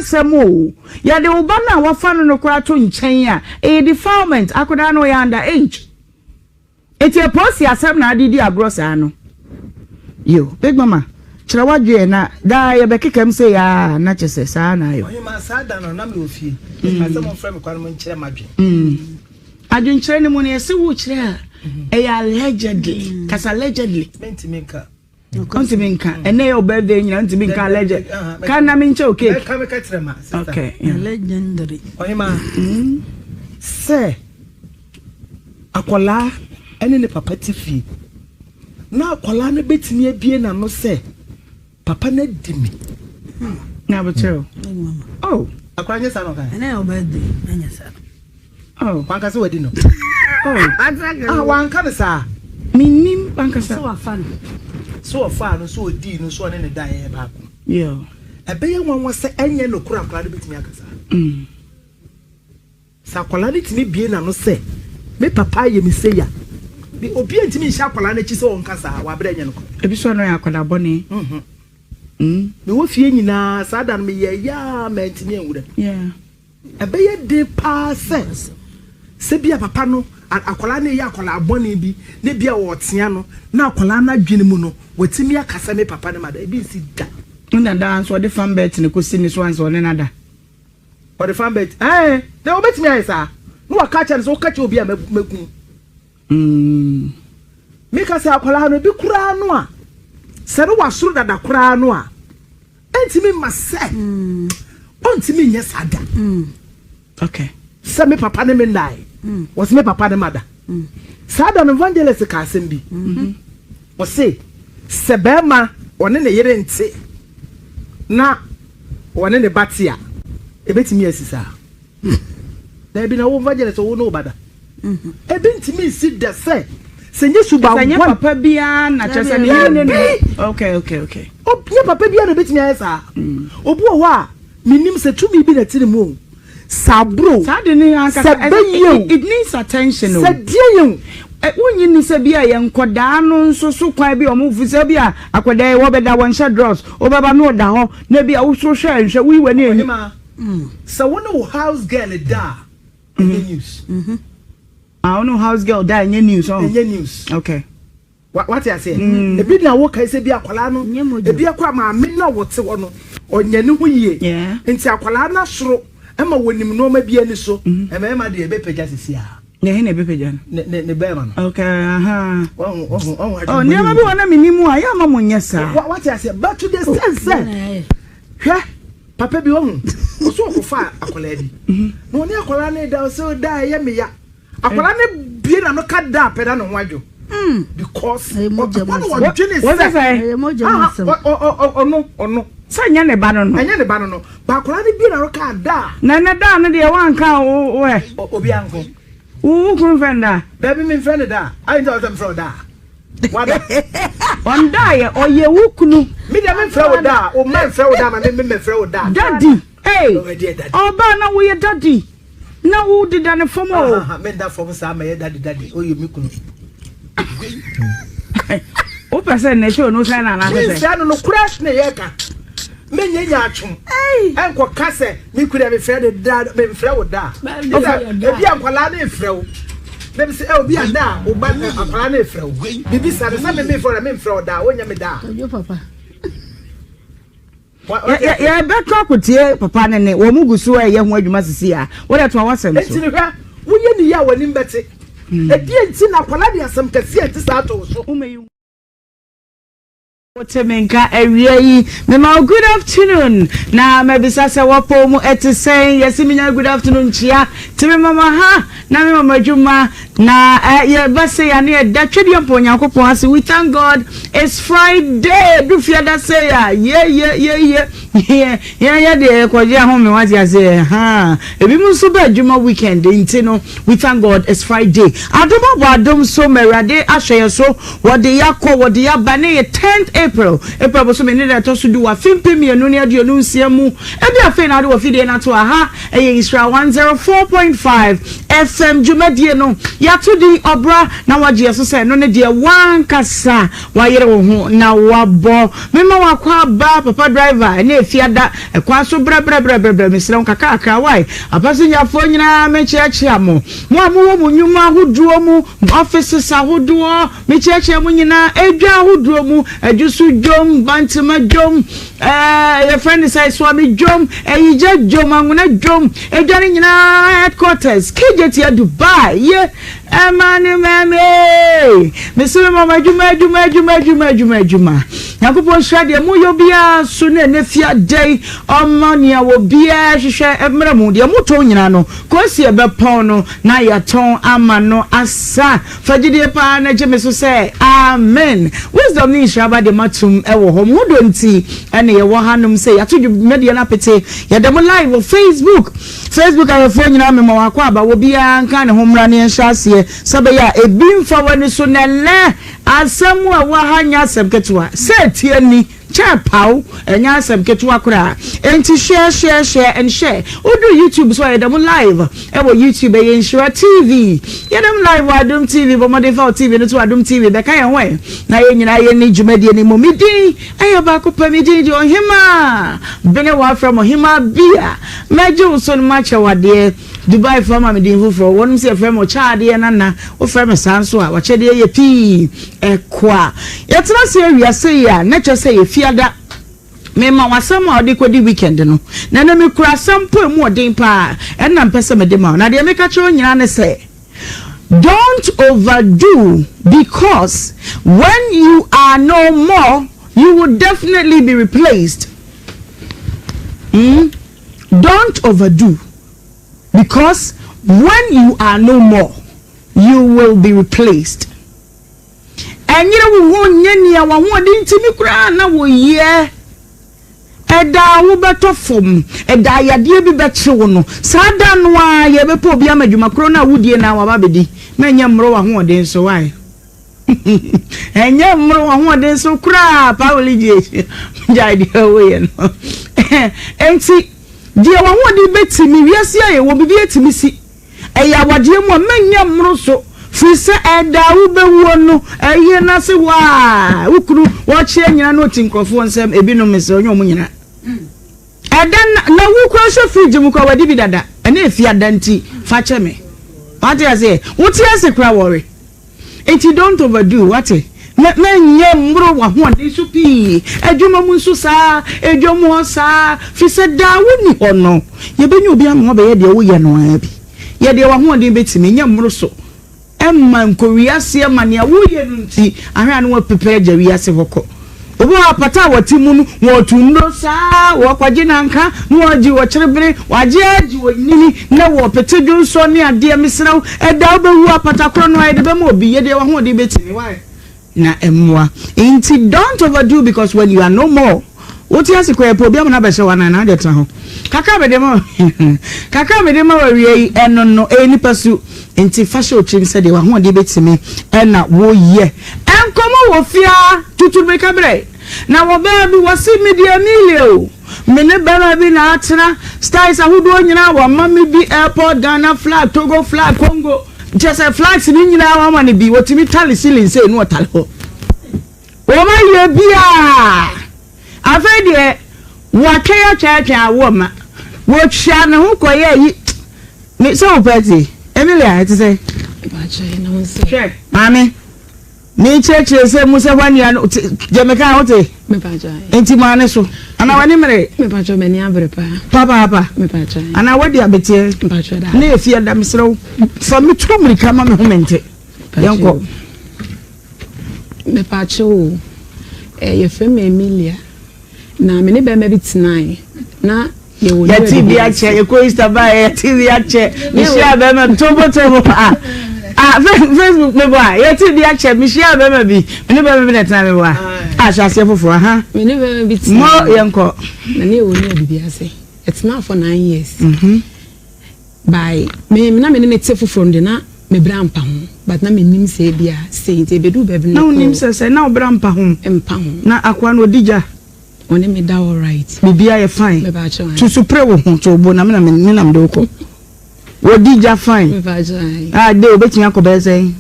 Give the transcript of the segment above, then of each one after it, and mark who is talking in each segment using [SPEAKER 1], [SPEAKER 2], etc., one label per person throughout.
[SPEAKER 1] asemo ya de oba na wafa no kora to nchen a defilement akoda no ya under age eti e posi asem na adidi abrosa no yo big mama chira wadwe na da ya bekekam se ya na chese sa na yo
[SPEAKER 2] Ohemaa sada no na me ofie asem on frame kwano nchire madwe
[SPEAKER 1] adwenchire ne mu ne ese wo chire a ya allegedly cause allegedly
[SPEAKER 2] mentimenka
[SPEAKER 1] Kontiminka, and your birthday, you know, to be legend. Can I mean, okay? Okay,
[SPEAKER 3] legendary.
[SPEAKER 2] Ohemaa, say, Akola, and in the papa tiffy. Now, Akola, ne bit me a bien and no say, Papa ne dimmy.
[SPEAKER 1] Never tell. Oh,
[SPEAKER 2] Akola, son of her,
[SPEAKER 3] and our birthday, and yes, sir.
[SPEAKER 1] Oh,
[SPEAKER 2] one can say, no.
[SPEAKER 1] Oh,
[SPEAKER 2] one can say,
[SPEAKER 1] Minim Bankasa.
[SPEAKER 3] So fun.
[SPEAKER 2] So far, so deep, no so any die back.
[SPEAKER 1] Yeah.
[SPEAKER 2] A bay one was say, any no crap, bit me. Sakolani to me being no say, me papa ye me say ya. The obedient to me shakolani chiso on casa, Wabrenian.
[SPEAKER 1] A bison I could have bonny.
[SPEAKER 2] Me wolf ye na sadan me ya meant to me.
[SPEAKER 1] Yeah.
[SPEAKER 2] A bay de pass. Sebia papa no akola na ya akola abone bi ne bia wo tia na akola na dwene mu no watimi akasa me papa ne mada e bi si da
[SPEAKER 1] na da so de fan bet ne ko sini so anso ne nada
[SPEAKER 2] o de fan bet na obetimi ayisa no waka cha ne so ka cha obi a maku me ka se akola no bi kura no a se no wasoro dada kura no a entimi mase ontimi nye sada
[SPEAKER 1] okay
[SPEAKER 2] se me papa ne me nai was me papa ne mother. Sada no evangelist ka asem bi. O say sebema one ne yere nti na one ne batia. Ebetimi asisa. Na bi na wo evangelist wo no bada. Ebentimi si de say senye suba
[SPEAKER 1] senye papa bia na chese ne. Okay.
[SPEAKER 2] O nye papa bia na betimi ayesa. Obu o wa minim se tumi bi na tiri mu. Sabro
[SPEAKER 1] it needs attention no wonyi ni se bia ye nkoda no nso so kwan bi o mu fu se bia akoda ye wo beda won sha drops o baba no da ho na bia wo so hwe nhwe wi wani ani
[SPEAKER 2] so one house girl da in the news
[SPEAKER 1] I know house girl da in news okay
[SPEAKER 2] what you say e bi na wo kai se bia akola no e bia kwa ma me na wo te wo no onyane ho yie nti akola na soro Emma wonim no ma bia ni so emma de ebe peja sisia
[SPEAKER 1] ne he ne ebe peja
[SPEAKER 2] ne be ma no
[SPEAKER 1] okay oh ne ma bi wona minimu a ya ma monye sa
[SPEAKER 2] what you say but to the sense hwe papa bi won so ko fa akola bi no ne akola ne da so da ye me ya akola ne bie na no ka da peda no hwadwo because what no
[SPEAKER 1] Sanya ne ba no
[SPEAKER 2] anya ne ba no ba kola ne bi na ro ka da
[SPEAKER 1] na da no de wan ka we
[SPEAKER 2] obi anko
[SPEAKER 1] wo kun fenda
[SPEAKER 2] baby me friend da I don't them from da wada
[SPEAKER 1] on da ye oye wo kunu
[SPEAKER 2] me de me friend da o man friend da ma me friend da
[SPEAKER 1] daddy hey oba na wo ye daddy na wo de da ne fomo
[SPEAKER 2] me da fomo sa ma ye daddy o ye mi kunu
[SPEAKER 1] o person na show no sign na na
[SPEAKER 2] se se no crash na ye ka me nyanya atwom enko kase mi kura me friend da me friend wo da ebi ankwala na efrew na bi se e obi ada o ba ankwala na efrew bibi sa se me friend da wonya me da
[SPEAKER 3] yo papa
[SPEAKER 1] ya beto akotie papa ne wo mugusu e ye ho adwuma sisi a wo da to awasem so
[SPEAKER 2] enti hwa wo ye ni ya wani mbete edi enti na kwala de asem kase enti sa to so
[SPEAKER 1] Otemenka ewie mema good afternoon na mebisa se wapo mu etisen yesiminya good afternoon chia timi mama ha na me mama juma na ye base ya ne da twede mponya kopon ase we thank God it's Friday do fiada say yeah de kwaje ho me wati ase ha ebi mu so ba juma weekend ntino we thank God it's Friday adomo bo adom so merade ahwe so wode yakọ wode ya bane 10th April so many that to do a $50 million aduonu nsiamu e bia fe na do fidie na to aha Israel 104.5 FM dwumadie no ya to di obra na waje so say no ne de wan kasa wa yere wo ho na wabo mema wakwa ba papa driver na efiada ekwa so bra mesra kakaka wai apase nyafo nyina mechiachi amo mo amu wo nyuma hoduo mu offices ahoduo mechiachi amo nyina edwa ahoduo mu ajusu jom bantima jom your friend say swami jom eyija jom anguna jom edwa nyina headquarters KJT Dubai ye amani meme mesure mama juma yakupon shade mu yobia so na nefia day omania wo bia hwehwe emramu de mu to nyina no kosi ebepon no na yaton ama no asa fagide pa na geme so say amen wisdom ni Nhyira de matum ewo ho mu do nti ene ye wo hanum say yatoju media na pete ye dem live on Facebook ayefo nyina me ma wakwa aba wo bia nka ne homra ne nhase sabe ya ebimfa wani so na le asemu a wa hanya asem ketewa tie ni chapao enya asem ketewa kura enti share and share odo YouTube so dem live ewo YouTube e Nhyira TV dem live Adum TV bo modify TV no to Adum TV be kan ye na ye nyina ye ni dwumadie ni momidi ayo ba ko pamidi di Ohemaa Benewaa from Ohemaa bia meje so no mache wade Dubai from amedin fufro wonum se frem o chaade na o frem sanso a wa chede ye pi ekwa yetra se wiase ya na che se ye fiada mema wasam a odi kodi weekend no na me kura sampo mu odin pa na mpese me de ma na de me ka cho nyina ne say don't overdo, because when you are no more you will definitely be replaced. Don't overdo, because when you are no more you will be replaced. And you know nyenia wa ho de ntimi kura na wo ye eda wo beto fom eda yade bi bechewo no sada no a ye be po bia madwuma kro na wudie na wa babedi menya mro wa ho de nso wai enya mro wa ho de nso kura Pauli je jade we no enti die wa ho de betimi wiase aye wo bibi etimi si eya wade mu menya mro so fisa eda wo bewuo no eye na se wa ukuru wo chie nyina no tinkrofo nsem ebinu mese onyo mu nyina eda na wo kwa so fridge mu kwa wadi bi dada ena efiada nti fa cheme what you say what you say kra worry enti don't overdo what menye mbro wa ho de so pi edwuma mu nso saa edwomo saa fisa da wo ni ono ye benyu obi am ho be ye de wo ye no abi ye de wa ho de betimi nya mbro so emma nkowiase mania wo ye no nti ahwe anu wa prepare jawiase hoko obo apata watimu no wo tundo saa wo kwaje nanka no waji wo cherebere waje aji wo nini na wo petedun so ne ade mesraw eda obewu apata kro no ayde be mo obi ye de wa ho de betimi why na emwa inti don't overdo, because when you are no more what you ask kwa obi am na be se wana na de tra ho kaka be de ma wawie eno eni pasu inti fashion ochim se de wa ho de betimi na wo ye enkomo wo fia tutu be kabre na wo be bi wasi media milio mene baba bi na atra styles ahodo nyina wa mama bi airport Ghana flag Togo flag Congo just a flags ni nyina wa ma ne bi wotimi tali ceiling say no tali ho o ma ye bia afa de wa kaya cha wo ma wo twa ne ho koye yi me so party Emilia it say ba che na won say mami ni cheche se musa wani an Jamaica hote me pa ja enti ma ne so ana wani mere me pa jo me ni abre pa papa me pa ja ana wadi abetie me pa jo da na efi ada misro fa mi tumri kama me homente yanko me pa jo ye fe me Emilia na me ne be me bitinai na ye wo ye ti bi a che ye ko Easter ba ye ti bi a che mi share be me tobo Facebook me boy ye ti di ache mi share be ma bi me be me na me boy a sha se foforo ha me ne be bi ti mo yenko na ne wo ne bi ase it's now for 9 years by me na me ne te foforo de na me bra mpa ho but na me nim se bia se te bedu be na na nim se na bra mpa ho na akwa no digja one me da all right me bia ye fine me ba cho to supre wo ho to bo na me na me do ko Wodija fine. Ah, they obetimi akobe say.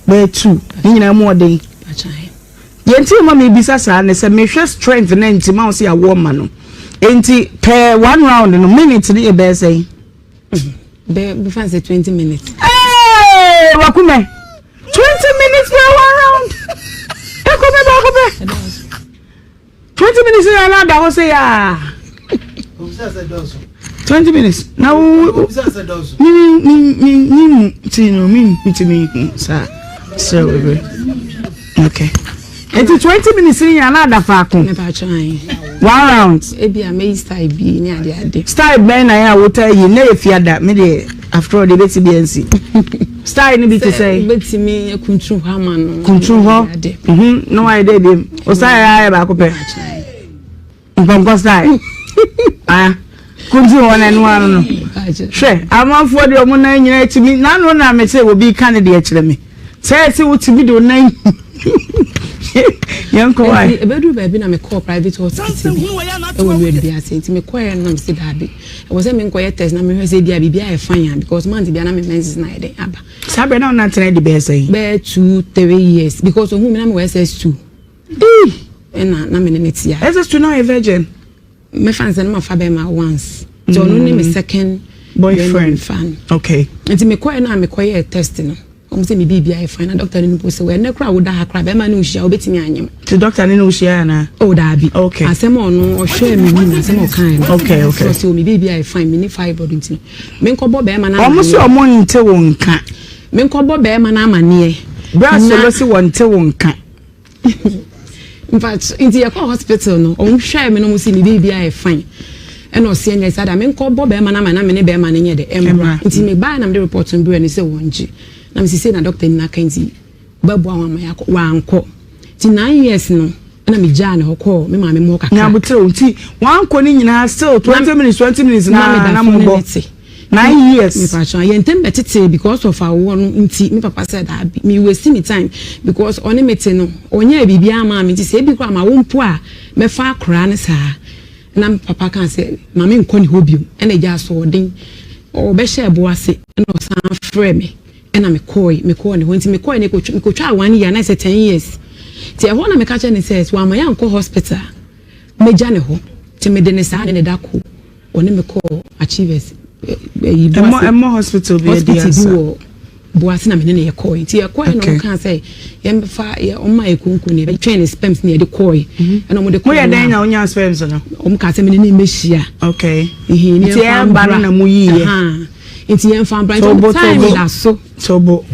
[SPEAKER 1] Be two. Ni na mo dey. Yenti ma me bisa sa na say me hwe strength na ntima o say a woman no. Enti per 1 round no minute ni e be say.
[SPEAKER 3] Be fancy 20 minutes.
[SPEAKER 1] Hey, wakume. 20 minutes per 1 round. Ekobe. 20 minutes na that was say ah. 20 minutes. Now okay. It's 20 minutes in another fact. 1 round.
[SPEAKER 3] Ebi a me style bi ni ade.
[SPEAKER 1] Style ben na ya wo tell you na efia da me dey after all the beti BNC. Style ni bi to say.
[SPEAKER 3] Beti me kuntu ha ma no.
[SPEAKER 1] Kuntu ho. No why dey bi. O style ya ba ko pe. Mbam style. Ah. Kuntu wona no ano no. Hwe, amanfo de omo nan nyina timi na no na me say obi kan de e kire me. Say say wotimi do nan. Yanko why?
[SPEAKER 3] Ebedu ba bi na me call private hospital. E wo we bi ase ti me call na me say dabi. E wo say me nkoye test na me hwe say dia bibia e fine because man ti bia na me menses na ede aba.
[SPEAKER 1] Sabe na na tena de be say.
[SPEAKER 3] Be 2-3 years because who me na me we SS2. Na me ne tia.
[SPEAKER 1] SS2 now a virgin.
[SPEAKER 3] Me fan say na fa be ma once. So no me second
[SPEAKER 1] boyfriend
[SPEAKER 3] fan.
[SPEAKER 1] Okay.
[SPEAKER 3] Nti me call na me koye test no. Say me bibia e fine doctor ni po say we na kra wo da akra be ma na uhia obetimi anyem.
[SPEAKER 1] The doctor ni no uhia na.
[SPEAKER 3] Oh da bi.
[SPEAKER 1] Okay.
[SPEAKER 3] Asem ono o hwe me ni na asem o kan.
[SPEAKER 1] Okay.
[SPEAKER 3] So me bibia e fine me ni fibroid nti. Me nkobo be ma na.
[SPEAKER 1] Omo se omo nte wo nka.
[SPEAKER 3] Me nkobo be ma na amane.
[SPEAKER 1] Bra so lo se wo nte wo nka.
[SPEAKER 3] In fact, into your hospital no, hwe me no mo si me bibia e fine. And no see any sada me nkobo be ma na me be ma na nye de emra. Nti me ba na me report on bureau ni say wonji. Na me say na doctor ni na kanti babu awon ma yakọ wa anko ti 9 years no na me ja na hokọ me ma me mo kaka
[SPEAKER 1] na butere nti wa anko ni nyina still 20 minutes na mo bo 9 years
[SPEAKER 3] me pa chan ye ntem betete because of our no nti me papa said that me waste me time because oni mete no onya bibia ama me ti say bi kwa ma wo mpo a me fa akra ne saa na papa kan say ma me nko ni hobium ena ja so odin o be share bo ase na o san frɛ me ena me call ne wonti me call ne ko twa 1 year na say 10 years ti e ho na me ka che ne says wa ma ya nko hospital me ja ne ho ti me de ne sa ne da ko oni me call achievers
[SPEAKER 1] Emo hospital be dey answer
[SPEAKER 3] boase na me ne ye call ti e call no kan say ye fa ye o ma e kunku ne be train sperms ne ye de call ena mo de call
[SPEAKER 1] mo ye den na onya sperms no
[SPEAKER 3] o mo ka say me ne me hia
[SPEAKER 1] okay
[SPEAKER 3] ni
[SPEAKER 1] ti e ba na mo yi ye
[SPEAKER 3] inti yen fan bright on time da so
[SPEAKER 1] tobo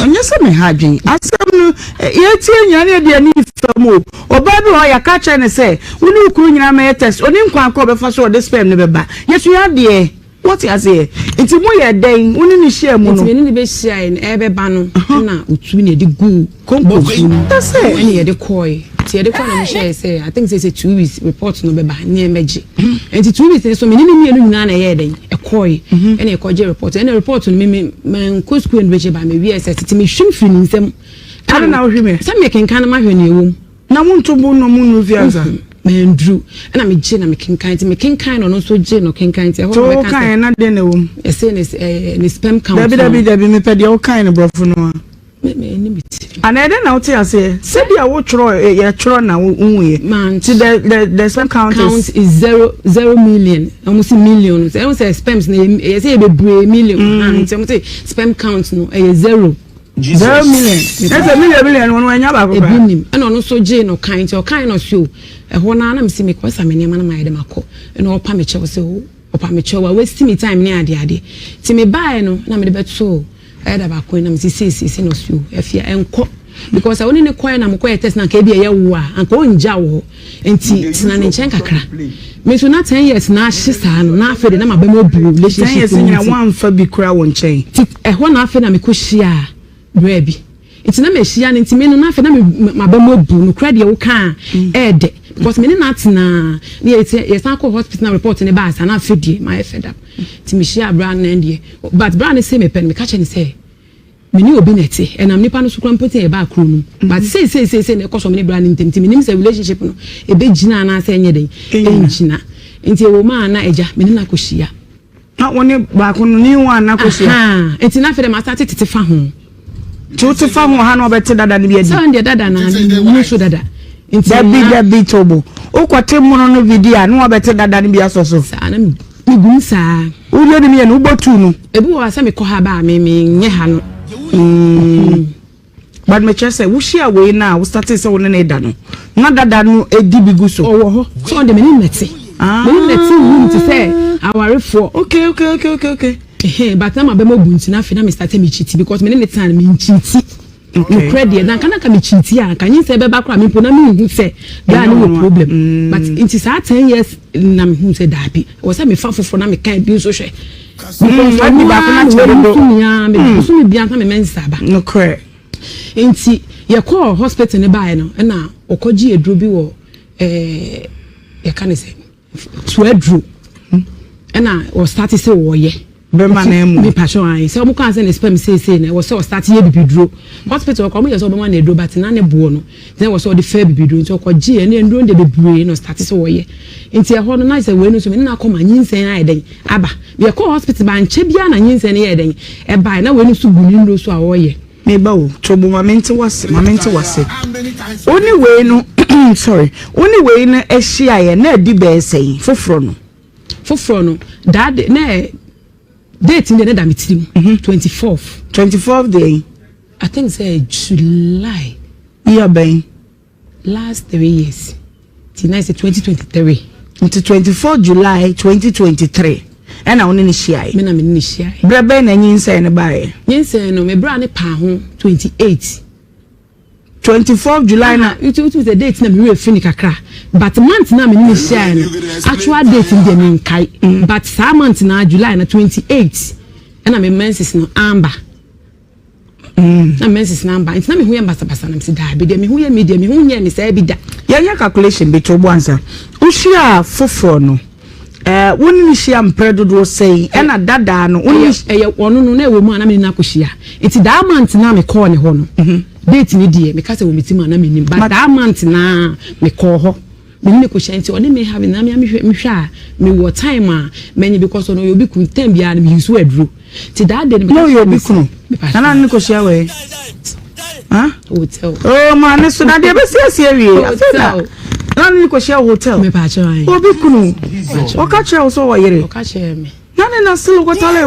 [SPEAKER 1] onye se me hadwen asem no ye tie nya ne de ani fam o oba bi ho ya ka che ne se woni ukuru nyina me test oni nkwan ko be fa so de sperm ne be ba yesu ya de what you say inti mo ye den woni ni share mu no
[SPEAKER 3] inti ni be share e be ba no na otu ne de gu
[SPEAKER 1] konko
[SPEAKER 3] that's it any ye de koi ti ye de koi na me share say I think say 2 weeks report no be ba ni emeji inti 2 weeks so me ni mienu nyina na ye den e koi any e koje report any report no me ko school en beje ba me wi ss ti me hwim firi nsem
[SPEAKER 1] ana na hwime
[SPEAKER 3] say me kenkan na ma hwe ne ewom
[SPEAKER 1] na muntu bu no mu no viaza
[SPEAKER 3] mendru na me je na me kenkan ti me kenkan no so je no kenkan ti ho
[SPEAKER 1] me kan na de na wom
[SPEAKER 3] e say ne sperm count
[SPEAKER 1] dabi me pede o kan ne brofo no
[SPEAKER 3] me ni biti
[SPEAKER 1] ana de na wote ase se dia wo chro ye chro na unwe
[SPEAKER 3] man
[SPEAKER 1] ti the sperm count
[SPEAKER 3] is 0 million almost millions e won say sperms na e say be bre million and say say sperm count no e 0
[SPEAKER 1] million that's a million won anya ba ko
[SPEAKER 3] e binim e no so je no kan ti o kan no so e ho na me se me kwasa me ne ma na ma ye de mako e no opa me chew se opa me chew wa waste me time ne ade ti me buy no na me de beto e da ba ko na me se no so e fia enko because I only ne koy na mo koy test na ka bia ye wo a anka onja wo enti tina ne nchen kakra me so na 10 years na ahye saa no na afede na mabam obi relationship
[SPEAKER 1] 10 years nyina wan fa bi kura won chen
[SPEAKER 3] e ho na afede na me ko hia brebi enti na me hia ne enti me no na afede na mabam obi no kura de wo kan e de because me na tina ne ye san ko hospital na report ne ba sa na afede my fed up ti me hia brand na ndie but brand say me pen me ka che ne say mini obi nete enam nipa no sukran poti e ba kru no but say na koso mini brand ntem mini say relationship no e be gina na say enye den enjina enti e wo ma na eja mini na ko hia
[SPEAKER 1] na woni ba ko no ni wan na ko sia
[SPEAKER 3] enti na fere ma start tete fa ho
[SPEAKER 1] ti fa ho ha no obete dada ne bi adi
[SPEAKER 3] so dada na ni so dada enti
[SPEAKER 1] da bi tobo o kwate mu no video na obete dada ne bi asoso
[SPEAKER 3] sa na mi gunsa
[SPEAKER 1] o de ne no botu no
[SPEAKER 3] ebi wo asa me ko ha ba me nye ha no
[SPEAKER 1] but me say wo share we na wo start say wo ne da no na dada no edi bigu so
[SPEAKER 3] owo ho so de me ni neti me neti room to say our for okay but na be mo bunti na fe na me start me cheat because me ne time me cheat no credit na kana ka me cheat ya kan yin say be ba kra me po na me hu say ga no problem but it is 10 years na me hu say da bi wo say me fa fofo na me kan bi so hwe because I be ba na chere ya me so me bia ta me mensa ba
[SPEAKER 1] no correct
[SPEAKER 3] enti ye call hospital ne bae no na okoji edro bi wo ye kan say to edro na o start say wo ye
[SPEAKER 1] be man na emu
[SPEAKER 3] me passion ai say o kan say na spam say na wo say o start ye bibidro hospital ko mo ye say o be man na edro but na ne bo no then wo say o de fair bibidro nti okoji e na edro de bebre no start say wo ye enti e ho no na say we no so me na akoma nyinsen ai den aba ye call hospital ba nche bia na nyinsen ye den e bae na we no so guni ndo so a wo ye
[SPEAKER 1] me ba wo tobo mamenti wase oni we no sorry oni we no ehia ye na adi be sei foforo no
[SPEAKER 3] that na date in the na mitrim 24th
[SPEAKER 1] day
[SPEAKER 3] I think say July
[SPEAKER 1] year ben
[SPEAKER 3] last 3 years till now say 2023
[SPEAKER 1] until 24 July 2023 and I only share
[SPEAKER 3] me na me ni share
[SPEAKER 1] brebe na nyinsa ne bae
[SPEAKER 3] nyinsa no me bra ne pa ho 28
[SPEAKER 1] 24 July na
[SPEAKER 3] it was the date na me refini kakra but month na me ni share no actual date in the mean kai but sa month na July na 28 and me menses no amba na menses na amba it's na me hu ye basa na me da be de me hu ye media me hu ye me say bi da
[SPEAKER 1] ya calculation be to boansa ushia foforo no woni ni hia mpredodo sei e na dada no woni
[SPEAKER 3] ono no na ewo mu ana me na kohia enti da month na me call ne ho no date ni die me ka se wo mitima na me nim but da month na me call ho me ni kohia enti oni me have na me hwa me wo time a me because ono yo bi kun time bia na me use aduro ti da de me
[SPEAKER 1] no yo bi kun na ni kohia we
[SPEAKER 3] hotel
[SPEAKER 1] oh man so na de be sie wie afeda na ni kohia hotel
[SPEAKER 3] me pa che wan
[SPEAKER 1] obi kunu o ka che o so wo yere
[SPEAKER 3] o ka che me
[SPEAKER 1] na ni na still go tale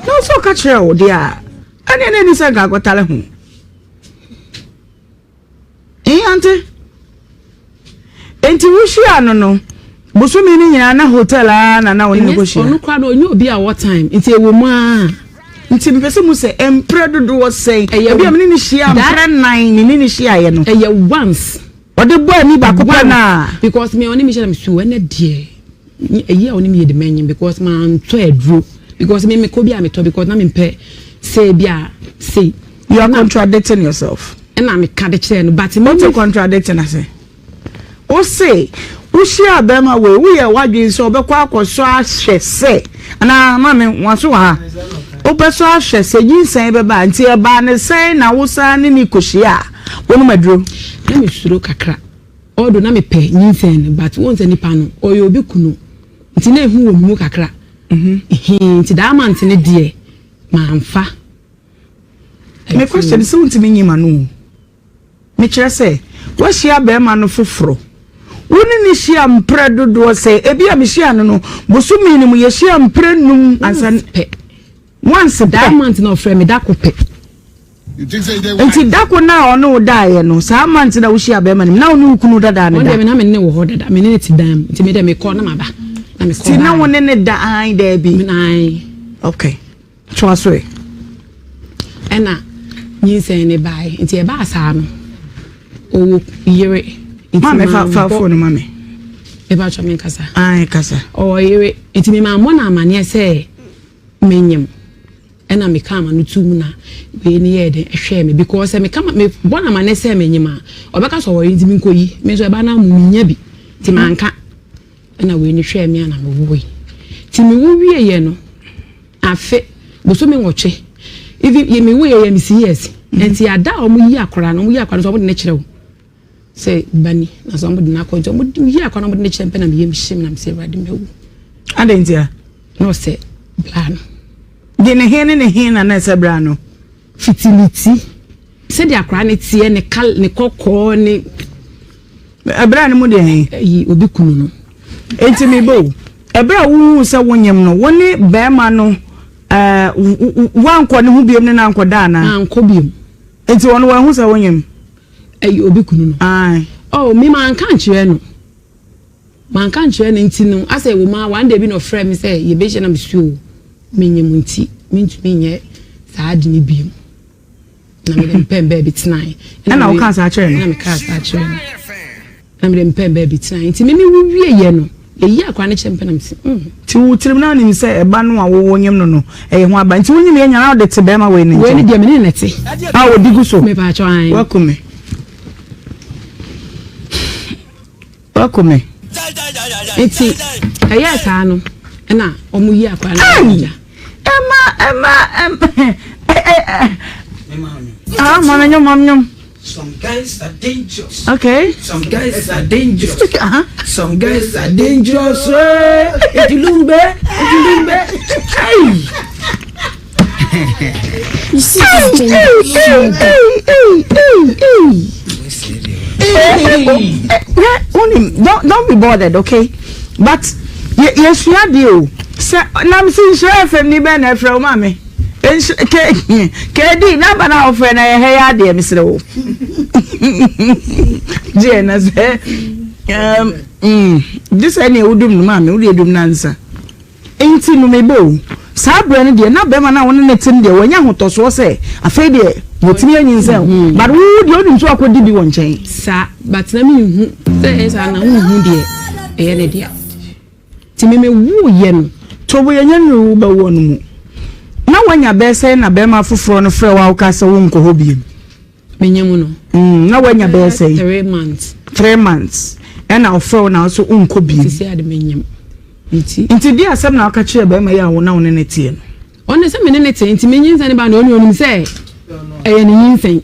[SPEAKER 1] no so ka che o dia ani ni se ga go tale hu ante enti wuhia no busumi ni nyina na hotel na woni ko hia
[SPEAKER 3] onu kwa do onye obi a what time enti ewo mu a
[SPEAKER 1] nti mpese mu se empredo wo sei ebi amini ni hia mpre 9 ni hia ye no
[SPEAKER 3] eye once
[SPEAKER 1] ode bo ani ba kopa na
[SPEAKER 3] because me oni mi hia me su na die eye oni mi ye de menyin because man to edru because me ko bi a me to because na me mpe say bia say
[SPEAKER 1] you are contradicting yourself
[SPEAKER 3] na me ka de kire no but
[SPEAKER 1] me to contradicting ase o say wo share bema we ye wadwin so obekwa akoso ahwe se ana ma me wanso ha obeso ahwe se yinsan beba nti e ba ne sen na wo sa ne ni kohia wonu maduro
[SPEAKER 3] na me suro kakra odo na me pe yinsan but won se nipa no oyo obi kunu nti na ehu wo mu kakra nti da amant ne die ma mfa
[SPEAKER 1] me question so ntimi nyima no me kire se wo share bema no foforo woni ni hia mpredo do se ebi a me hia no bosumi ni mu ye hia mprenum ansan
[SPEAKER 3] pe
[SPEAKER 1] once
[SPEAKER 3] diamond no frame me dako pe
[SPEAKER 1] enti dako na ono dae no sa amant na wo hia be ma ni na onu kunu dada ne da
[SPEAKER 3] me na me ne wo ho dada me ne ti dam enti me de me call na maba na me call
[SPEAKER 1] ti na woni ne da ai da bi
[SPEAKER 3] me nai
[SPEAKER 1] okay so so
[SPEAKER 3] ena nyinsen ne bai enti e ba sa no o yere
[SPEAKER 1] mame fa phone mame
[SPEAKER 3] e ba cho me kasa
[SPEAKER 1] ai kasa
[SPEAKER 3] o yere enti me ma mo na amane se menyem ena me kama no tum na we ni ye de hwe me because me kama me bona amane se menyem a obeka so wo enti me nkoyi me so e ba na mu nya bi ti manka ena we ni hwe me ana me wo yi ti me wo wie ye no afe bo so me ngoche even ye me wo ye me si yes enti ada o mu yi akora no mu yi akora so mo de ne kire wo say bani na somebody na konjo mo yi akwa na mo de chempe na me yem shim na me say rade mewu
[SPEAKER 1] adentia
[SPEAKER 3] no say plan
[SPEAKER 1] de ne hin na say bra no
[SPEAKER 3] fitility say de akwa ne tie ne kal ne kokko ne
[SPEAKER 1] bra ne mo de hin
[SPEAKER 3] yi obi kunu no
[SPEAKER 1] enti me bo ebra wu say wonyem no woni be ma no wankɔ ne ho biem ne na ankɔ da na
[SPEAKER 3] ankɔ biem
[SPEAKER 1] enti wono wa hu say wonyem
[SPEAKER 3] obi kunu no
[SPEAKER 1] ai
[SPEAKER 3] oh me man kan kire no nti no asɛ wo ma one day bi no frɛ me sɛ ye be hye na me suo menyem nti mentumi nye saa de ne biem na me dem pem baby tonight
[SPEAKER 1] na wo kan sa kire no
[SPEAKER 3] na me kan sa kire no na me dem pem baby tonight nti me wu wie ye no ye akwa ne chempe na me si
[SPEAKER 1] ti wo tirim na nim sɛ eba no a wo wonyem no no ɛyɛ ho aba nti wonyem ye nya na de te be ma we ne
[SPEAKER 3] we ne de me ne nete
[SPEAKER 1] a wo digu so
[SPEAKER 3] me pa chwan
[SPEAKER 1] welcome
[SPEAKER 3] eti ɛyɛ saa no na ɔmo yi akwa na
[SPEAKER 1] mama
[SPEAKER 2] some guys are dangerous.
[SPEAKER 1] Okay.
[SPEAKER 2] Some guys are dangerous. Some guys are dangerous. Ejulumbe.
[SPEAKER 3] You see
[SPEAKER 1] don't be bothered, okay? But yes, you are deal. Nam sin share family ben e from mama. Kedi na bana ofre na he ya de misre wo. Je na say this any udum no mama, we edum nansa. Enti no mebo. Sa bra ne de na be ma na won ne tim de wanya hotoso se afei de wotimi anyinse but wo de odum so akodi bi won chen
[SPEAKER 3] sa but na me hu say sa na hu de e ne dia ti me wu ye no
[SPEAKER 1] to bo yenya no ba wo no mu na wanya be se na be ma foforo no frɛ wa ka se wo nko ho bi
[SPEAKER 3] menyam no
[SPEAKER 1] na wanya be se
[SPEAKER 3] 3 months
[SPEAKER 1] and na ofro na so nko bi
[SPEAKER 3] ti se ade menyam
[SPEAKER 1] Inti di asem na aka kire be ma ya wo na won ne tie no.
[SPEAKER 3] On se me ne tie inti menyinsa ne ba na oni onum se eye ne nyinsan.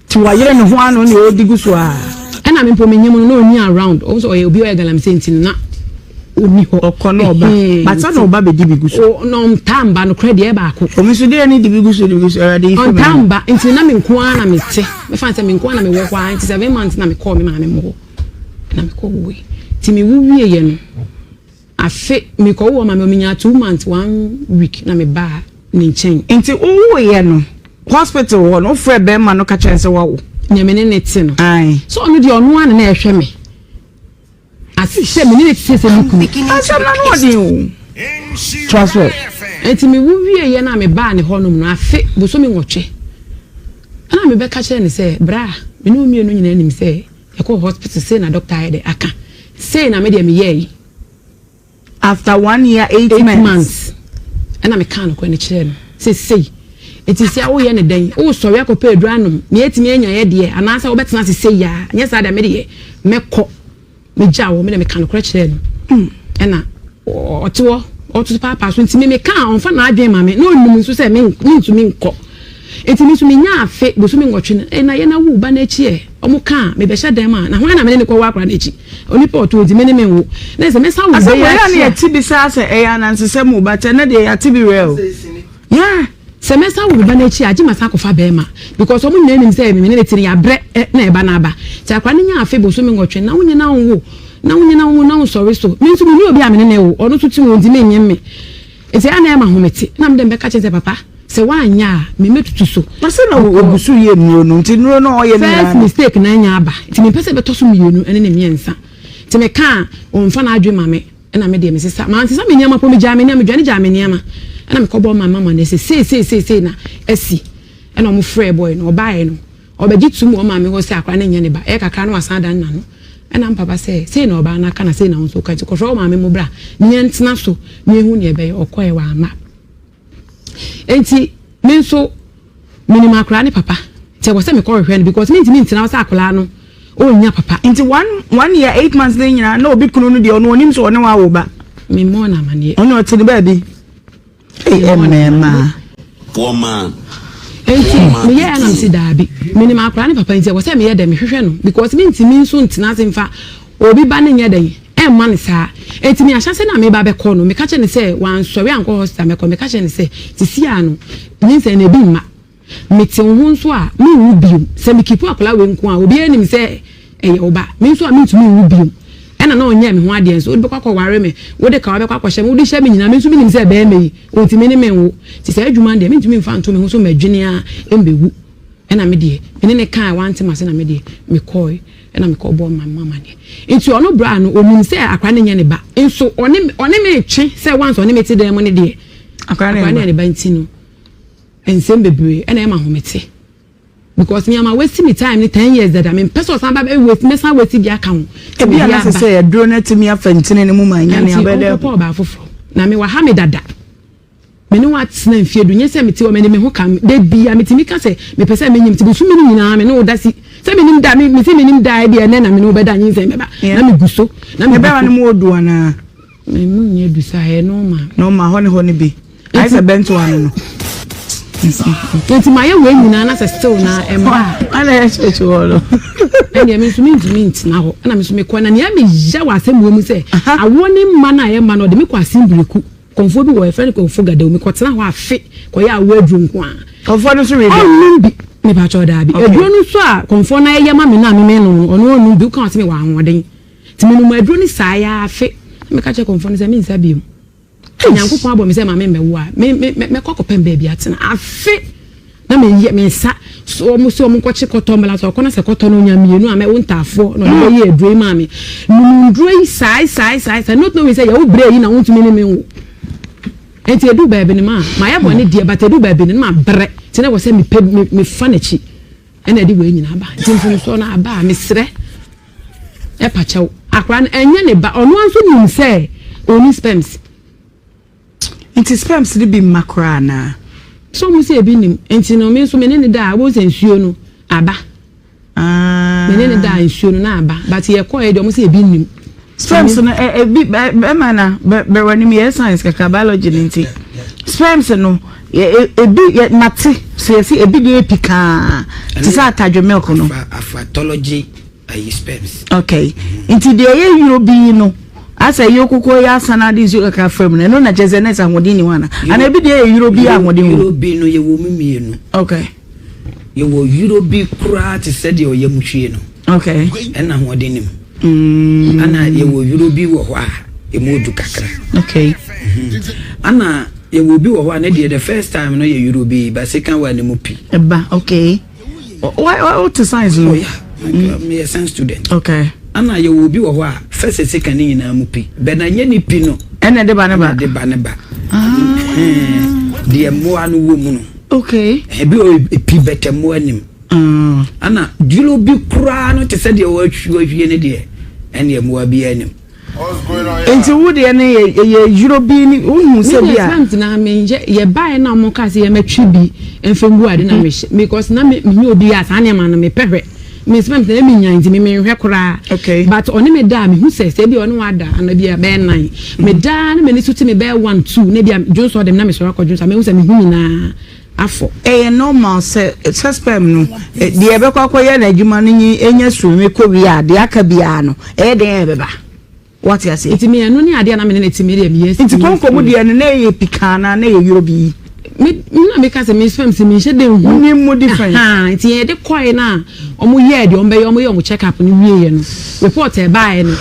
[SPEAKER 1] Ti wa yere ne ho ano ne odigu so a.
[SPEAKER 3] E na me po menyem no oni around. O so oye obi o galam se inti na oni ho
[SPEAKER 1] okono oba. Bata na oba be di bigu so.
[SPEAKER 3] O no tamba no credit e ba ko.
[SPEAKER 1] O mi so de ni di bigu so already.
[SPEAKER 3] On tamba inti na me nko ana me te. Me fan se me nko ana me wo kwa inti 7 months na me call me ma me mo. Na me call we. Ti me wu wie ye no. Afe me ko wo ma me nya 2 months 1 week na me ba ni chen
[SPEAKER 1] enti wo ye no hospital wo no frɛ be ma no ka chen se wo
[SPEAKER 3] nya me ne ti no
[SPEAKER 1] ai
[SPEAKER 3] so no de ono an na ehwɛ me asise me ne ti se me ku
[SPEAKER 1] asam na no de o transfer
[SPEAKER 3] enti me wu wie ye na me ba ne honum no afe bo so me nwotwe ana me be ka kire ne se bra me no mi no nyina nim se e ko hospital say na doctor ya de aka say na me de me ye
[SPEAKER 1] after 1 year 8 months
[SPEAKER 3] and I'm a can of any chair. Say, it is ya we any day. Oh, sorry, I could pay dranum. Me at me and your idea, and answer what better say ya. Yes, I made me cock me jow, me a can of crutch then. And or to papa, when to me can on fun, I dream, mammy. No, means to say, mean to me cock. It means to me now, fate was swimming watching, and I know banach omo kan me be hye dem a na ho na me ne ko wa akra na echi oni po to di mene menwo na se me sa wo be ya
[SPEAKER 1] na ti bi sa se e ya na nsese mu ba te na de ya ti bi real
[SPEAKER 3] yeah se me sa wo ba na echi agi masa ko fa be ma because omo na nim se me ne tiri ya bre na e ba na aba ti akra ne nya afi bo so me ngotwe na wo nyina wo na wo sorry so me nso me obi a me ne wo ono to ti wo ndi me nyem me eti ana e ma hometi na me dem be ka che papa se wanya me metutu so
[SPEAKER 1] na se na ogusu ye mi no nti no no ye
[SPEAKER 3] first mistake na nya aba nti me pese beto so mienu ene ne miensa nti me ka onfa na adwe mame na me de me sesa ma nti sa me nyama po me jame ne me dwane jame ne ama na me kobo mama na se na asi ena mo frɛ boy no obae no obaji tum o mame ho se akra na nya ne ba e kakra no asan dan na no ena papa se na oba na kana se na nso ka ti ko hwe mame mo bra nyentena so me hu ne ebe okoe wa ama enti me nso minima akra ne papa te wo se me ko hwehwe no because me ntimi ntina wo se akla no o nya papa
[SPEAKER 1] enti 1 year 8 months ne nyina na obi kunu no de ono onim so one wa wo ba
[SPEAKER 3] me mo na mane
[SPEAKER 1] ono ti ne ba bi emema
[SPEAKER 4] woman
[SPEAKER 3] me ye na msi daabi me ni makra ne papa ntia wo se me ye dem hwehwe no because me ntimi nso ntina semfa obi ba ne nye den emma ne saa etimi ahyase na me ba be kɔ no me ka che ne se wan sɔre ankɔ hospital me kɔ me ka che ne se tisi ano ni se na bi ma mete ho nso a me wu biom se me kipu akola we nko a obi anim se eye oba me nso a me ntumi wu biom ena na onye me ho ade nso obi kwakɔ ware me wo de ka wo be kwakɔ hye me wo de hye me nyina me nso me nim se be me otimi ne me wo ti se adwuma de me ntumi mfa nto me ho so madwene a embewu ena me de me ne kan wante ma se na me de me kɔe ena me kɔ bɔ ma mama de nti ono bra no onim se akwa ne nye ne ba nso one me twe se once one me ti dem ne de akwa ne ba nti no ensem bebre ena e ma homete because me am wasting me time 10 years that I mean person san ba wait me san wait bi aka ho
[SPEAKER 1] e bi ana se e dro na timi afantine ne mu manya ne abede
[SPEAKER 3] ko ba foforo na me wa ha me dada me ne wat na mfie du nye se me ti o me ne me ho kam de bia me ti mi ka se me pese me nyim ti bu su me nyina me no da si se me nim da me se me nim da de na me no be da nyin se me ba na me guso na me
[SPEAKER 1] ba ne mu odu ana
[SPEAKER 3] me mu nye du sa he no ma
[SPEAKER 1] ho ne bi ai se bento anu no
[SPEAKER 3] Enti maye we nyina na se still na emba
[SPEAKER 1] ala echechu wolo
[SPEAKER 3] eni emi sumi na ho na me sumi ko na ne me ja wa asem mu se awo ni mma na ye mma no de me kwa simbreku konfo bi wo e friend konfo gada mi ko tena ho afe ko ya awo adru nko a
[SPEAKER 1] konfo no so we
[SPEAKER 3] bi me ba cho da bi adru no so a konfo na ye ma me na me no ono onu bi kan se me wa ahoden ti me no mu adru ni sa ya afe me ka che konfo no se me nsa bi mu nyankopon abo me se ma me mewo a me kokopem ba bia tena afe na me sa so mo nkoche koto mbala so kona se koto no nya mienu a me wontafo no de ye adru ma me ndru sai not know we say ya wo bre yi na wontumi ne me wo enti edu ba bi ne ma ya bo ne die but edu ba bi ne ma bre tena wo se me fa na chi ena di we nyina ba tinfunu so na aba me sre e pa chew akra enye ne ba ono anso nim se oni sperms
[SPEAKER 1] Inti sperms di bi makra na.
[SPEAKER 3] So mo se ebi nim. Inti no me so me ne da wo se nsuo no aba. Me ne da nsuo no na aba. But ye ko e do mo se ebi nim.
[SPEAKER 1] Sperms no ebi be mana be wani me science ka biology nti. Sperms no ebi mate so ye ebi de epika. Ti sa atadwe milk no.
[SPEAKER 2] Aphatology sperms.
[SPEAKER 1] Okay. Inti de ye Eurobi no. Asa yokoko ya sana di zo ka fam no na jeze na sa hodin ni wana ana bi de Eurobi a hodin
[SPEAKER 2] Eurobi no ye wo mimienu
[SPEAKER 1] okay
[SPEAKER 2] ye wo Eurobi kura ti se de oyamhwie no
[SPEAKER 1] okay
[SPEAKER 2] ena hodin nim ana ye wo Eurobi wo ho a e modu kakra
[SPEAKER 1] okay
[SPEAKER 2] ana ye wo bi wo ho na de the first time no ye Eurobi ba second one ni mu pi
[SPEAKER 1] eba okay what to science no
[SPEAKER 2] me a science student
[SPEAKER 1] okay
[SPEAKER 2] ana ye wo bi wo ho a first second ni na mu pi be na nye ni pi no
[SPEAKER 1] ena de ba ne ba
[SPEAKER 2] de mo anu wo mu no
[SPEAKER 1] okay
[SPEAKER 2] e bi o pi bete mo anim ana julo bi kura no te se de wo ahwie ne de ene mo abi anim
[SPEAKER 1] enti wo de ne ye Eurobi ni unu se bia
[SPEAKER 3] na me ye buy na mo ka se ye matwi bi enfengu ade na me because na me obi asa ne ma no me pehwe me spam say me nyan me hwe kura
[SPEAKER 1] okay
[SPEAKER 3] but oni me da me hu say bi oni wada ana bia be 9 me da na me ni suti me be 1 2 na bia jonso dem na me so akọ jonso me hu say me hu nyina afọ
[SPEAKER 1] normal say spam no de ebe kwakoye na adwuma no nyi enya sume ko wi ade aka bia no den ebeba what you say
[SPEAKER 3] it me anu ni ade na me na timi de me yes
[SPEAKER 1] it konko mu de na ye pikana na ye Eurobi
[SPEAKER 3] me na me ka say me spam say me she de hu
[SPEAKER 1] ni mu different
[SPEAKER 3] it ye de koi na omo ye de ombe omo ye omo check up ni wie ye no report e bae no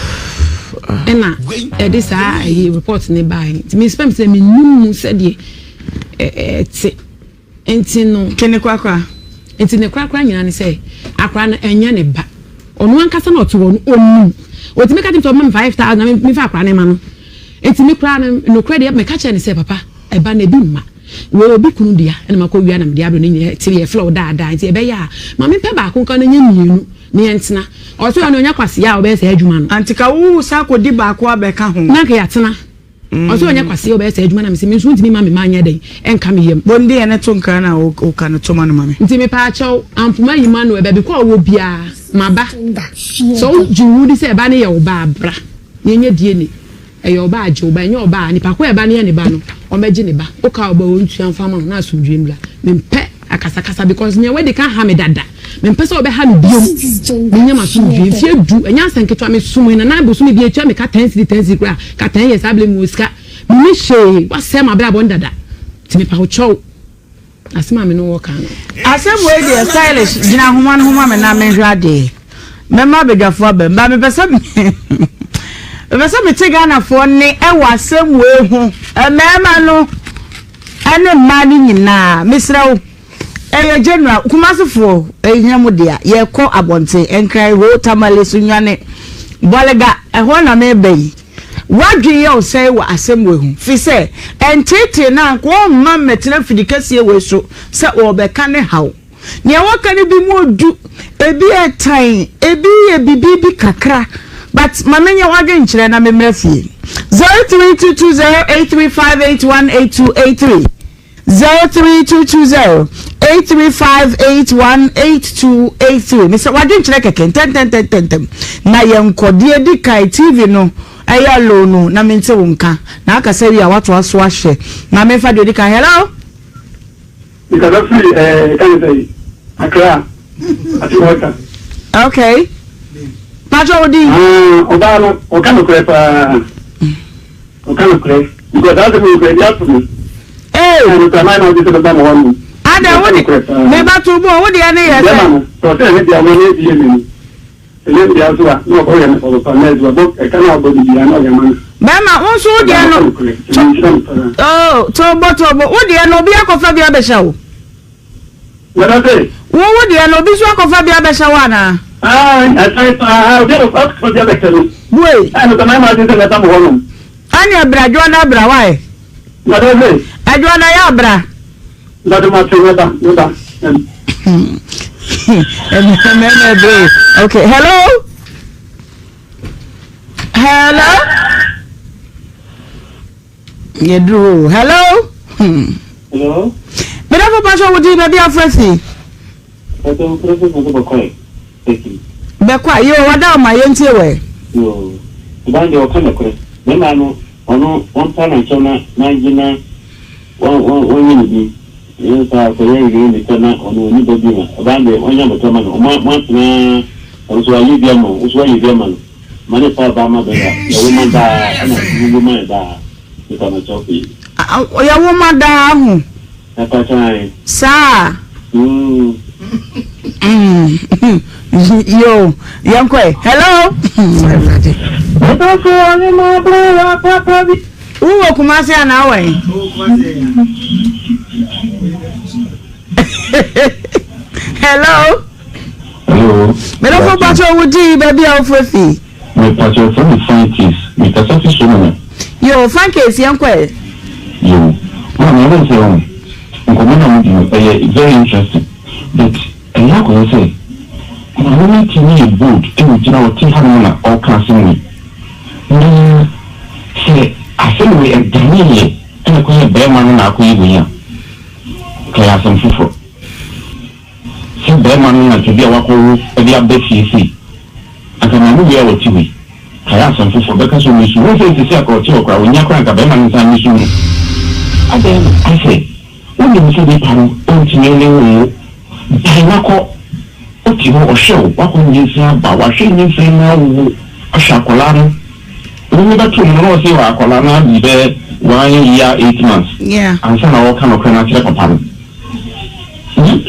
[SPEAKER 3] ena e de sa report ni bae it me spam say me num say de ti enti no
[SPEAKER 1] kene kwakwa
[SPEAKER 3] enti ne kwakwa nyina ne say akwa na enya ne ba onu ankasa na oto wonu onu oti me ka tim to mam 5000 na me fa akwa ne ma no enti me kra no credit me ka che ne say papa e ba na bi ma we obi kunu dia ena makọ wi anam dia bro ne ti ye flow da enti e be ya ma me pe ba ko kan na nya mienu ne entena o so na onya kwase ya o be se adwuma no
[SPEAKER 1] antika wu sa ko di ba ko abeka ho
[SPEAKER 3] na ka ya tena o so onya kwase o be se adwuma na me se me nso ntimi ma me ma anya den enka me yem
[SPEAKER 1] bonde ene to nka na o ka no to ma no ma me
[SPEAKER 3] ntimi pa acho ampuma yima no e be ko wo bia ma ba so jiwu di se ba ne ye o ba bra ye nya die ni e ye o ba aje o ba nya o ba ni pa ko e ba ne ye ne ba no o meji ne ba o ka o ba o ntua fama na asumdwe mbla me mpe akasa because me we dey kan ha me dada me pese obe ha me biom me nyama so dwe fie du enya sanketwa me sumu na bo sumu bi etua me ka 10 kra ka 10 years able mu ska me she wasem abra bon dada ti me pa ho chow asema me no wo kan
[SPEAKER 1] asem we dey stylish gina homa me na me hwade me ma bedwafo ba me pese me tegana fo ne e wasem we hu emema no ene mani nyina misrawo eyo general kumasifo ehia dia ye ko abonte enkrai ro tamale sunwane bolega ehon na me bai wadwe ye say wa asem we hu fi say entete na ko ma metena fidikase we so se obeka ne haw ne waka ne bi modu ebi etan ebi e bibi kakra but mamenya wadwe nkyere na me mrafie 03220835818283 03220835818283 Mr. Wadin chireke ten na yenkodie di kai TV no aya lo no na mente wonka na aka se wi a wato aso ahye na me fa de di kai hello
[SPEAKER 4] because free can say akra ati waka
[SPEAKER 1] okay pacho odi
[SPEAKER 4] obana okano krepa because that's the way they have to me
[SPEAKER 1] ada wodi me batu bo wodi ane ye se
[SPEAKER 4] so say me dia woni die me ele dia so a no ko ye for the panel do bo e kana bo di dia no ye man
[SPEAKER 1] bema won so wodi no to bo wodi ane obi akofa bia be sha wo
[SPEAKER 4] wala say
[SPEAKER 1] wodi ane obi so akofa bia be sha wa na
[SPEAKER 4] I say we do ask for the lecture
[SPEAKER 1] boy
[SPEAKER 4] ano ta ma di se ta mo hono
[SPEAKER 1] anya brajo na bra why
[SPEAKER 4] wala say
[SPEAKER 1] Adwana ya bra. Okay, hello? Yedru. Hello?
[SPEAKER 4] Hello?
[SPEAKER 1] Mera for passion would you be afraid? Bekwa yo wada ma yenti we.
[SPEAKER 4] Yo. Ibande okana kure. Mema no ono on pana chona na jina one ni you ta ko ye ni tana ono ni do bima bande onya boto man o ma tna o so ayi bia mo o so ayi bia man mane pa ba ma be ya woman da ana ni woman da ni ta na chopi
[SPEAKER 1] o ya woman da hu
[SPEAKER 4] na pa tai
[SPEAKER 1] sa yo yankwe hello uwo kumasi ana we hello me lo fo pacho wudi baby ofefi
[SPEAKER 4] me pacho from the scientists me ta safi so
[SPEAKER 1] yo fankes yankwe
[SPEAKER 4] yo ma me lo say ngomona mu very interesting but I go say I want to be good and you know think how all classing me say I feel we are done and ko ye be man na ko yibu ya kaya some fufu si be man na to be awako e dia be fifi aka na mu ya woti wi kaya some fufu be ka so mi su wo se si aka o kwa onya kwa ka be man san mi su ni ade I say when you see the pan on tinele wo dai na ko o ti wo o show wa ko ni sa ba wa she ni se na wo a shakola no we got to know say wa kola na bi be 1 year 8 months
[SPEAKER 1] yeah
[SPEAKER 4] and so na wo kan okra kire papa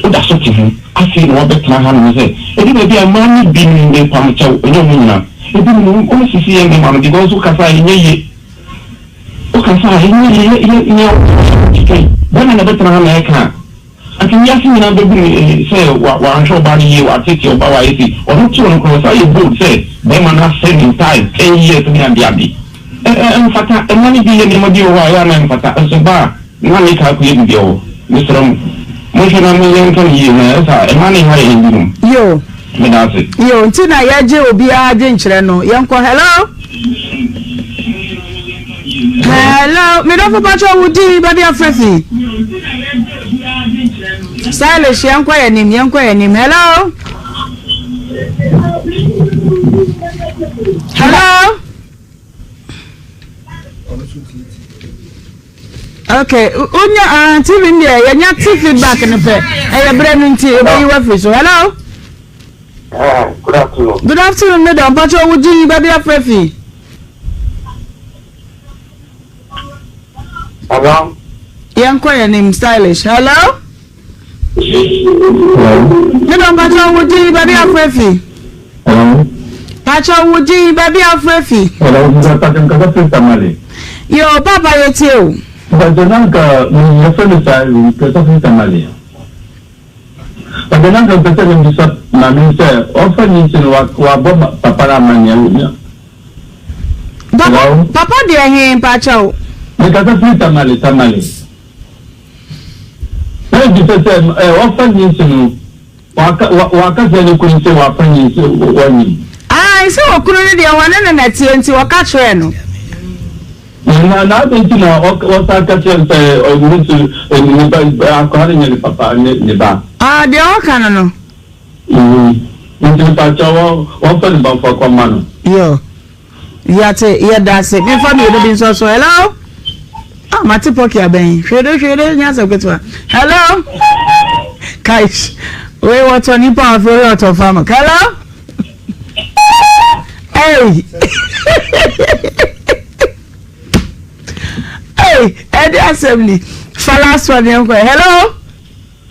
[SPEAKER 4] o da so ti hu I say no be try han me say e di be amani bi ni de pam chaw onyo mu nyina e di no o si si e me ma because o ka sa ye o ka sa ye bana na be try han e ka akin ya sin na be bi say wa ansho ba ni ye wa tete o ba wa yi o no tu no ko sa ye good say be man na spending time 10 years ni and abi fata mani bi ye ni mo di o wa ya na fata so ba na ni ka ku ye bi o misram mo jona mo yen kan yi na sa mani ha ye bi
[SPEAKER 1] yo
[SPEAKER 4] me da se
[SPEAKER 1] yo ntina ya je obi a je nkyere no yanko hello me do for pacho wudi baby afrefi stylish yanko ya nim hello hello Okay, unya TV ndia yanya feedback ne pe. E bre no nti e be wa free so. Hello.
[SPEAKER 5] Good afternoon.
[SPEAKER 1] Good afternoon, madam. Pacho wuji baby afrefi.
[SPEAKER 5] Hello.
[SPEAKER 1] Yanko your name stylish. Hello.
[SPEAKER 5] Hello.
[SPEAKER 1] Madam Pacho wuji baby afrefi.
[SPEAKER 5] Hello.
[SPEAKER 1] Pacho wuji baby afrefi.
[SPEAKER 5] Hello, mtapata mkakati tamale.
[SPEAKER 1] Yo papa yetio.
[SPEAKER 5] Bajonanga mnafanya sai mkakati tamale. Bajonanga pesa ndisa na mimi ofa nyinyi wa bomba papa la manya.
[SPEAKER 1] Papa dia he Pacho.
[SPEAKER 5] Mkakati tamale. Sasa ndisa ofa nyinyi wakazi ni kunise wafanya wani.
[SPEAKER 1] Ise okunu ne de wane na tie nti waka kire no.
[SPEAKER 5] Na benti na wasa ka kire se ogusu ni ba akwari ni papa ni ba.
[SPEAKER 1] De waka no.
[SPEAKER 5] Nti pa chawo won fa ni ba fa kwa mano.
[SPEAKER 1] Yo. Yate dase. Me fa mi do bin so. Hello. Mati poki aben. Hwede nya se kwetwa. Hello. Kaish. We what on you pa for out of farm. Hello. Hey. At the assembly. Last one, hello.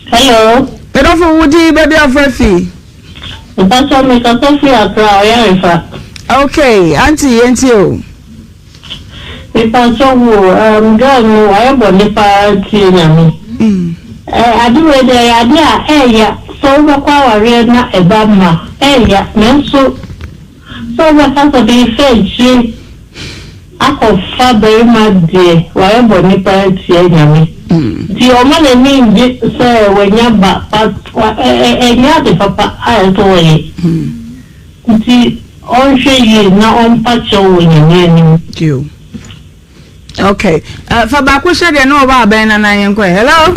[SPEAKER 6] Hello.
[SPEAKER 1] Hello for Woody, baby of Refi.
[SPEAKER 6] That's all make a coffee at Raya.
[SPEAKER 1] Okay, Auntie, and you.
[SPEAKER 6] If I saw girl, I am on the party. I do it the idea, so the power arena a bama, so. So what has to be said, I could far very much dear, why am I party? The woman mean say when you're back, but a papa, I told you. The all she is now on patch when
[SPEAKER 1] you. Okay, for Bakusha, they know about Ben and I am quite. Hello.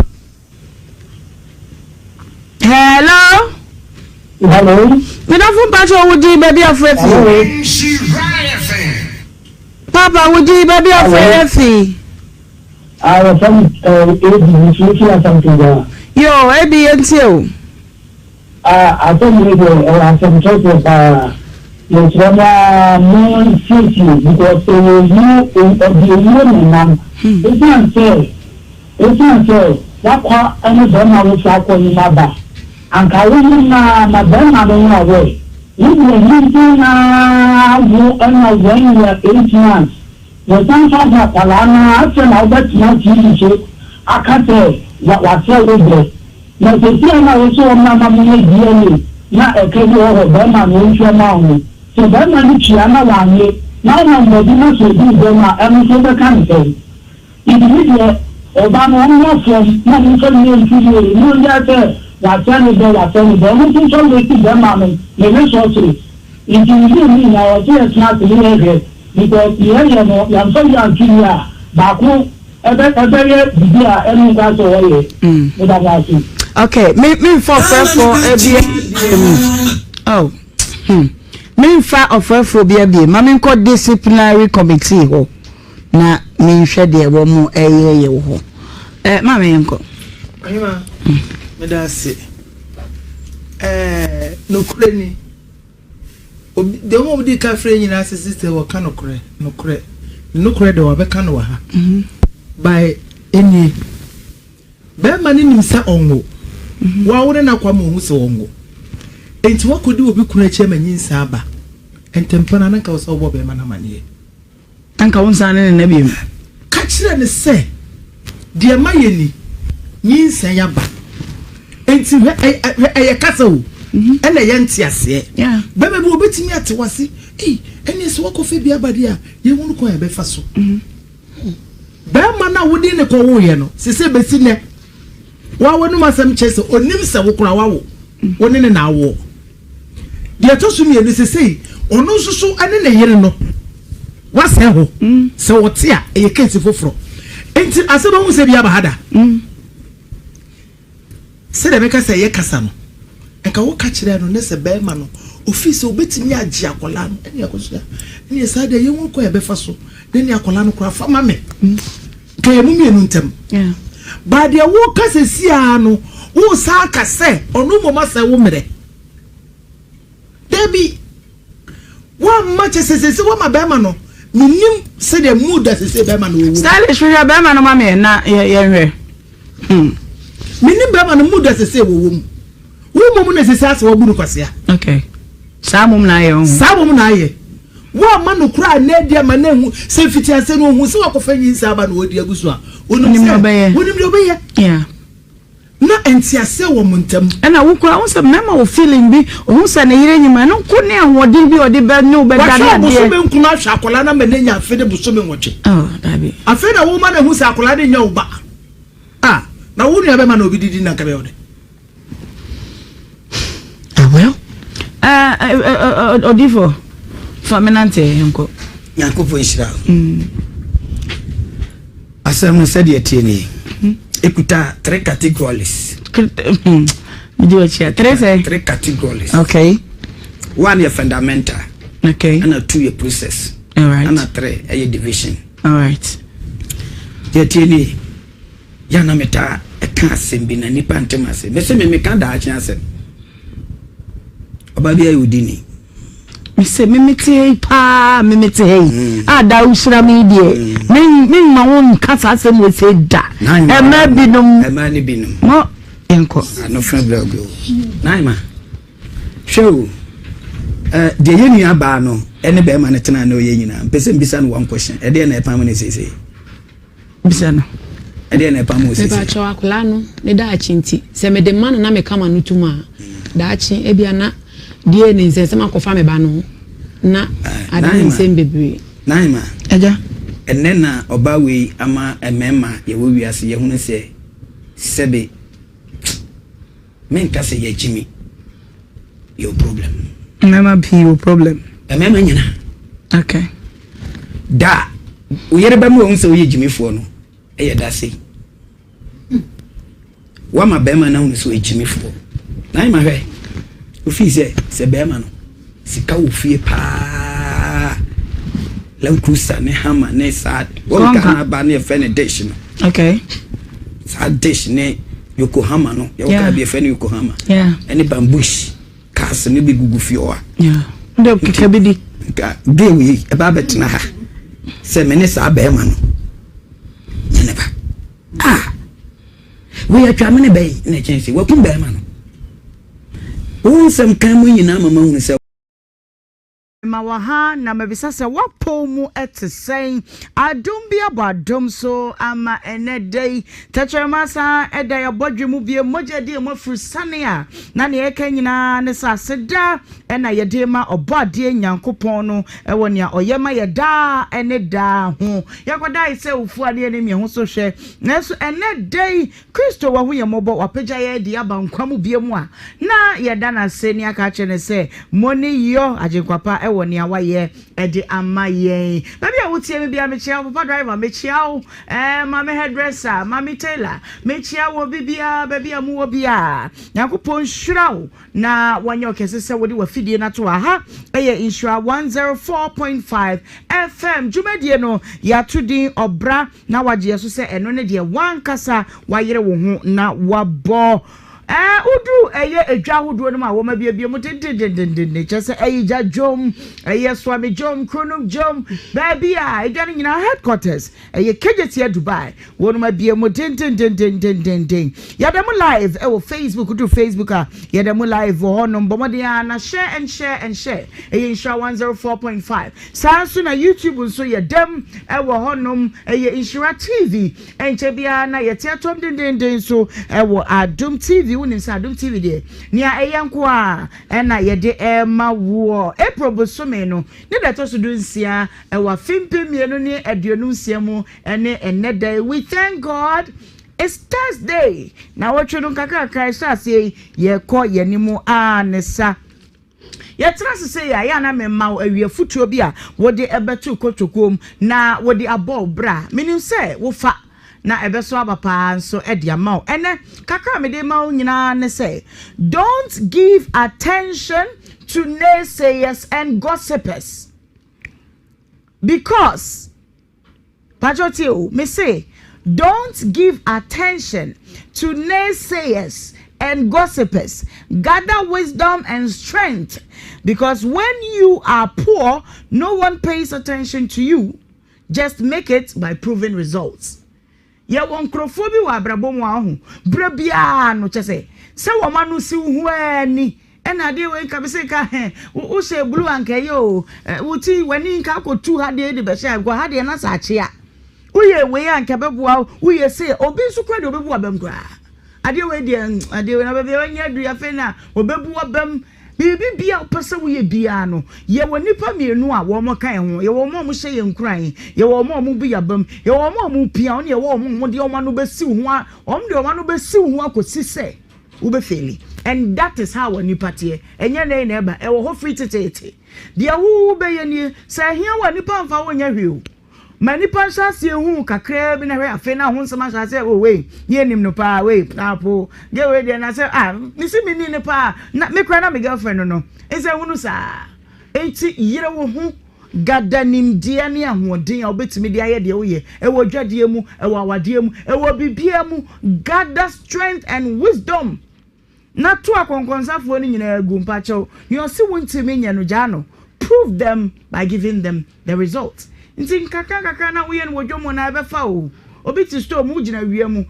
[SPEAKER 6] Hello.
[SPEAKER 1] We don't Pacho would you baby of Refi. Papa would you baby of Refi.
[SPEAKER 6] I was something there.
[SPEAKER 1] Yo, Eddie and you.
[SPEAKER 6] I don't know, I some talk about your more city because there was no of the woman. It's not so. That part, any Burma was like on my back. And Karina, my Burma don't know away. You were living now, and when you were 8 months. The sometimes I Palana, after my best not TV, I can't tell what I with this. Now, the thing I also Mamma DNA, not a cable of Burma, no mountain. So Burma, Nhyira one year. Now, I'm not to do Burma, and so the country. If you Obama, I'm from Mamma, no, that. Watani be we think we keep them mama me no so say if you me na o say smart me here because you know you am so young junior ba ko ebe bibia enu kwa so we me da ga see
[SPEAKER 1] okay me for me fa offer bia mama ko disciplinary committee ho na me hwe de wo mu eyeye wo ho mama yenko
[SPEAKER 2] Ohemaa medase no kureni obi de mo di ka frɛ nyina sister wo ka no kure de wo be ka no wa ha by eni be mani nim sa onwo wa wo na kwa mo hu se onwo enti wo kodi obi kuna che manyin sa aba entempana na ka wo so bo be mana manie
[SPEAKER 1] anka won sa ne na biem
[SPEAKER 2] ka kire ne se de mayeni nyin sa ya ba enti e kasa o ena ye ntiase bebe bi obetimi atewase eni so wakofe bia bade a ye hunu ko ya be fa so be ma na wodi ne ko wo ye no sese besi ne wa wonu masam chese onim se wo kura wa wo woni ne na wo de to sumi eni sese onu susu ane ne yere no wase ho se wote a ye kesi foforo enti aseba hu se bia ba hada se de beka se ye kasa no enka wo ka kire no ne se be ma no office obetimi agi akola no eni akosia eni sa de ye won ko e be fa so ne ni akola no kura fa ma me kayemu mienu ntem
[SPEAKER 1] yeah
[SPEAKER 2] ba de wo kase sia no wo sa kase onu moma se wo mere debi wa ma chesese wo ma be ma no minim se de mood asese be ma no wo
[SPEAKER 1] stylish we be ma no ma me na ye hwe
[SPEAKER 2] minim be ma no mood asese wo mom na asese ase wo buru kwase
[SPEAKER 1] okay sa mom na ye wo ma no kura na dia ma na hu se fiti ase no hu se wakofa nyi sa ba no odi agusu a wonim obeye
[SPEAKER 3] yeah
[SPEAKER 2] na entiase wo muntam
[SPEAKER 1] na wo kura wo se mema wo feeling bi wo se na yire nyima no ko ne ahode bi odi be ne obe da na de
[SPEAKER 2] wo be nkuma hwa akola na me nya afede bu so me nwoche
[SPEAKER 1] dabi
[SPEAKER 2] afede wo ma na hu se akola de nya wo ba na wo nua be ma na obi didi na ka be ode
[SPEAKER 1] well odifo faminante yanko
[SPEAKER 7] Yankofo Nhyira asem no said tie ni ekuta 3 categories
[SPEAKER 1] do it here
[SPEAKER 7] 3 categories
[SPEAKER 1] okay
[SPEAKER 7] 1 is fundamental
[SPEAKER 1] okay
[SPEAKER 7] and 2 is process
[SPEAKER 1] all right
[SPEAKER 7] and 3 is division
[SPEAKER 1] all right
[SPEAKER 7] tie ni yana meta eka asem bi na nipa ntem asem me se me ka da achen asem obabia yudini
[SPEAKER 1] me say mimite pa mimite da usra me die me ma won kasa asem we say da e ma binum mo enko
[SPEAKER 7] no friend blog naima show de yenu aba no ene be ma ne tena na oye nyina pese mbisa no one question e de na e pam ne sese
[SPEAKER 1] bisa no
[SPEAKER 7] e de na e pam o sese
[SPEAKER 3] ba chawa kula no ne da achinti se me de man na me kama no tuma da achi e bia na die ne nsense makofa me ba no na ada nsem bebre
[SPEAKER 7] naima
[SPEAKER 1] eja
[SPEAKER 7] enne na oba we ama emema ye wo wiase ye hunu se sebe men ka se ye jimi your problem
[SPEAKER 1] mama be your problem
[SPEAKER 7] emema nyina
[SPEAKER 1] okay
[SPEAKER 7] da wo yere ba mu hunu se wo ye jimi fo no e ye da sei wa ma be ma na hunu se wo ye jimi fo naima hwe ofi se be ma no sika wo fie pa Land Cruiser ne hammer ne sad wo kana ba ne fene dish no
[SPEAKER 1] okay
[SPEAKER 7] sad dish ne Yokohama no ya ka bi fene Yokohama
[SPEAKER 1] yeah
[SPEAKER 7] any bambush cars ne bi gugu fie o
[SPEAKER 1] yeah ndo kekabidi
[SPEAKER 7] ka be wi e ba betina ha se me ne sa ba ma no ne ba we atwa me ne be ne chense wa kum ba ma no wo sam kan mu nyina mama hu se
[SPEAKER 1] mawaha na mabisa se wapo mu etisen adum bia badum so ama enedei tachemasa eda ya bodwe mu bie mojade mo frusane a na ne eka nyina ne saseda ena yede ma obade nyankopon no ewo ne oyema yeda ene da ho yakoda ise ufu ade ne me ho so hwe naso enedei Kristo wa hu ye mobo wapagya ye de abankwa mu bie mu a na yeda na se ni aka chene se moni yo ajenkwapa woni awaye ede amaye baby a wotie me bia me chia papa driver me chia mama hairdresser mama tailor me chia wo bibia baby amu wo bia yakopon hwirawo na wanya okese wodi wa fidie na to aha eye insura 104.5 FM jumedie no ya tudin obra na waje so se eno ne de wankasa wayere wo ho na wabo udu eye edwa hodo no ma wo ma bia mu den chese eye jom eye swami jom kronum jom baby a edwa nyina headquarters eye kejeti Dubai wo no ma bia mu den yadam live wo Facebook do Facebook a yadam live ho no bomode na share and share eye insha 104.5 sanso na YouTube nso yadam wo ho no eye insura TV enche bia na yetetom den so wo Adum TV unim sa Adum TV de nia eyanko a na yede ma wo April bosome no ne da to so do nsia wa fimpem mienu ne aduonu nsia mu ene eneda we thank God it's Thursday na wotwe no kakaka so ase ye ko yenimu anesa yetra se ya na memma awie futuo bi a wode ebetu kotokom na wode abọ bra menim se wo fa na ebeso abapa nso ediamao ene kakra me de ma nyina ne say don't give attention to naysayers and gossipers because pajotio me say Don't give attention to naysayers and gossipers. Gather wisdom and strength, because when you are poor, no one pays attention to you. Just make it by proven results. Ya won krofo bi wa abrabo mu ahu bra bia no chese se wo ma no si hu ani ena de we nka be se ka wo she blue anka yo wuti wani nka kotu ha de be she agwa ha de na sa che a uye we anka be bua uye se obi su kwa de obi bua bam kwa ade we de ade we na be nya du ya fe na obi bua bam bibi bia opese wo ye bia no ye woni pa mienu a wo mo kan ho ye wo mo hye ye nkuran ye wo mo bu yabam ye wo mo pia on ye wo mo de o ma no besi ho a de o ma no besi ho akosi se wo be feli. And that is how woni patie enye na na eba e wo ho free tete de wo be ye ni se hia woni pa mfa wo nya hwe o mani pa hase hu kakra bi na hwe afe na ho nsema hase o we ye nim no pa we apo ge we de na se ni si mi ni pa na me kra na me girlfriend no e se hunu sa enti yire wo hu gadanim dia ne ahoden a obetimi de aye de wo ye e wo dwadie mu e wo awade mu e wo bibia mu. Gather strength and wisdom. Na to akonkonsafo ni nyina egu mpacho you see wontimi nya no ja no. Prove them by giving them the results. Nti kaka na wo ye no wodwomo na ebefa o obi ti store mu gina wiemu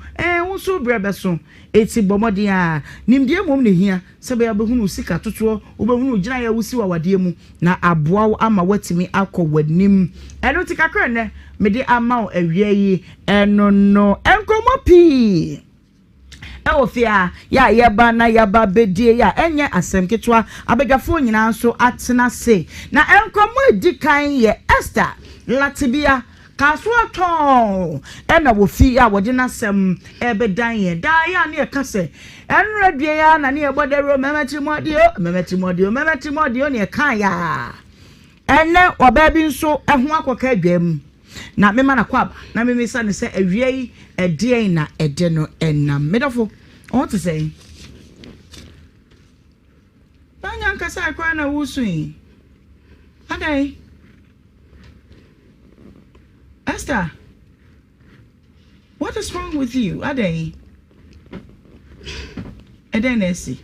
[SPEAKER 1] wo so brebe so eti bomodi a nimdie mom ne hia sebe abehunu sika toto obehunu gina ya wusi wa wade mu na aboa ama watimi akọ wanim eno ti kakra ne mede ama o awie yi eno no enkomo pi Ofia ya yeba na yaba bedie ya enye asem ketwa abedwafo nyina nso atena se na enkomo edikan ye Esther Latibia kaswa ton ena wo fi a wode na sem ebedan ye da ya na e kase enradue ya na ne e bodero memetimodio ne kan ya ene oba bi nso eho akoka adwam na mema na kwaba na memisa ne se awie edie na ede no enam medofo I want to say banya nkasa akwa na wusu adai Esther, what is wrong with you? Adai Edenesi.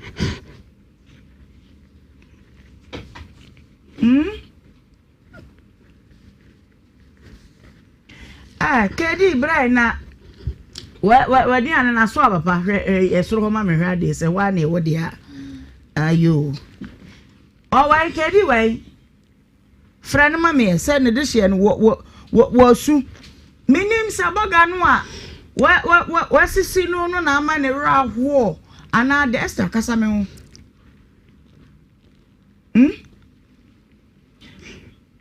[SPEAKER 1] Kedi Brian na we di ana na so papa esoro ma me hwa de se wa na e wo de ayo o wa kedi we friend ma me se ne de hye no wo su minim saboga no a wa sisi no na ama ne ra ho ana de Esther kasa me ho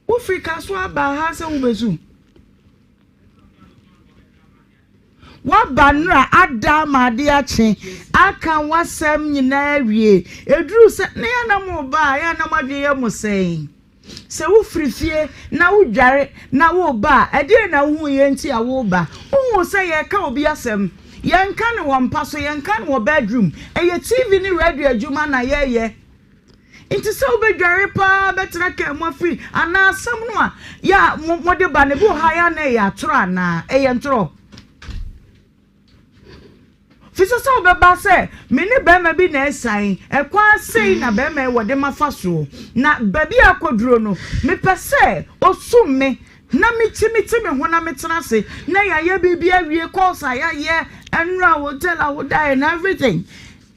[SPEAKER 1] wo frika so aba ha se wo bezu Wabanra Adama diache aka wasem nyina awie eduru se ne ya na mo ba ya na madwe mo sei se wo frifie na wo dware na wo ba ede na wo ye nti a wo ba wo se ye ka obi asem ye nka ne wo mpa so ye nka ne wo bedroom eye TV ni radio adwuma na ye inti se wo bedware pa betra ka mo free ana asem no a ya mo de ba ne bu ha ya na ya tro na eye ntro Fisa so beba se mini bema bi na esan ekwa sei na bema wode mafaso na babi akoduro no me pese osumme na mitimi ho na metena se na ya bibia wie course ya ye enra hotel wo die and everything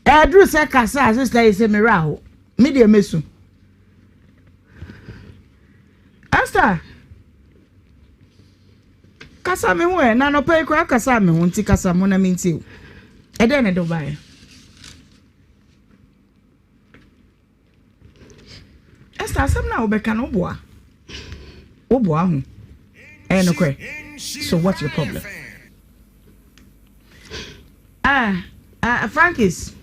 [SPEAKER 1] edru se kasa sister is me ra ho me de mesu Esther kasa me ho na no pe kwa kasa me ho nti kasa mo na minti Eden do buy. Esther some na obeka no boa. Oboa hu. No kwe. So what's your problem? Frankis.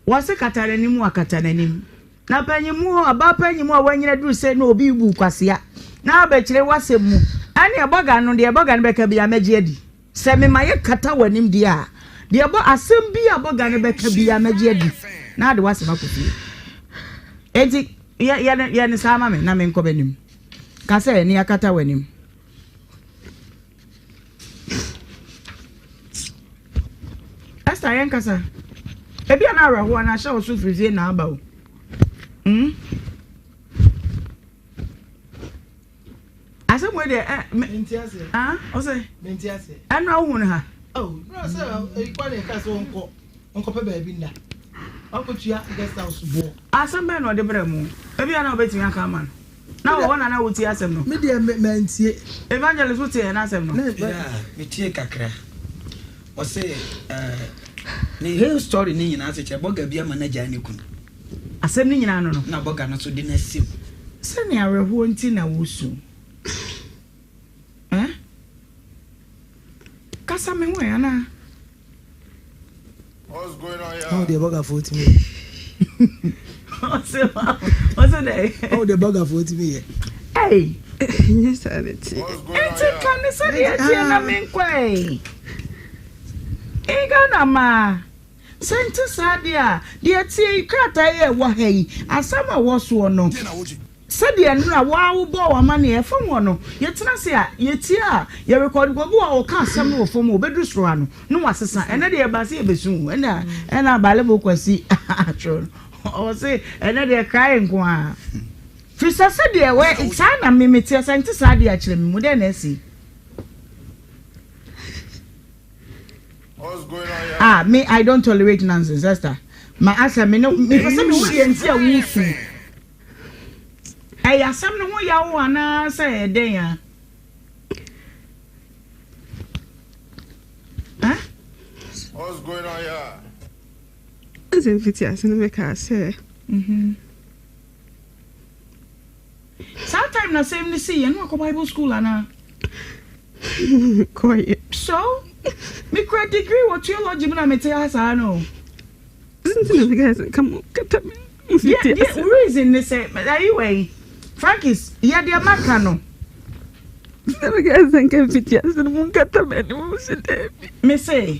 [SPEAKER 1] What's a katananim wa katananim? Na panyimu aba panyimu a wanyina du se na obi bu kwasea. Na abekire wasemu. Ani eboga no de eboga no beka bia magye adi. Se me maye kata wanim dia. The abo asem bi aboga ne beka bia magye adi na de wase makofi enti ya ne sama me na me nko banim ka se ne yakata wanim sister yankasa ebi ana raho na sha osu frizie na aba o asa mo de
[SPEAKER 2] mentiase
[SPEAKER 1] o say
[SPEAKER 2] mentiase
[SPEAKER 1] ana wo hu ha
[SPEAKER 2] oh no say e kwa na ka so onko pe ba bi nda onko tua guest house bo
[SPEAKER 1] asa be no de bre mu ebi ana obeti aka man na wo na wuti asem no
[SPEAKER 2] me de mentie
[SPEAKER 1] evangelist wuti na asem no
[SPEAKER 7] me tie kakra o say ni whole story ni nyina se che boga bia manager ni kun
[SPEAKER 1] asem ni nyina no
[SPEAKER 7] na boga no so di na sim
[SPEAKER 1] se ni areho nti na wosu kasa me ho ya na
[SPEAKER 8] what's going on here?
[SPEAKER 2] How the burger for me?
[SPEAKER 1] What's the day?
[SPEAKER 2] How the burger for me?
[SPEAKER 1] Hey,
[SPEAKER 8] What's going on here?
[SPEAKER 1] Can say na me kwai. Ega na ma. Sente sadia, de tie krata ye wo hai. Asama wo so no. Sadia nra wa wo bo wa ma ne efom wo no. Yetena se a yetie a ye record go bo a wo ka asam no fom wo bedu soro ano. No wasesa ene de ba se ebesu. Ena balebo kwasi atro. O se ene de cry nko a. Fisa sadia we sana mimiti sente sadia kire mi mu de na esi.
[SPEAKER 8] What's going on here?
[SPEAKER 1] Me, I don't tolerate nonsense, sister. My answer, me no, me person who see and see a wolf. Hey, asam no ya wo ana say den ya. Huh?
[SPEAKER 8] What's going on here?
[SPEAKER 9] As in fitias no make us say.
[SPEAKER 1] Sometime na same ni see, no go Bible school ana.
[SPEAKER 9] Quiet.
[SPEAKER 1] So, me credit degree what theology me na me tell us no.
[SPEAKER 9] Isn't guys come on, get me.
[SPEAKER 1] Yeah, reason they say, but anyway, Frank is yeah the maka no.
[SPEAKER 9] Never guys think fitias no mun kata me no mun se dey.
[SPEAKER 1] Me say,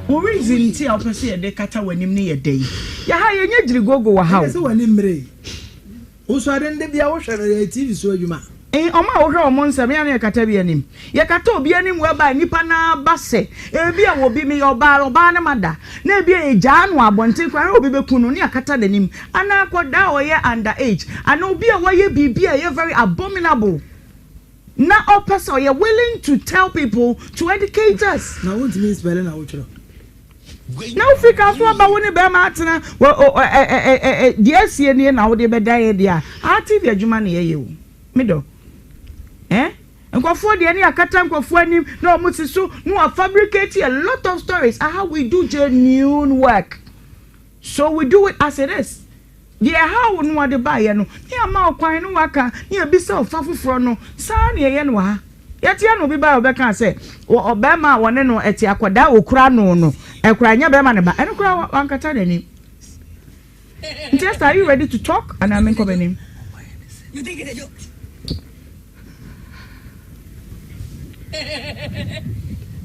[SPEAKER 1] what reason ti opese de kata wanim ne ye dey. Ya ha ye nya jiri gogo wa ha.
[SPEAKER 2] Se wanim mre. O so ade nde bia wo hwe no TV so adwuma.
[SPEAKER 1] Oma wo hwe omo nsam ya na kata bi anim. Ye kata obi anim we ba nipa na base. Ebi a wo bi me oba na mada. Na ebi e ja anu abonte kwa obi be kunu ne akata danim. Ana akoda o ye under age. Ana obi a wo ye bibi a ye very abominable. Na opesa you willing to tell people to educate us.
[SPEAKER 2] Now what means spelling na wo chiro.
[SPEAKER 1] Now fika so aba woni be ma atena die asie ne na wo de be dan dia. TV adwuma ne ye wo. Me do. Nkofo de ne akata nkofo anim na omusisu no fabricate a lot of stories how we do genuine work. So we do it as it is. Yeah, how no de buy no. Ni ama okwan no waka, ni ebisa ofafoforo no. Sa na ye no ha. Yetia no bi ba obeka say, obema wone no eti akwada okura no no. Ekura nya bema ne ba. Eno kura wankata nani. Just are you ready to talk? And I'm coming in.
[SPEAKER 10] You think it's a joke?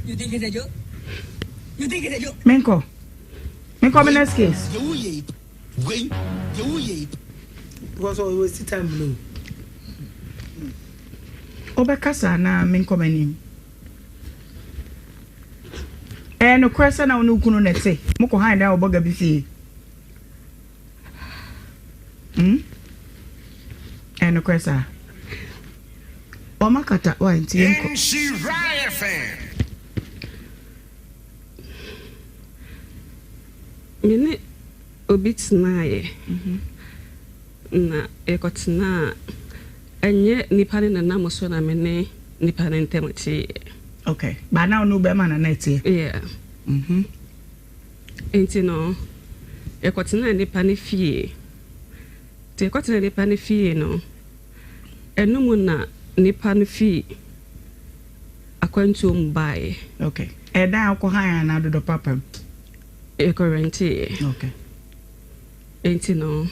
[SPEAKER 10] You think it's a joke? You think it's a joke?
[SPEAKER 1] Menko in this case.
[SPEAKER 2] Because we waste time blue.
[SPEAKER 1] Obekasa na menko manim. No question na onu kunu nete. Moko han da oboga bi fie. No question. Omakata wa nti enko.
[SPEAKER 8] Nhyira fan.
[SPEAKER 9] Mene obitnaye. Na ekotna enye nipa ne na moso na mene nipa ne ntemoti.
[SPEAKER 1] Okay. Ba na onu be ma na nete.
[SPEAKER 9] Yeah. Enti no ekotna nipa ne fie. Te ekotna nipa ne fie no. Enumu na nipa ne fie akwantu mbae.
[SPEAKER 1] Okay. Da akọ han na do papa.
[SPEAKER 9] Currently.
[SPEAKER 1] Okay.
[SPEAKER 9] Enti no.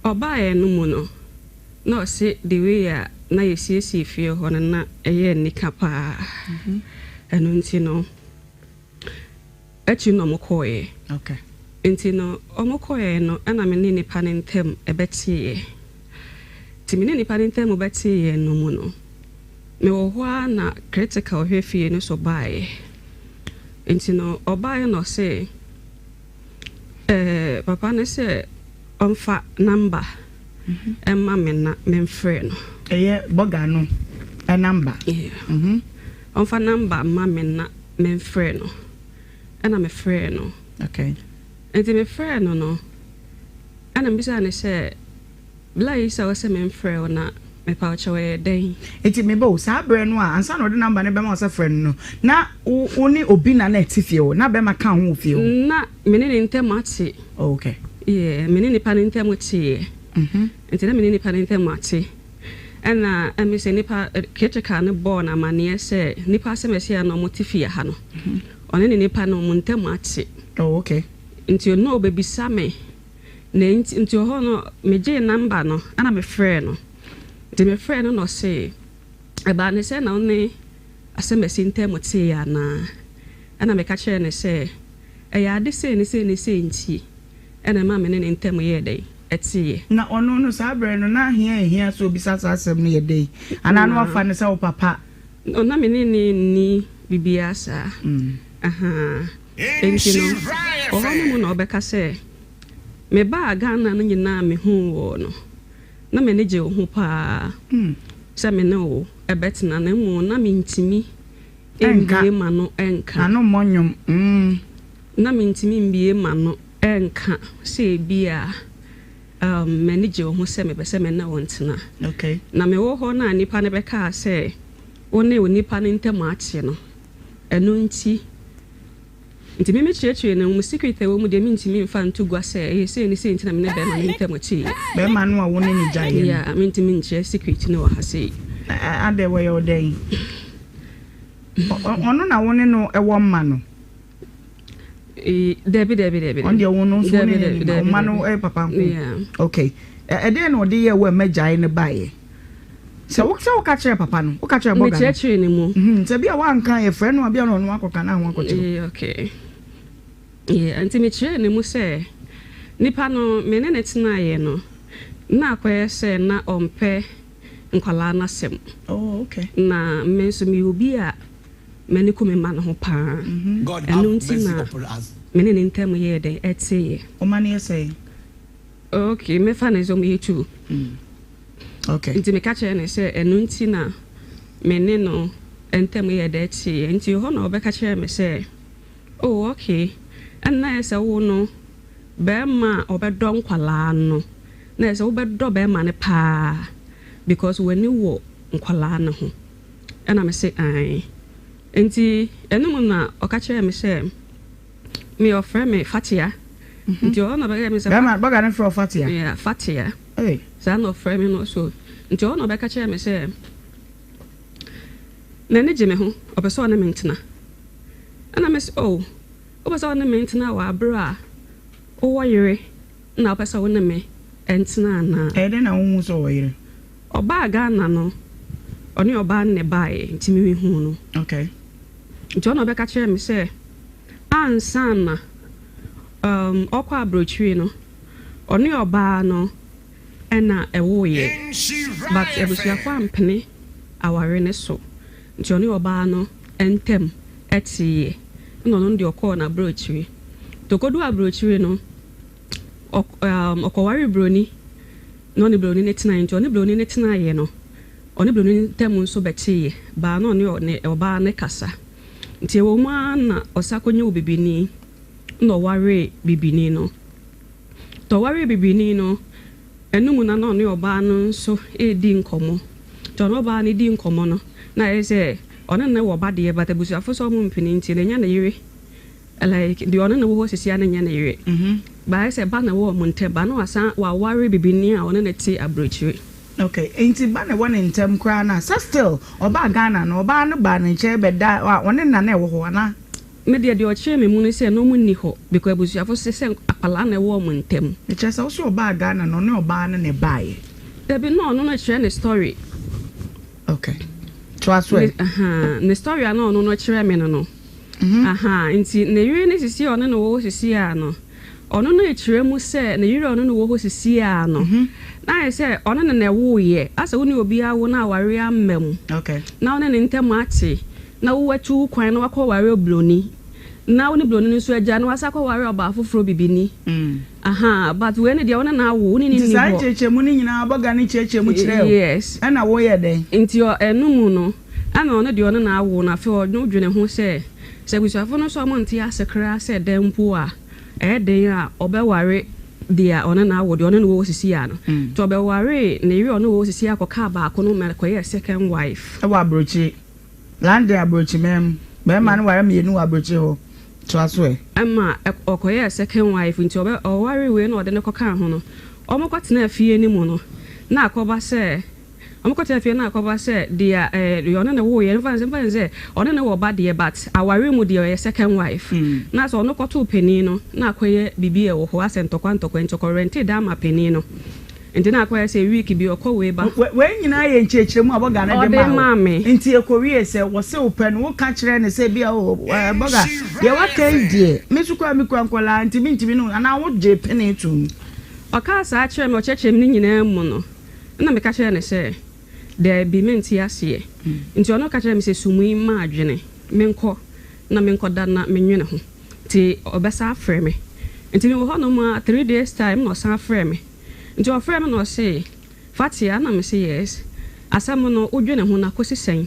[SPEAKER 9] Obae no mu no. No say the way na yesi fie ho na eye nika pa. Eno nti no. Echi no mokoye.
[SPEAKER 1] Okay.
[SPEAKER 9] Enti no omokoye no ana me ni nipa ne ntem ebetie. Ti me ni nipa ne ntem obetie no mu no. Me wo ho na critical hwe fie no so bae. nti no obaye no say papa ne say onfa number emma me na memfrɛ no
[SPEAKER 1] boga no a number
[SPEAKER 9] onfa number ma me na memfrɛ no ana mefrɛ no
[SPEAKER 1] okay
[SPEAKER 9] nti mefrɛ no no ana mbisa ne say bla yi sa wase memfrɛ na me pa chawe den
[SPEAKER 1] eti me bo sa bre no a ansa no de number ne be ma wase friend no na woni obi na etifie o na be ma ka ho fie o
[SPEAKER 9] na mene ne ntemate
[SPEAKER 1] okay
[SPEAKER 9] yeah mene ne pa ne ntemate enti na mene ne pa ne ntemate ana emi se nipa keteka ne born amane se nipa se mesia no motifia ha no one ne nipa no mo ntemate
[SPEAKER 1] okay
[SPEAKER 9] enti no obebisa me na enti ho no meje number no ana me frɛ no de me frɛ no no say eba ne se na one asemesi ntemate ya na ana me ka kyerɛ ne se eya de se ne se nti ana ma me ne ntem ye dai etie
[SPEAKER 1] na ono no sa bre no na hia so bisa sa asem no ye dai ana no afa ne se wo papa
[SPEAKER 9] ona me ni bibia sa aha enti no ohono no obeka se me ba Ghana no nyina me hu wo no na me ne je hu pa se me no ebetina na mu na me ntimi embie ma no enka
[SPEAKER 1] ano monyom
[SPEAKER 9] na me ntimi mbie ma no enka se bia manager ho se me be se me na wontina
[SPEAKER 1] okay
[SPEAKER 9] na me wo ho na nipa ne be ka se woni nipa ne ntem ache no eno nti me chire na mu secret wo mu de me ntimi mfa ntugwa se se ni se ntina me ne be ma ntem ache
[SPEAKER 1] be ma no a woni ni jaye
[SPEAKER 9] ya me ntimi nche secret no ha se
[SPEAKER 1] ade we yo den ono na woni no ewo mma no
[SPEAKER 9] Debbie.
[SPEAKER 1] On the one so ni mano papa
[SPEAKER 9] yeah
[SPEAKER 1] okay dey no dey ye we magyae ne bae so wo catch papa no wo catch boga
[SPEAKER 9] me chire ni mu
[SPEAKER 1] se bia wa nkan ye frɛ no bia no no akoka na ho akoche
[SPEAKER 9] okay yeah anti me chire ni mu se nipa no me ne tena ye no na akoye se na ompe nkwala na sem
[SPEAKER 1] okay
[SPEAKER 9] na me so mi obi a many come man ho pa
[SPEAKER 11] God have mercy upon us.
[SPEAKER 9] Many in term ye de etie
[SPEAKER 1] o man say
[SPEAKER 9] okay me fa na zo me tu
[SPEAKER 1] okay
[SPEAKER 9] nti me ka che ne se enu nti na mene no entem ye de etie nti ho na obeka che me se oh okay na ese wo no be ma obedo nkwala no na ese wo bedo be ma ne pa because when you wo nkwala no ho na me say ai enti enum na okachere me se me offer me fatia nti ona be me se
[SPEAKER 1] ba ga na for fatia
[SPEAKER 9] yeah fatia
[SPEAKER 1] eh
[SPEAKER 9] sa no offer me no so nti ona be kachere me se na ne jeme ho obeso na mentena ana me se oh obeso na mentena wa abra o woyere na obeso na me entena na
[SPEAKER 1] de na wo so woyere
[SPEAKER 9] oba Ghana no oni oba ne bae nti me hu no
[SPEAKER 1] okay
[SPEAKER 9] John obeka chere me say ansana okwa abrochiri no oni oba no ena ewoye but ebusia kwa mpene aware ne so nti oni oba no entem etie no no ndi okọ na abrochiri tokodu abrochiri no okowari broni no ni broni ne tina nti oni broni ne tina ye no oni broni tem nso betie ba no oni oba ne kasa nti wo ma na osakonye obibini no ware bibini no to ware bibini no enum na no ne oba no nso edi nkomo to no oba ne di nkomo no na ese ona na wo ba de ba tabusu afoso mo mpini nti na nya na yire like the ona na wo sisi ana nya na yire ba ese ba na wo mo ntem ba no asa wa ware bibini a ona na ti abrochire
[SPEAKER 1] okay enti ba na one intem kra na so still oba Ghana no oba no ba na che be da one na na ewo ho na
[SPEAKER 9] me de oche me mu ni se no mu ni ho because abusuafo se apala na ewo mo ntem
[SPEAKER 1] e che se so oba Ghana no ne oba na ne bae
[SPEAKER 9] there be no na share the story
[SPEAKER 1] okay trust we
[SPEAKER 9] the story na no chere me no nti na yire ni sisi ono no wo sisi a no ono no echere mu se na yire ono no wo sisi a no na say ono na wo ye asa wo ni obi awo na aware amem
[SPEAKER 1] okay
[SPEAKER 9] na ono ne ntem ate na wo watu kwan na wakọ ware obloni now ni blonde nso agya no asa kwa ware oba afoforo bibini aha but we ne dia wona na wo ni
[SPEAKER 1] sai chechemu ni nyina aboga ni chechemu kire
[SPEAKER 9] yes
[SPEAKER 1] ana wo ye den
[SPEAKER 9] nti o enum no ana ono de ono na wo na fe o dwene ho se busuafo no so mo nti asekra se dempo a den a obeware dia ono na wo de ono no wo sisi ya no to obeware na iri ono wo sisi akoka ba ko no me koye second wife
[SPEAKER 1] e wa brochi land abrochi mem ma no ware me nu abrochi ho to aso e
[SPEAKER 9] ama okoye second wife nti obeware we na ode ne koka ho no omokotena afie ni mu no na akoba se omokotena afie na akoba se dia ono na wo ye mfanze ono na wo ba dia but aware mu dia second wife na so ono koto peni no na akoye bibi e wo ho asentokwa ntokwa rented ama peni no nti na akoye se week bi okowe ba
[SPEAKER 1] we nyina ye nchechire mu aboga na de ma nti ekowie se wo se open wo ka kire ne se bia aboga ye wa kai die mesukwa mikwa nkola nti mi no ana wo je peni tum
[SPEAKER 9] oka sa kire me ochechim ni nyina mu no na me ka kire ne se de bi menti ase nti ono ka kire me se sumui ma adwene menko na menko da na menwene ho ti obesa afre me nti me wo ho no ma 3 days time no sa afre me nti ofre me no se fatia na me se yes asam no odwene ho na kosi sen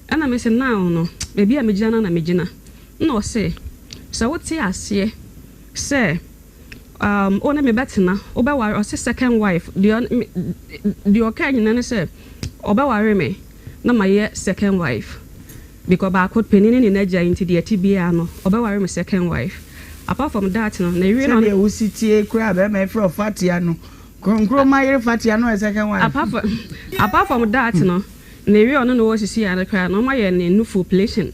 [SPEAKER 9] ana me se now no be bia megina na megina no se so wote ase se ona me betena obeware o se second wife the okany na se obeware me na my second wife because ba could penini ni naja into the tibia no obeware me second wife apart from that no na iri no
[SPEAKER 1] na wo sitie kura be me for fatia no konkro mayere fatia no second wife
[SPEAKER 9] apart from that no na iri ono no wo sisi ya na kra no maye ne nufu operation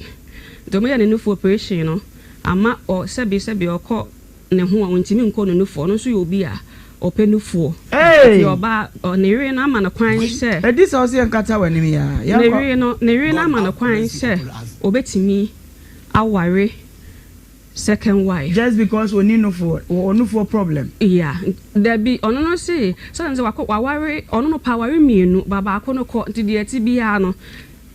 [SPEAKER 9] do maye ne nufu operation no ama o sebi okọ ne ho a wontimi nko no nufu no so ye obi a openufu ti oba onere na ama na kwan se
[SPEAKER 1] edi so se nkata wani ya
[SPEAKER 9] nere na ama na kwan se obetimi aware second wife
[SPEAKER 1] just because we need no for problem
[SPEAKER 9] yeah there be ono no say so nze waware ono no power mienu baba ko no ko ti de ti bia no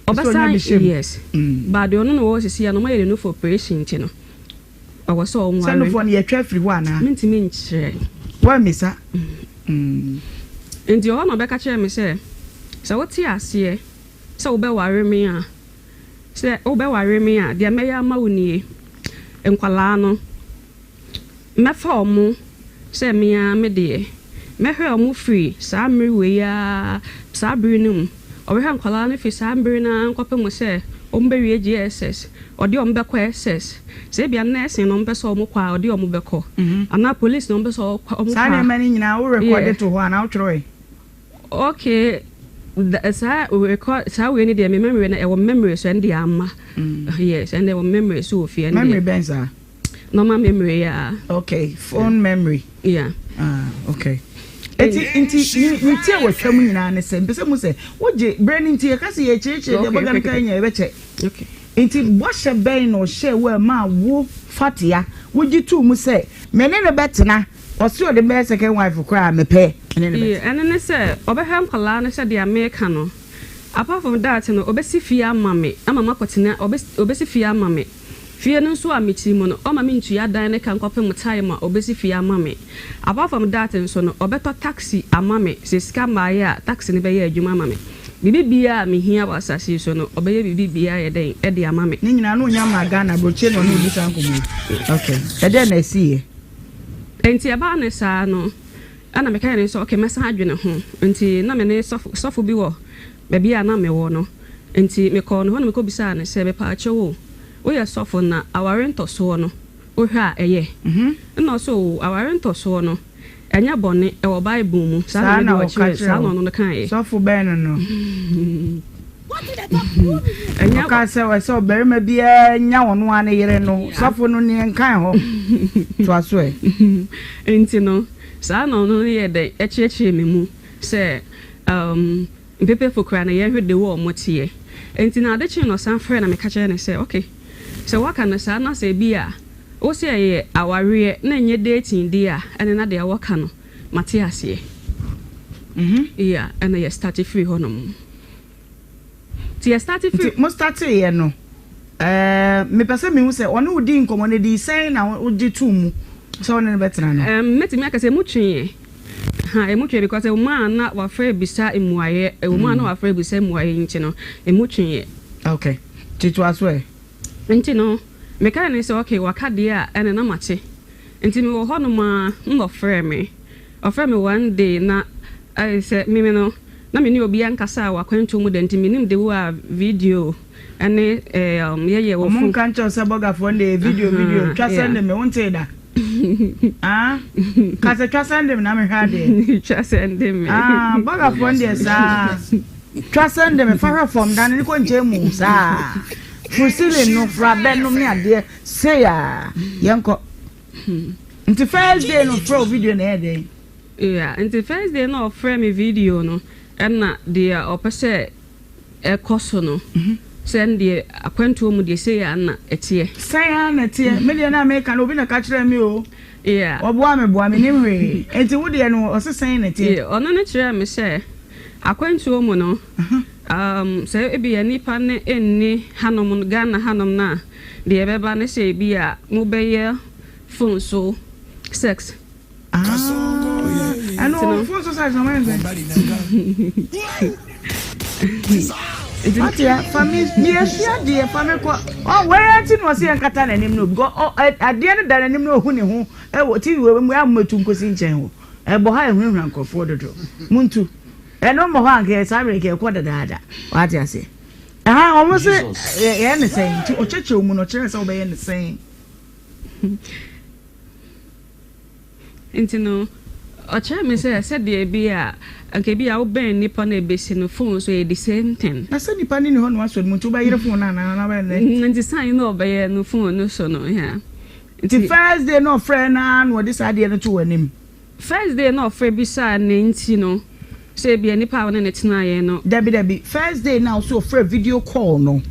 [SPEAKER 9] obesa yes but ono no wo sisi ya no ma ye no for operation ti no awo so onware
[SPEAKER 1] send for na twa free one na
[SPEAKER 9] mintimi nchire
[SPEAKER 1] wa misa
[SPEAKER 9] ndi ono be ka kire me se woti ase se obeware me a se obeware me a de meya ma woni enkwala no mefa omu se mea me de mehwe omu free sa mri we ya sa brinum obehwe enkwala no fi sa brina nkopem se ombewie GSS odi ombekọ SS se bia nurse no mbeso omukwa odi omubekọ ana police no mbeso omukwa
[SPEAKER 1] sa na mani nyina wo record to ho ana utro
[SPEAKER 9] okay sa record sa we ni de memory na e wo memory so ndi ama yes and there were memory so fi and
[SPEAKER 1] memory benza
[SPEAKER 9] normal memory yeah
[SPEAKER 1] okay phone memory
[SPEAKER 9] yeah
[SPEAKER 1] okay enti ni tie wo twam nyina ne se mbese mu se wo je brain nti e kase ye cheche de boga nka nya e beche
[SPEAKER 9] okay
[SPEAKER 1] enti bo hye ben no hye we ma wo fatia wo ji tu mu se me ne betena o se o de be second wife kra me pe ne ne
[SPEAKER 9] yeah and ne se obeham kala ne se de America no apart from that no obesi fia mame ama makotena obesi fia mame fia no so amiti mu no o mame ntua dan ne kan kopem time a obesi fia mame apart from that so no obeto taxi amame se scam ya taxi ne be ya adwuma mame bibi bia me hia wasasi so no obeye bibi bia ye den e de amame
[SPEAKER 1] ni nyina no nya ma Ghana broche no no bisa nkomo okay e de na sie
[SPEAKER 9] enti aba ne sa no ana me kan ne so okay mesa adwene ho enti na me ne sofo bi wo baby ana me wo no enti me ko no ho na me ko bisa ne se be pa chewo wo ye sofo na aware ntoso no wo hwa eye no so aware ntoso no enya bone e wo bible mu sa na wo chire sa no kan e
[SPEAKER 1] sofo ben no enya ka se we so berima bia nya wono ane yere no sofo no ni nkan ho to aso e
[SPEAKER 9] enti no sa no ye de e chire me mu se pepe fokra na ye hwede wo motie enti na ade chi no san frɛ na me ka kire ne se okay so waka na sa na se bia o se ye aware na nye dating dia ene na de waka no mate ase yeah and ye start free honom ti ye start free
[SPEAKER 1] mo start ye no me pese me hu se ono udi nkomo ne di sen na odi tu mu so one ne betena no
[SPEAKER 9] metimi akase mu twen ha emu twen because e ma na wa fra bisa emuaye e ma na wa fra bisa emuaye nti no emu twen
[SPEAKER 1] okay titu aso
[SPEAKER 9] nti no me ka ne se okay wakade a ene na mache nti me wo ho no ma ngo fra me ofra me one day na I said me no na me ni obi ankasa wa kwantu mu de nti me nim de wa video ene ye wo
[SPEAKER 1] fun kan cho se boga fo de video twa send me wonte da ka se twa send me na me hwa de
[SPEAKER 9] twa send me
[SPEAKER 1] boga fo de sa twa send me fa from dan ni ko nche mu sa fusile no fra ben no me ade say ya yenko nti first day no pro video na e dey
[SPEAKER 9] yeah nti first day no frame video no na dia opese e koso no send the akwantu mu de say ya na etie
[SPEAKER 1] say ya na etie me de na me kan obi na ka kire me o
[SPEAKER 9] yeah
[SPEAKER 1] oboa me ni hwe enti wo de no osesen na etie
[SPEAKER 9] ono na kire me say akwantu mu no say e bi nipa ne enni hanom Ghana hanom na de e beba ne say bi a mu be ye phone so sex
[SPEAKER 1] I know phone so sex no man What ya family yes ya dear family ko where tin was here nkata na nim no go ade ne da na nim no hu ne ho e wo TV we mu amatu nkosi nchen ho e bo ha ehunu ankofo dodo muntu e no mo ha nke sabre ke ko dada what ya say omo se ye ne say ti o cheche mu no chere se wo be ye ne say
[SPEAKER 9] intino ocha me say de bi a anke bi a wo ben nipa na ebesi no phone so the same thing
[SPEAKER 1] na say nipa ni ho no aso mu tu ba yire phone na ba ne
[SPEAKER 9] nti sign no be no phone no so no yeah
[SPEAKER 1] nti first day no friend na no this ade no to wanim
[SPEAKER 9] first day no friend bi sa ne nti no say bi nipa wona ne tena ye no
[SPEAKER 1] dabi first day now so friend video call no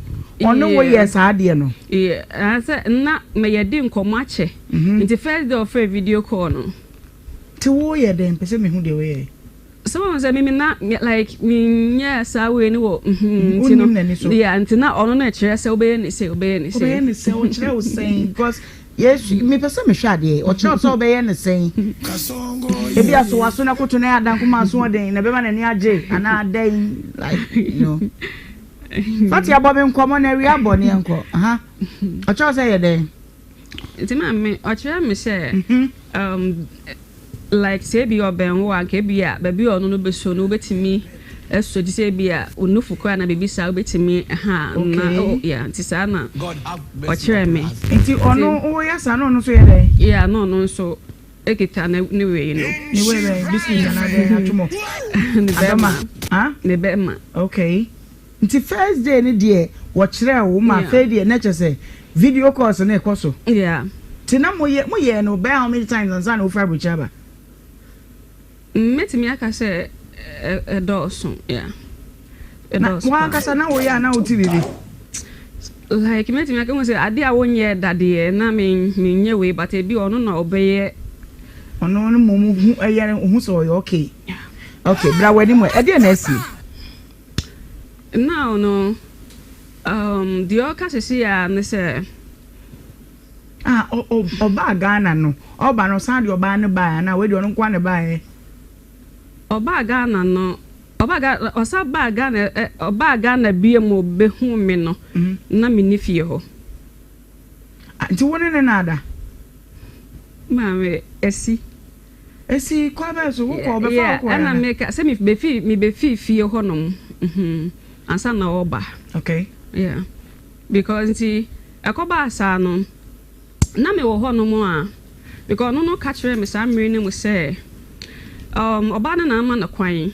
[SPEAKER 1] ono wo yes ade no
[SPEAKER 9] yeah I say na me ye di nkomo ache nti first day of friend video call no
[SPEAKER 1] ti wo ye dem pese me hu de we
[SPEAKER 9] someone say me na like me yes I we ni wo ntino yeah ntina ono na kire say obeye ni say
[SPEAKER 1] o kire o say because yes me pese me hwa de o kire so obeye ni say kasongo e bia so waso na koto na adan kuma so den na be ma na ni age ana adan like you know fati abobe nkomo na wi abone enko o kire say ye den
[SPEAKER 9] ntima me o kire me say like say be oben wo anke bia ba bi ono no be so no betimi eso di say bia onufu kwa na bebi sa betimi na oh yeah ntisa na o kire me
[SPEAKER 1] nti ono wo ya sa no no so ye dey
[SPEAKER 9] yeah no no so ekita na ni we no
[SPEAKER 1] ni we be business na dey atumo
[SPEAKER 9] ne be ma
[SPEAKER 1] okay nti first day ni dey wo kire wo ma fe dey na chese video calls na ekoso
[SPEAKER 9] yeah
[SPEAKER 1] tina mo ye no be how many times and san o fra buchaba
[SPEAKER 9] metimi aka say dawson yeah
[SPEAKER 1] dawson wa aka sana wo ya na o ti bibi
[SPEAKER 9] like metimi aka mo say ade a wonye dade na me nye we but e bi ono na obeye
[SPEAKER 1] ono no mo hu eye hu so yo okay bra wani mo e de na asi
[SPEAKER 9] now no the oka se ya ne say
[SPEAKER 1] oba Ghana no oba no san de oba ne ba na we de ono kwa ne ba
[SPEAKER 9] oba Ghana no oba Ghana osa ba Ghana oba Ghana bie mo be hu me no na me ni fie ho
[SPEAKER 1] nti woni ne nada
[SPEAKER 9] mame esi
[SPEAKER 1] kwa ba so wo ko be fa ko
[SPEAKER 9] na me ka se me be fie ho no ansa na oba
[SPEAKER 1] okay
[SPEAKER 9] yeah because nti akoba asa no na me wo ho no mo a because no catch me sa mmiri ne mo say oba na ama na kwan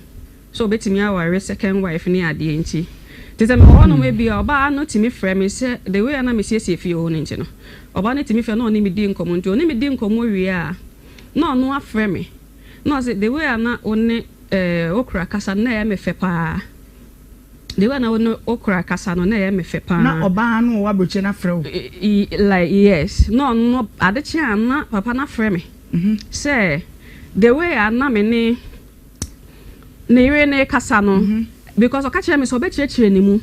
[SPEAKER 9] so betimi aware second wife ni ade nti tese me ho no me bia oba no timi frɛ me say the way na me siesie fie ho nti no oba na timi frɛ no ni me di nkomo nti oni me di nkomo wie a no no afrɛ me no say the way na oni okura kasa na ya me fɛ pa the way na oni okura kasa no na ya me fɛ pa
[SPEAKER 1] na oba no wa broche na frɛ o
[SPEAKER 9] like yes no ade chia na papa na frɛ me say the way na me ne ire ne kasa no because okache me so be chire ni mu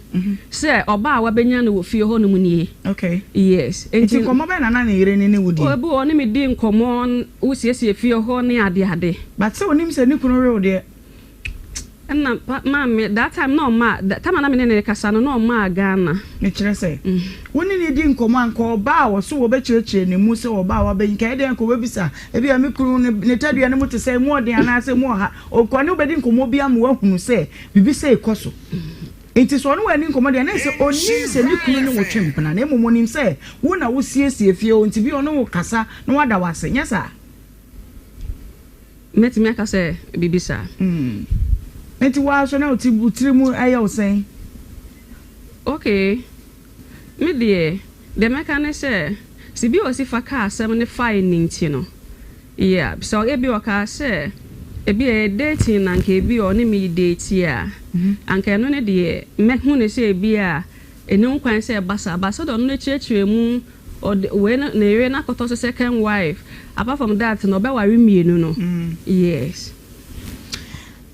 [SPEAKER 9] say oba wa benya no wo fie ho no mu nie.
[SPEAKER 1] Okay.
[SPEAKER 9] Yes.
[SPEAKER 1] Enti komo be na ne yire ni wudi.
[SPEAKER 9] Obi oni me di nkomo wo siesie fie ho ne ade.
[SPEAKER 1] But say onim say ni kunu re ode.
[SPEAKER 9] And mama, that time no ma, that time na me ne kasa no ma Ghana.
[SPEAKER 1] Me kire say. Woni ni di nkomo anko oba wo so wo be chire ni mu say oba wa be nka de anko we bisa. E bia me kunu ne tadua ne mu te say mu ode ana say mu ha. Okwane obedi nkomo bia mu wahunu say bibi say ekoso. Enti so no wani nkomo de na say onim say ni kunu ne wo twempena na emomo nim say wo na wo siesie fie o nti bi ono wo kasa na wada wase nyasa.
[SPEAKER 9] Metimi aka say bibi sa.
[SPEAKER 1] Enti wa so na otibutire mu aya osen.
[SPEAKER 9] Okay. Me the mechanic say si bi o si fa car 75 no. Yeah, so e bi o ka say e bi dating na nke bi o ne me date ya. Anka no ne de me hu ne say bi a enu kwan say basa do no chirechire mu o we na ere na koto second wife. Apart from that no be wari mienu no. Yes.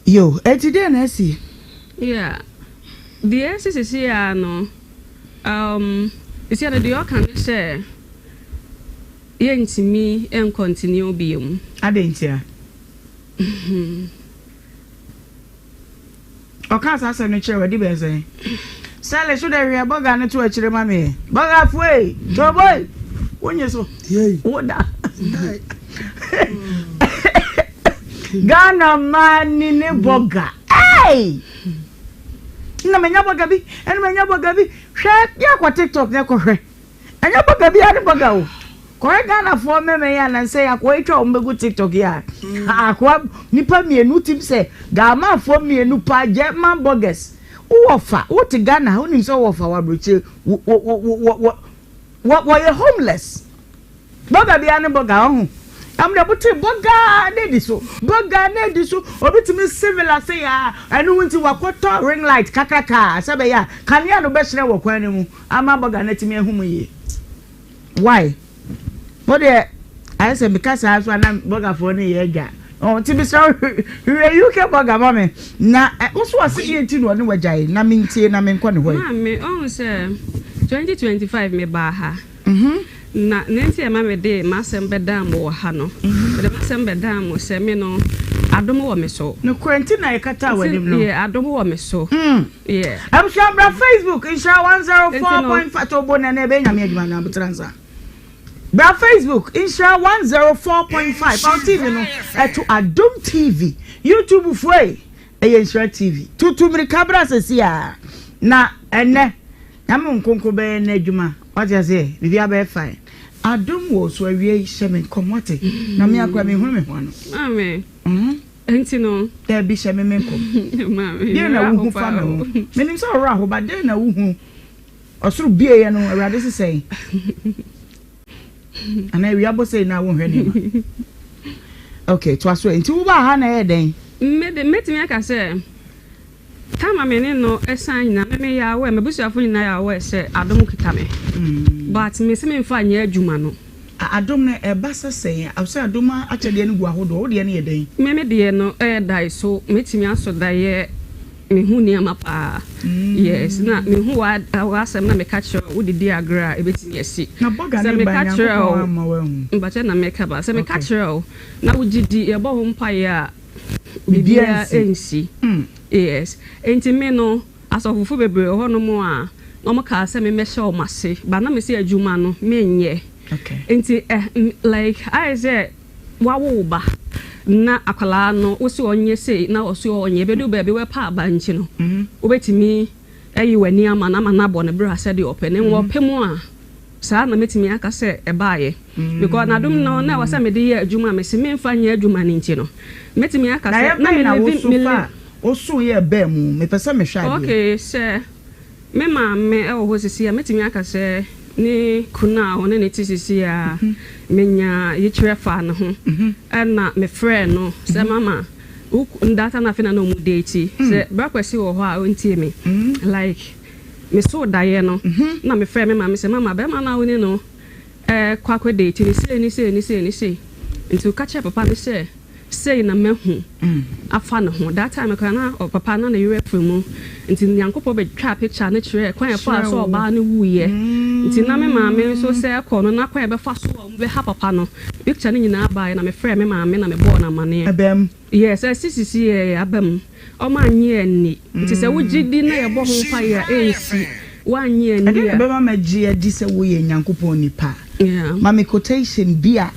[SPEAKER 1] Yo, today na see.
[SPEAKER 9] Yeah. The SCC here no. You see the you can say yentimi en continue biom.
[SPEAKER 1] Adentia. Oka sasa no chere wadi be say. Sale should area boga na to achire ma me. Boga fue. To boy. Wonye so. Yey. Woda. Ghana man ni ne boga. Hey! Na menya boga bi, enu menya boga bi. Hwe ya kwa TikTok ne ko hwe. Enya boga bi ade boga o. Ko Ghana fo me ya na say akwa etwa o mbegu TikTok ya. Akwa nipa mienu tim say ga ma fo mienu pa je man bogas. Wofa, wo ti Ghana, wo nim so wofa wa broche. Wo ye homeless. Boga bi ane boga ho. I'm the buti boga ne diso obitimi civil say ya anu wunti wakoto ring light kakaka sabe ya kania no be hire wo kwan ne mu ama boga na timi ehum ye why but I say because I so na boga for ne ye ga oh timi so you ke boga mama na so asidi enti no ne wajai na mintie na menko ne hoy
[SPEAKER 9] me on say 2025 me ba ha na nenti e ma me de masem bedam wo ha no de masem bedam wo se me no adom wo me so
[SPEAKER 1] no kwenti na ekata wanim no
[SPEAKER 9] yeah adom wo me so yeah
[SPEAKER 1] am shambra Facebook insha 104.5 to bona na be nyame adwuma na butransa bra Facebook insha 104.5 on TV no to Adom TV YouTube foi insha TV tutu mri kabra sesia na ene nyame nkonko be na adwuma what you say bibia be fine Adom wo so awie shemen komote na me akwa me hu me ho no
[SPEAKER 9] amen enti no
[SPEAKER 1] there be shemen menko
[SPEAKER 9] mama
[SPEAKER 1] ye na wo hu fa me menim so ora ho ba de na wo hu osuru bie ye no awade se sei ana wi abo sei na wo hwe ne okay to aso enti wo ba ha na ye den
[SPEAKER 9] metimi aka se kama me no esan na me ya we me busuafo nyina ya we se Adom kita me but me se me mfa nya adwuma no
[SPEAKER 1] Adom na ebasa sen awse Adom achede ne gu ahodo wo de ne ye den
[SPEAKER 9] me de no dai so metimi aso dai me hu ni ama pa yes na me hu wa asem na me ka kire wo didi agra ebetimi asi
[SPEAKER 1] na boga ne ba nya ko ma wa hu
[SPEAKER 9] mba che na me ka ba se me ka kire na wo gidi e bo ho mpa ya bibia ensi yes enti me no asofufu bebre ho no mo a no mo ka se me mehye o mase ba na me se adwuma no me nye
[SPEAKER 1] okay
[SPEAKER 9] enti like I say wawo ba na akwala no wo se onye sei na wo se onye be do ba be we pa ba nchi no obetimi ayi wani ama na mana bo ne bra se de opene wo pemu a sa na metimi aka se e baaye because na dum no na wasa me de ye adwuma me se me mfa nya adwuma ni nchi no metimi aka se na me
[SPEAKER 1] osu ye be mu me pesa me hwa
[SPEAKER 9] okay se me ma me e wo sisi ya metimi aka se ni kuna one ne tisisi ya menya ye kire fa na ho na me friend no se mama ndata na fina no mu date se bra kwesi wo ho a ontie me like me so daye no na me friend me ma me se mama be ma na woni no kwakwe date ni se nti ka che papa me se say na mehu afa ne ho that time kana papa na Europe mu nti nyankopɔ be twa picture na kyerɛ kwan e fa so oba ne wuye nti na me maame so say kɔ no na kwan e be fa so be ha papa no picture ne nyina ba na me frɛ me maame na me bɔ na mane abam yes sisi abam o ma nye ani nti sɛ wugidi na ye bɔ ho fa ya ensi wanye ani ya be ma magie adi sɛ wo ye nyankopɔ nipa. Yeah. Mami quotation bia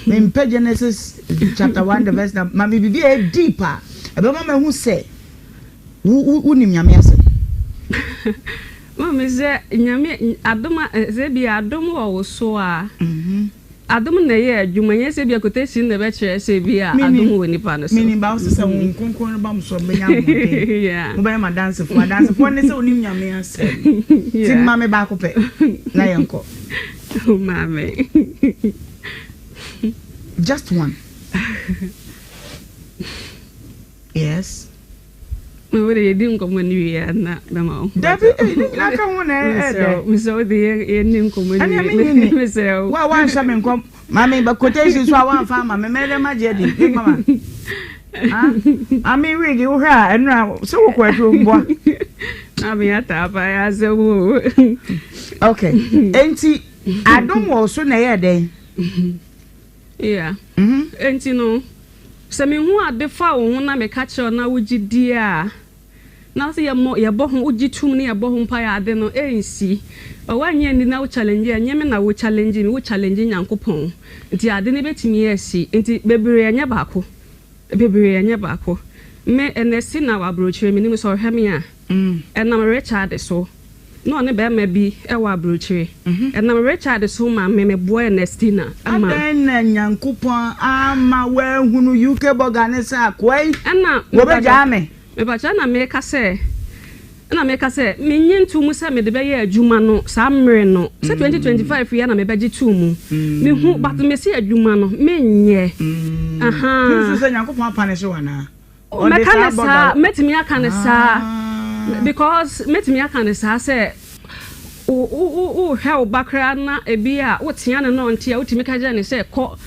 [SPEAKER 9] in Genesis chapter 1 the verse mami bibi e deeper ebe mama hu say unim nyame ase mami ze nyame adoma ze bia adom wo so a adom na ye adwuma nye se bia quotation na be kire se bia adom wo nipa no so mini ba so se won konkon ba mo so benya mo yeah mo ba ma dance for ne se unim nyame ase ti mami ba ko pe na yenko. Oh, mommy. Just one. Yes. What are you doing when you are not the mom? Debbie, I can't want to so the ending community. Well, one shaman come, mammy, but quotations for one farmer, made a magic. Mamma. I mean, really, you are, and now so quite room. I mean, at that, I as a woo. Okay. Auntie. I don't also na day. Yeah. And you know, some who are the foul na me catch on na wuji dia. Now see your bohun uji too many a bohun pie de no ANC. But 1 year na challenge and yemen na wo challenge me wo challenge nyankopon. Nti ade ne betimi esi. Nti bebre anya baako. Bebre anya baako. Me enesi na wa brochire me ni so hweme a. And na Richard so. No ne be ma bi e wa brochire na Richard so ma me boy Nestina ama den nyankopon ama wa hunu UK organizer kwai na wo be ja me ba cha na me ka se me nyintu mu se me de be ye adwuma no sa mre no se 2025 ya na me beji tu mu me hu but me se adwuma no me nye aha se nyankopon apane se wana o me ka sa metimi aka ne sa because metimi aka ne sa say hell bakra na ebia wotia ne no ntia wotimi ka je ne say ko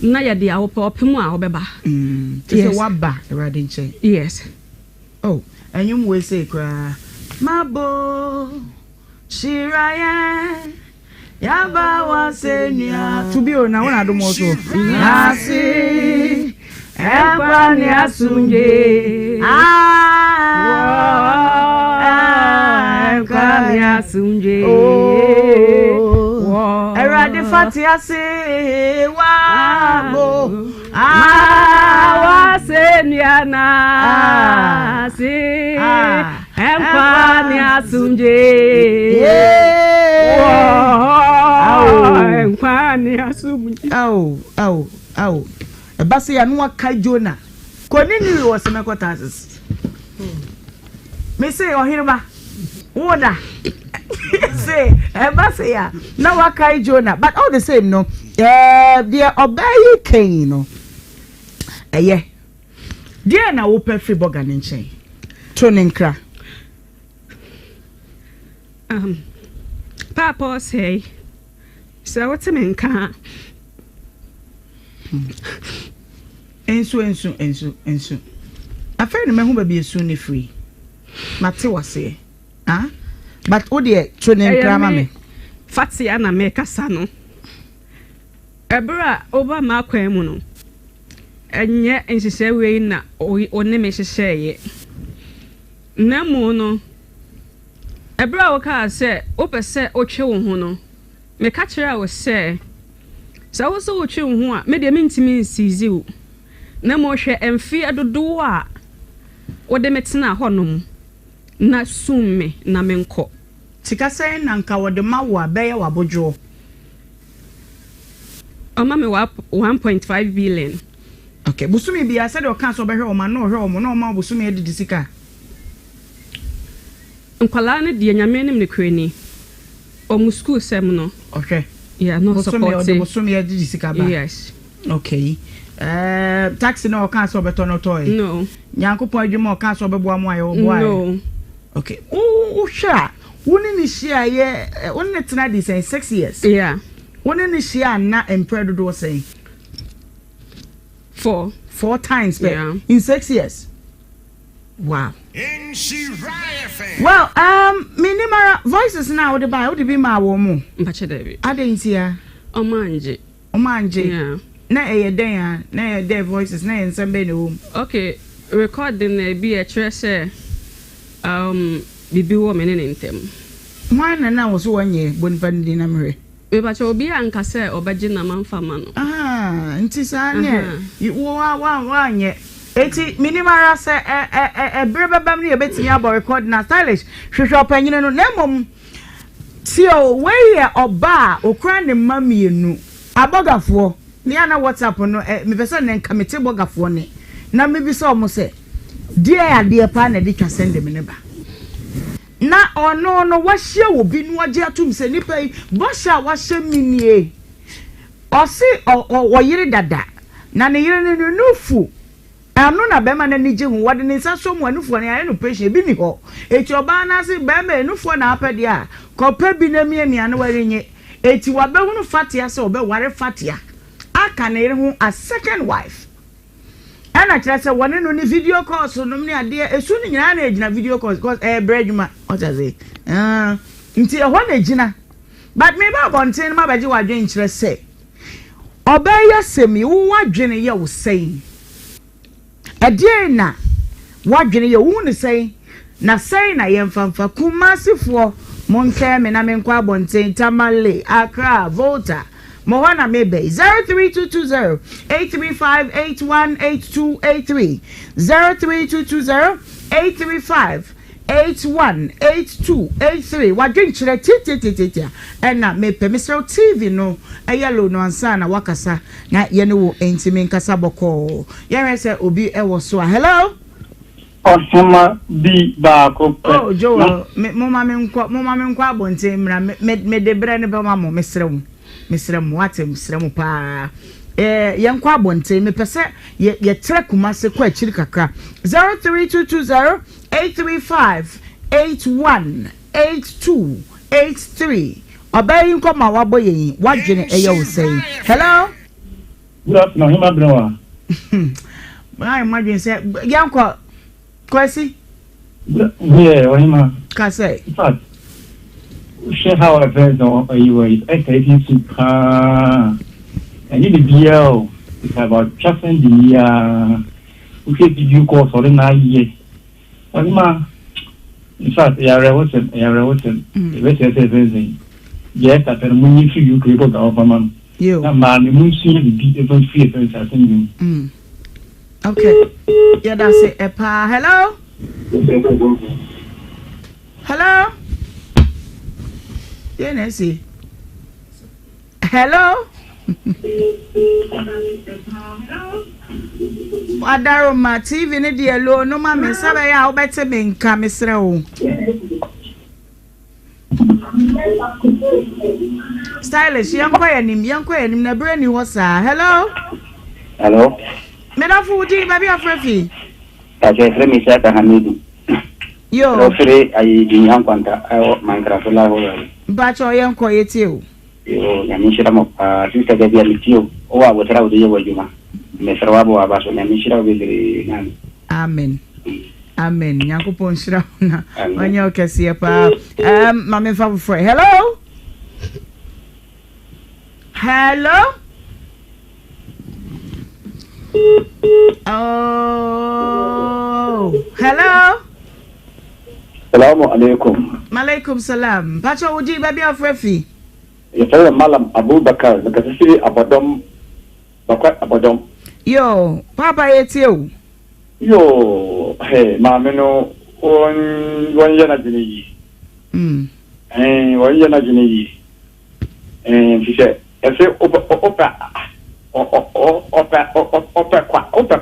[SPEAKER 9] na ye dia wo opemu a obeba say waba erade nche yes oh anyum we say kra mabo shiraya yaba wa senya to be na wona do mo so asi ekwa ni asunje ekwa ni asunje erade fatiase wa mo wa senya na si ekwa ni asunje ekwa ni asunje au basi ya nuwa kai Jonah koni ni wo se mekotasis me say ohirba woda say basi ya na wa kai Jonah but all the same no they obey king no dia na wo free burger ni nchen to nenkra papa say so what menka ensu afẹ́ ni mehu ba bi esu ni free mate wase but o de training drama me fatia na me kasa no ebra oba ma kwan mu no enye nsese we na one me hyehyeye na mu no ebra o ka se o pese o twe wo ho no me ka kire wo se sa wo so twe wo ho a me de mentimi nsizi wo na mo hwe emfi adodo a wo de metena honom na summe na menko tika sai na nka wo de mawo abeye wabodwo o ma me 1.5 billion okay busumi bia said o kan so behwe o ma no hwe o mo no ma busumi edidi sika nkwala ne de nyame nim ne krani o mu school sem no okay yeah no support busumi edidi sika ba yes okay taxi no kan so beto no toy no nyankopon adwuma o kan so bebo amu ayo bo no okay sure woni ni share ye woni tena di say 6 years yeah woni ni share na empredo do say 4
[SPEAKER 1] 4 times
[SPEAKER 9] Yeah.
[SPEAKER 1] in 6 years. Wow. Well, minimara voices now the buy would be my woman.
[SPEAKER 9] Mpache David.
[SPEAKER 1] I didn't see her.
[SPEAKER 9] Omanje.
[SPEAKER 1] Yeah. Na e day voices na en sembe no.
[SPEAKER 9] Okay, recording be a treasure bibi wo mene ntem.
[SPEAKER 1] Why na was one year bonfan di na mre.
[SPEAKER 9] We ba che obi anka se obaje na manfa ma no.
[SPEAKER 1] Nti sa ne. Wa nye. Eti minimara se brebabam ne yebetimi abo record na stylish. Hwehwe opanyine no nemom. Si o we ye oba okra ne mamienu. Abogafo ni ana WhatsApp no me pese ne nkamete bogafo ne. Na me bi se omo se dia ade pa na de twa send me ne ba. Na ono no wahye wo bi no age atum se nipa yi bosha wahye minie. Osi o yire dada. Na ne yire ne nufu. Ano na bema na nije hu wade ne nsa so mu anufu ne aye no patient bi ni ho. Eti oba na se bema anufu na apede a kopa bi na miamia na ware nye. Eti wabe hu fatia se obe ware fatia. Aka na yire hu a second wife. Ana kira se wone no ni video call so no ne ade esu ni nyina na ejina video call because breduma what does it nti e ho na ejina but me ba bonten ma baje wadwen kire se obey semi wo wadwene ye wo sei ade na wadwene ye wo ne sei na sei na ye mfamfa kumasifo monke me na me nkwa bonten Tamale Accra Volta Mohana Mebe 03220 835 818283 03220 835 818283 wadwen kire tititititia ena mepe Mr. TV no ayalo no ansa na wakasa na ye ne wo entimi nkasa boko ye se obi ewo so hello
[SPEAKER 12] Ohemaa bi baako
[SPEAKER 1] oh Joe mo ma me nkwa abonte mra me de bre ne be ma mo mesrem watem srem pa yankwa abonte me pese ye tre kumase kwa chiri kakra 03220 835 818283 obayin ko ma wabo yin wadwene eye wo sei hello
[SPEAKER 12] good afternoon Ohemaa Benewaa
[SPEAKER 1] I imagine say yankwa kwesi
[SPEAKER 12] yeah Ohemaa
[SPEAKER 1] ka say
[SPEAKER 12] in fact share how events are you were expecting to and you be it's about trusting the okay video call for the 9 years Ohemaa in fact yeah rewotem we say everything yes that the money for you create the offer
[SPEAKER 1] you
[SPEAKER 12] na man mun see the even fear things I think
[SPEAKER 1] okay yeah that's it epa hello hello yeah see hello Adaro ma TV ne de lo no ma me sabe ya obete me nka mesre o stylish yanko yanim na brand ho sa hello me da fu di baby afrefi
[SPEAKER 13] aje fremi saka hamidu
[SPEAKER 1] yo
[SPEAKER 13] ofre ayi di yankwanta ayo mankrafula ho yari
[SPEAKER 1] bacho yanko yeti o
[SPEAKER 13] yo ya Nhyira mo sister gabi ya litio o wa botara odi yewo juma me serwabo abaso na Nhyira obediri nani amen yakupon shira na onye okese pa mama fa for hello oh hello Assalamu alaikum.
[SPEAKER 1] Malaikum salam. Pacho uji baby afrefi.
[SPEAKER 13] Yefere Malam Abubakar daga sisi Abadom.
[SPEAKER 1] Yo, papa yetio.
[SPEAKER 13] Yo, hey, mameno on yana jini. Won yana jini. Fise, efe opa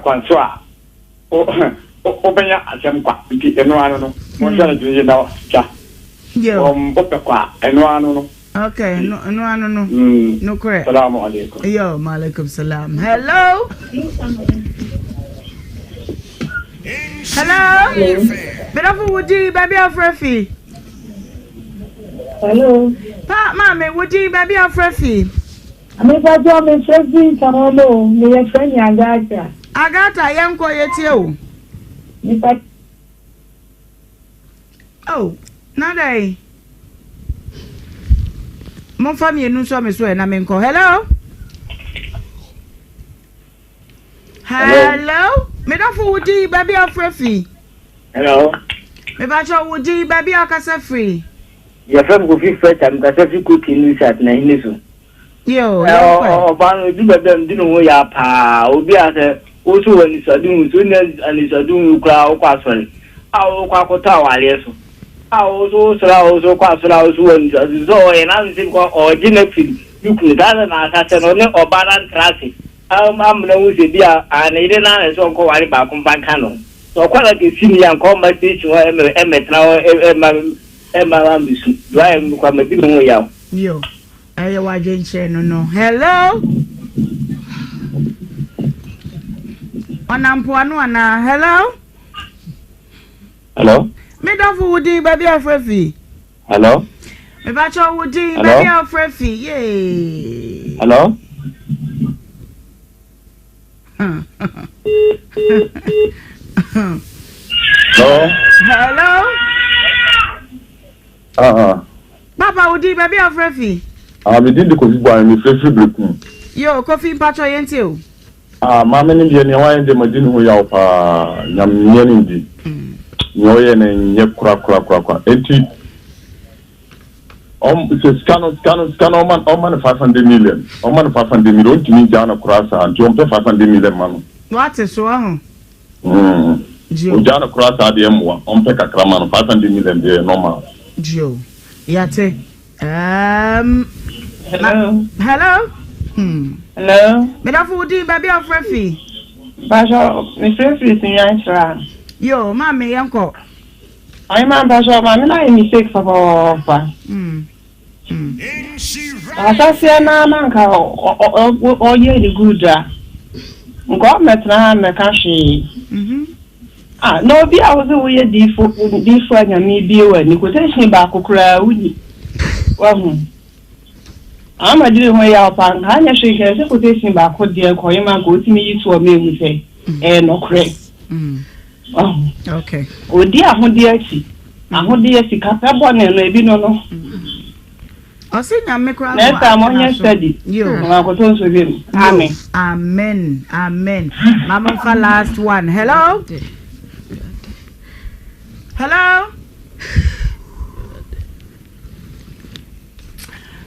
[SPEAKER 13] kwa soa. Openya asem kwa biti eno anu no mo jana jini na cha
[SPEAKER 1] yo
[SPEAKER 13] opa kwa eno anu no
[SPEAKER 1] okay no anu no no correct
[SPEAKER 13] assalamu alaikum
[SPEAKER 1] yo malaikum salam hello Berafu wudi baby afrefi
[SPEAKER 6] hello
[SPEAKER 1] pa mama wudi baby afrefi
[SPEAKER 6] ame ba jo me sevi kamolo me ye friend yanga
[SPEAKER 1] Agata yanko yetio. Oh, nadai. Mon famille nous sommes so na menko. Hello? Hello? Me don't for Woody baby of free.
[SPEAKER 14] Hello?
[SPEAKER 1] Me ba cho Woody baby akasa free.
[SPEAKER 14] Your friend go fit first time ka say cook in chat na hiniso.
[SPEAKER 1] Yo,
[SPEAKER 14] ba no di bedem di no ya pa. Obi ase o so wani sadun so na ani sadun kra o kwa sori. A o kwa kota wale so. A o so sra o so kwa sra o so wani so e na nsi ko o jine fil. You could that na asa no ne obaran traffic. Am na wo se dia an ide na so ko wari ba kun banka no. So kwa la ke senior ko ma teach wo Emma Bisu. Do I am kwa me bi no ya.
[SPEAKER 1] Yo. Aye wa jenche no. Hello? Onampo anu ana. Hello?
[SPEAKER 5] Hello?
[SPEAKER 1] Me don't for Woody baby afrefi.
[SPEAKER 5] Hello?
[SPEAKER 1] Me ba cho Woody baby afrefi. Yay.
[SPEAKER 5] Hello?
[SPEAKER 1] Hello? Papa Woody baby afrefi.
[SPEAKER 5] Me did the coffee boy me free break.
[SPEAKER 1] Yo, coffee pacho yente o.
[SPEAKER 5] Mama ni dia ni wa ende madini ho ya pa nyam nye ni di. Nyo ye na nye kura. Enti se scan man 500 million. Man 500 million timi jana kura sa anti on pe 500 million man.
[SPEAKER 1] What is so ho?
[SPEAKER 5] O jana kura sa de mo on pe kakra man 500 million de normal.
[SPEAKER 1] Joe. Yate. Hello. Hello.
[SPEAKER 15] Hello.
[SPEAKER 1] Me da Woody baby afrefi.
[SPEAKER 15] Basho, me free Nhyira.
[SPEAKER 1] Yo, mama yanko.
[SPEAKER 15] I man basho, mama na mistake for. Asase na manka o ye the good. Ngo metra me ka hwe. No bi a wo se wo ye difo anyame bi e wa ni quotation ba kokura wuni. Wa hu. Ama dire ho ya pa nga anya hwe ke se quotation ba ko de ko yema go timi yi to me mu se. No correct.
[SPEAKER 1] Okay.
[SPEAKER 15] Odi ahode achi. Ahode asi kapa bone no ebi no.
[SPEAKER 1] Osi nyame kra.
[SPEAKER 15] Next time on your study.
[SPEAKER 1] Yo.
[SPEAKER 15] Amen.
[SPEAKER 1] Amen. Mama for last one. Hello? Hello?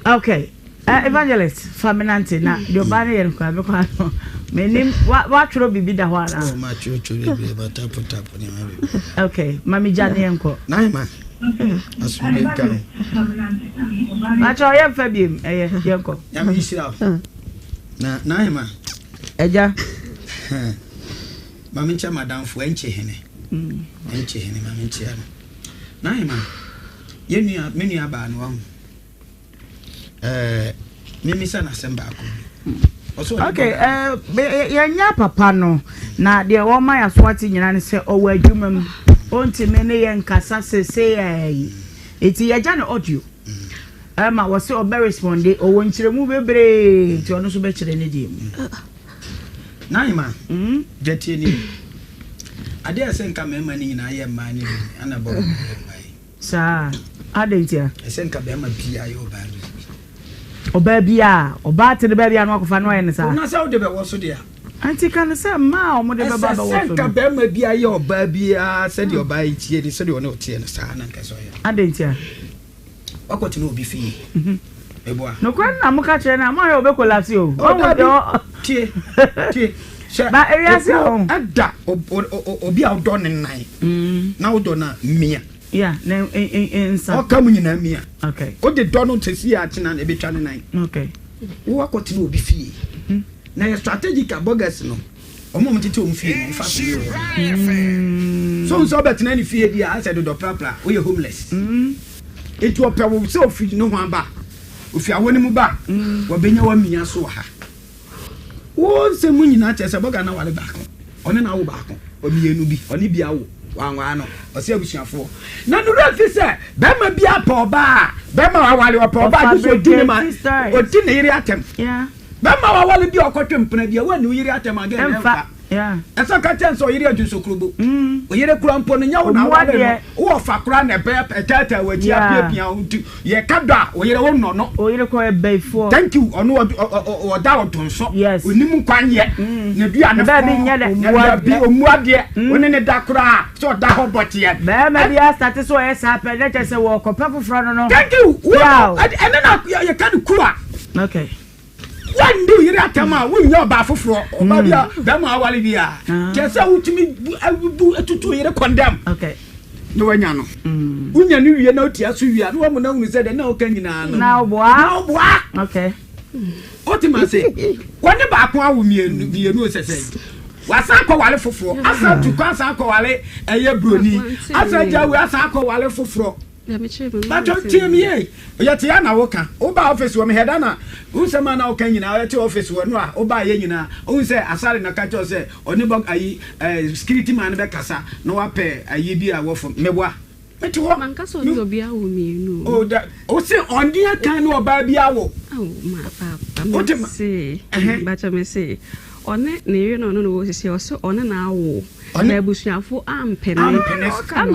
[SPEAKER 1] Okay. Evangelist, Faminante, na Yobani and Kwabiko. Meaning, what should be the one?
[SPEAKER 7] Oh, my children, tap.
[SPEAKER 1] Okay, Mammy Johnny and Co.
[SPEAKER 7] Naima. As we go.
[SPEAKER 1] Much I am Fabian, Yanko.
[SPEAKER 7] Yamisha. Naima.
[SPEAKER 1] Eja.
[SPEAKER 7] Mamincha, Madame Fuenche Hene. Enche Hene, Mamincha. Naima. Yenia, many aban one. Mimi sana semba ko.
[SPEAKER 1] Okay, ya papa no na de wo ma ya swati nyina ne se owo adwumam onti me ne ye nkasa se ai eti ya ja no audio ma wo se obe responde owo nchiremu bebre ti ono so be kire ne die mu
[SPEAKER 7] naima jetie ni ade ase nka mema ni nyina ye ma ni ana bo
[SPEAKER 1] sa adentia
[SPEAKER 7] ase nka be ma bia yo ba
[SPEAKER 1] oba bia oba te de bia no akofa no ye ne sa
[SPEAKER 7] na sa wo de be wo so dia
[SPEAKER 1] anti kan se ma o mo de be ba wo so
[SPEAKER 7] nka be ma bia ye oba bia se de oba itie de se de one otie ne sa na nka so ye
[SPEAKER 1] adentia
[SPEAKER 7] wakoti no obi fi eboa
[SPEAKER 1] no kwan na muka kire na ma ye obe kolapse o o
[SPEAKER 7] tie
[SPEAKER 1] ba area se o
[SPEAKER 7] ada obi a odo ne nan na odo na mia
[SPEAKER 1] yeah na insa
[SPEAKER 7] o kam nyina mia
[SPEAKER 1] okay
[SPEAKER 7] o de do no tesi a china na ebetwa ne nan
[SPEAKER 1] okay
[SPEAKER 7] wo wakoti no obi fi na your strategic abogas no omo mtete o mfi no fa so betina ni fie dia I said do prapra we homeless it wo pe wo so fi no ho aba ofi awoni mu ba wo benya wa mia so ha wo se mu nyina che se boga na wale ba ko one na wo ba ko o mienu bi one bia wo wanwa no o se abusuafo na no refi se be ma bia pa ba be ma wale wa pa ba so di ne ma o di ne yiri atem
[SPEAKER 1] yeah
[SPEAKER 7] be ma wale bi okotwe mpena bia wa ne yiri atem aga
[SPEAKER 1] emfa Yeah.
[SPEAKER 7] Esa ka chance o yire adwuso krubo. O yire kura mpo no nya wo na wa wo fa kura na be tata wachi apia untu. Ye kada o yire wo no.
[SPEAKER 1] O yire ko be fo.
[SPEAKER 7] Thank you. Ono o da o tonso.
[SPEAKER 1] Yes.
[SPEAKER 7] Onim kwanye. Na bia na
[SPEAKER 1] ba bi nya da.
[SPEAKER 7] Bi omuade. One ne da kura so da ho botie.
[SPEAKER 1] Ba ma bia start so e sa pe let say wo ko pa foforo no.
[SPEAKER 7] Thank you. Wow. And then you can kura.
[SPEAKER 1] Okay.
[SPEAKER 7] One do you atama when your ba foforo oba bia da ma awale bia kese wutimi bu etutu yire condemn.
[SPEAKER 1] Okay.
[SPEAKER 7] No wanya no unya ni wie na otia so wie no mo na hunu se de na o kan nyina no
[SPEAKER 1] na oboa okay
[SPEAKER 7] otima se woni ba ko awo mienu osese wasa ko wale foforo asa tu ko asa ko wale eye broni asa jawe asa ko wale foforo but tell ye yet ya na woka oba office wo me heda na unsema na woka nyina yet office wo no a oba ye nyina unse asare na ka cho se oni bog ayi security man be kasa no wa pe ayi bi a wo fo meboa meti wo
[SPEAKER 9] man ka so ni obi a wo mienu
[SPEAKER 7] o da o se on dia kan no oba bi a wo
[SPEAKER 9] ma papa me se bacha me se one ne ye no wo sisi o se one na awo na ebusuafo ampene ana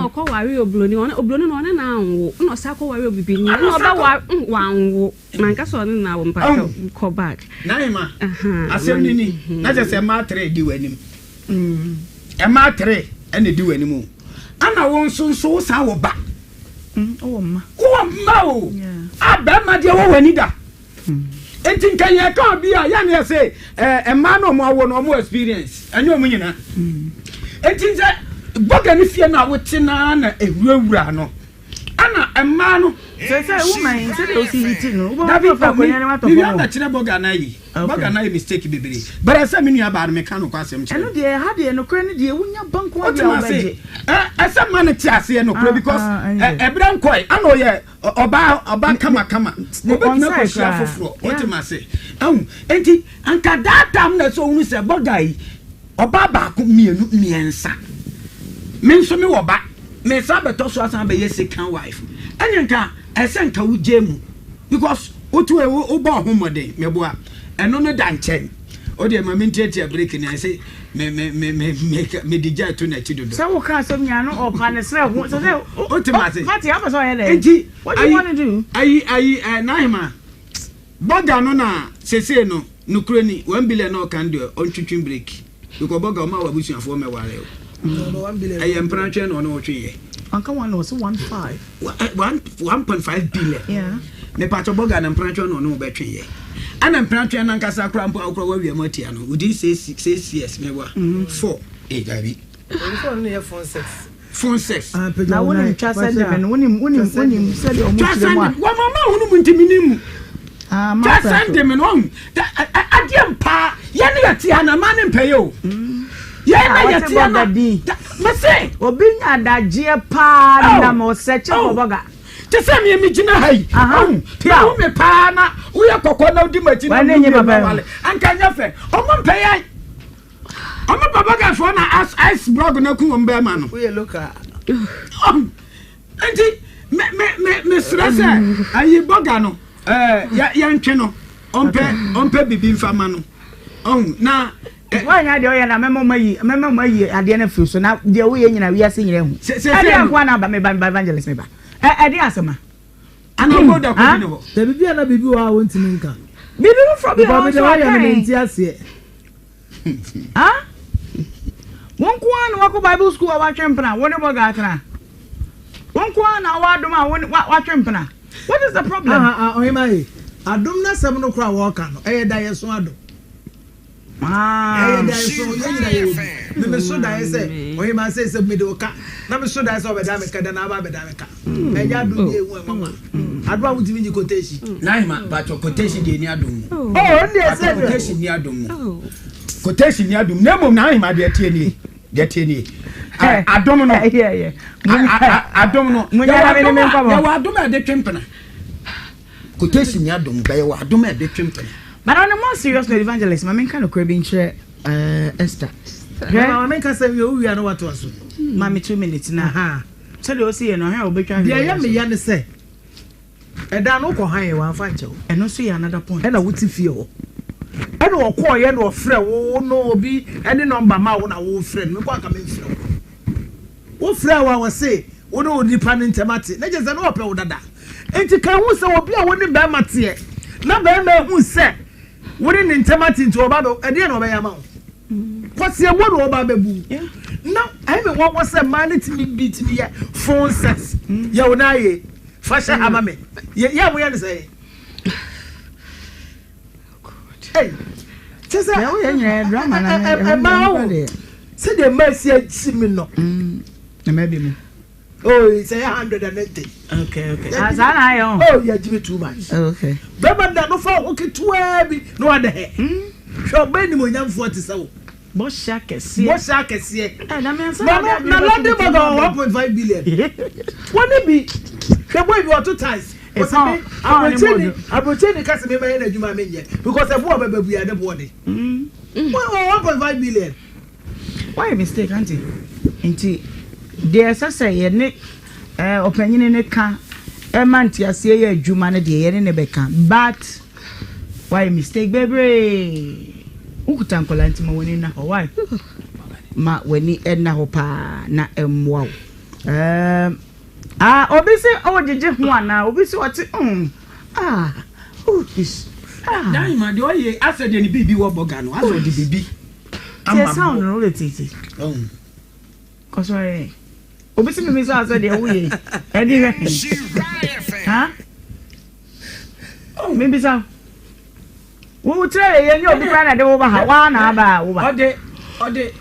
[SPEAKER 9] ko ware obloni no one na anwo no sa ko ware obibini no ba wanwo man ka so ne na wo mpa ko back
[SPEAKER 7] naima asem ni na je se ma 3 di wanim e ma 3 ene di wanim ana won so sa wo ba
[SPEAKER 1] o ma
[SPEAKER 7] o aba ma de wo wani da enti kan ye ka bia ya na say e ma no mo awo no mo experience enyo mo nyina enti ze boga ni fie na wote na ewurawura no ana emma no
[SPEAKER 1] say woman say they see hit no
[SPEAKER 7] bo fa ko nyane wato fo na kire boga na yi mistake bebere but say me nua ba no me kan no kwasem kire
[SPEAKER 1] eno de ha de no kure ne de wunya banko abi o beje
[SPEAKER 7] asa man ti ase no kure because ebran koi ana ye oba kama obi na ko shia foforo what ma say enti anka data am na so unu say boga yi oba ba ko miensa me nso me wo ba me sa beto so asan be ye second wife enyenka esenka wo jemu because otu wo ba homode meboa eno no da nchen o de ma me ntiatia break ni I say me dija to na chidodo
[SPEAKER 1] so wo ka so nya no o pa ne sre ho so say
[SPEAKER 7] otimase
[SPEAKER 1] party am so hele what do you want to do
[SPEAKER 7] Nhyira boga no na sese no nukure ni 1 billion no kan do on twitwin break because boga o ma wa busuafo me ware
[SPEAKER 2] no 1 billion
[SPEAKER 7] I am branch no no twe
[SPEAKER 2] anka one was
[SPEAKER 7] 1.5 billion
[SPEAKER 1] yeah
[SPEAKER 7] me pato boga na branch no no betwe ye ana branch na nkasa kra mpo akra wa wi amatia no within 6 years me wa 4 gabi
[SPEAKER 2] phone no phone
[SPEAKER 7] 6
[SPEAKER 1] na woni twa send me woni said o mu tire mo
[SPEAKER 7] wa mama woni mu ntiminim
[SPEAKER 1] ma
[SPEAKER 7] send me no adiem pa ye ne yatia na ma ne mpayo ye na yatia na me say
[SPEAKER 1] obi nya daje pa na mo search for boga
[SPEAKER 7] te say me gina hai ya wo me pa na wo ye kokko na odi machi na wale anka nya fe o mo mpaye o mo baba ga fo na ice blog na ku mba ma no
[SPEAKER 2] wo ye loka
[SPEAKER 7] enti me stress ayi boga no ya ntwe no ompe bibi mfama no na
[SPEAKER 1] wanya de oya na memo mayi ade na fi so na de wo ye nyina wi ase nyina hu ade akwa na ba me ba evangelist me ba ade asema
[SPEAKER 7] ana go da ko ni ho
[SPEAKER 2] te bibi na bibi wa won timi nka
[SPEAKER 1] bibi from the
[SPEAKER 2] house wa ya me nti ase
[SPEAKER 1] won kwa na wako bible school wa twempna woni boga atra won kwa na wa dom a wa twempna what is the problem
[SPEAKER 2] Ohemaa adom na sem no kra wa ka no da yeso adom da yeso yina ye me so da yese Ohemaa say me do ka na me so da yese obeda me ka da na ba beda me ka ya adom ye hu mama adwa wutimi ni quotation
[SPEAKER 7] Nhyira but quotation de ni adom
[SPEAKER 2] ndi say
[SPEAKER 7] quotation ni adom quotation ni adom na mom Nhyira de tie ni adom no adom no
[SPEAKER 1] munya me me nko
[SPEAKER 7] ya wa adom e de twempena quotation ni adom ba ya wa adom e de twempena
[SPEAKER 1] but on a more serious note evangelist ma men kan okra bi nche Esther
[SPEAKER 2] ma men kan say you wi no what was
[SPEAKER 1] ma me 2 minutes na so de o see no ha obetwa
[SPEAKER 2] dia ya me ya ne say eda no ko han wa fa nche o
[SPEAKER 1] eno so ya another point
[SPEAKER 2] e na wuti fie o ɛna ɔkɔ yɛ na ɔfrɛ wo no obi ɛne number ma wo na wo frɛ no mekɔ aka me frɛ wo frɛ wa wo se wo no nipa ne ntemate na je se na ɔpɛ wo dada enti kan hu se obi a wo ne ba mate na ba ma hu se wo ne ntemate nti oba do ɛde na ɔbɛya ma wo kwase wo no oba bebu na ai me wo se man it me beat me phone sex ya wo na ye fasha amame ya wo ya ne say hey chese
[SPEAKER 1] ya wo ya drama na
[SPEAKER 2] say the mercy see me no
[SPEAKER 1] na maybe me
[SPEAKER 2] oh it's 180
[SPEAKER 1] okay as I know
[SPEAKER 2] oh yeah give me too much
[SPEAKER 1] okay
[SPEAKER 2] baba da no fa okay to abi no ade he sho ba ni mo nyamfo ati wo
[SPEAKER 1] bo sha kese
[SPEAKER 2] na me answer na london baga 1.5 billion woni bi hwe boy bi auto ties abrocheni kase me ba na djuma menye because ebo babu ya de body 1.5 billion
[SPEAKER 1] why mistake auntie enti there say ye ne opanyine ne ka e manti ase ye adwuma ne de ye ne beka but why mistake baby ukuta nkolanti ma woni na ho why ma wani enna ho pa na emwa obi se o jeje ho ana obi se oti this
[SPEAKER 7] dan ma de oye ase de ni bibi wo boga no ase de bibi
[SPEAKER 1] ama sound no le titi cause why obi se me so ase de wo ye e di re ha maybe so wo tire ye nyo obi pra na de wo ba ha wa na ba wo ba
[SPEAKER 7] ode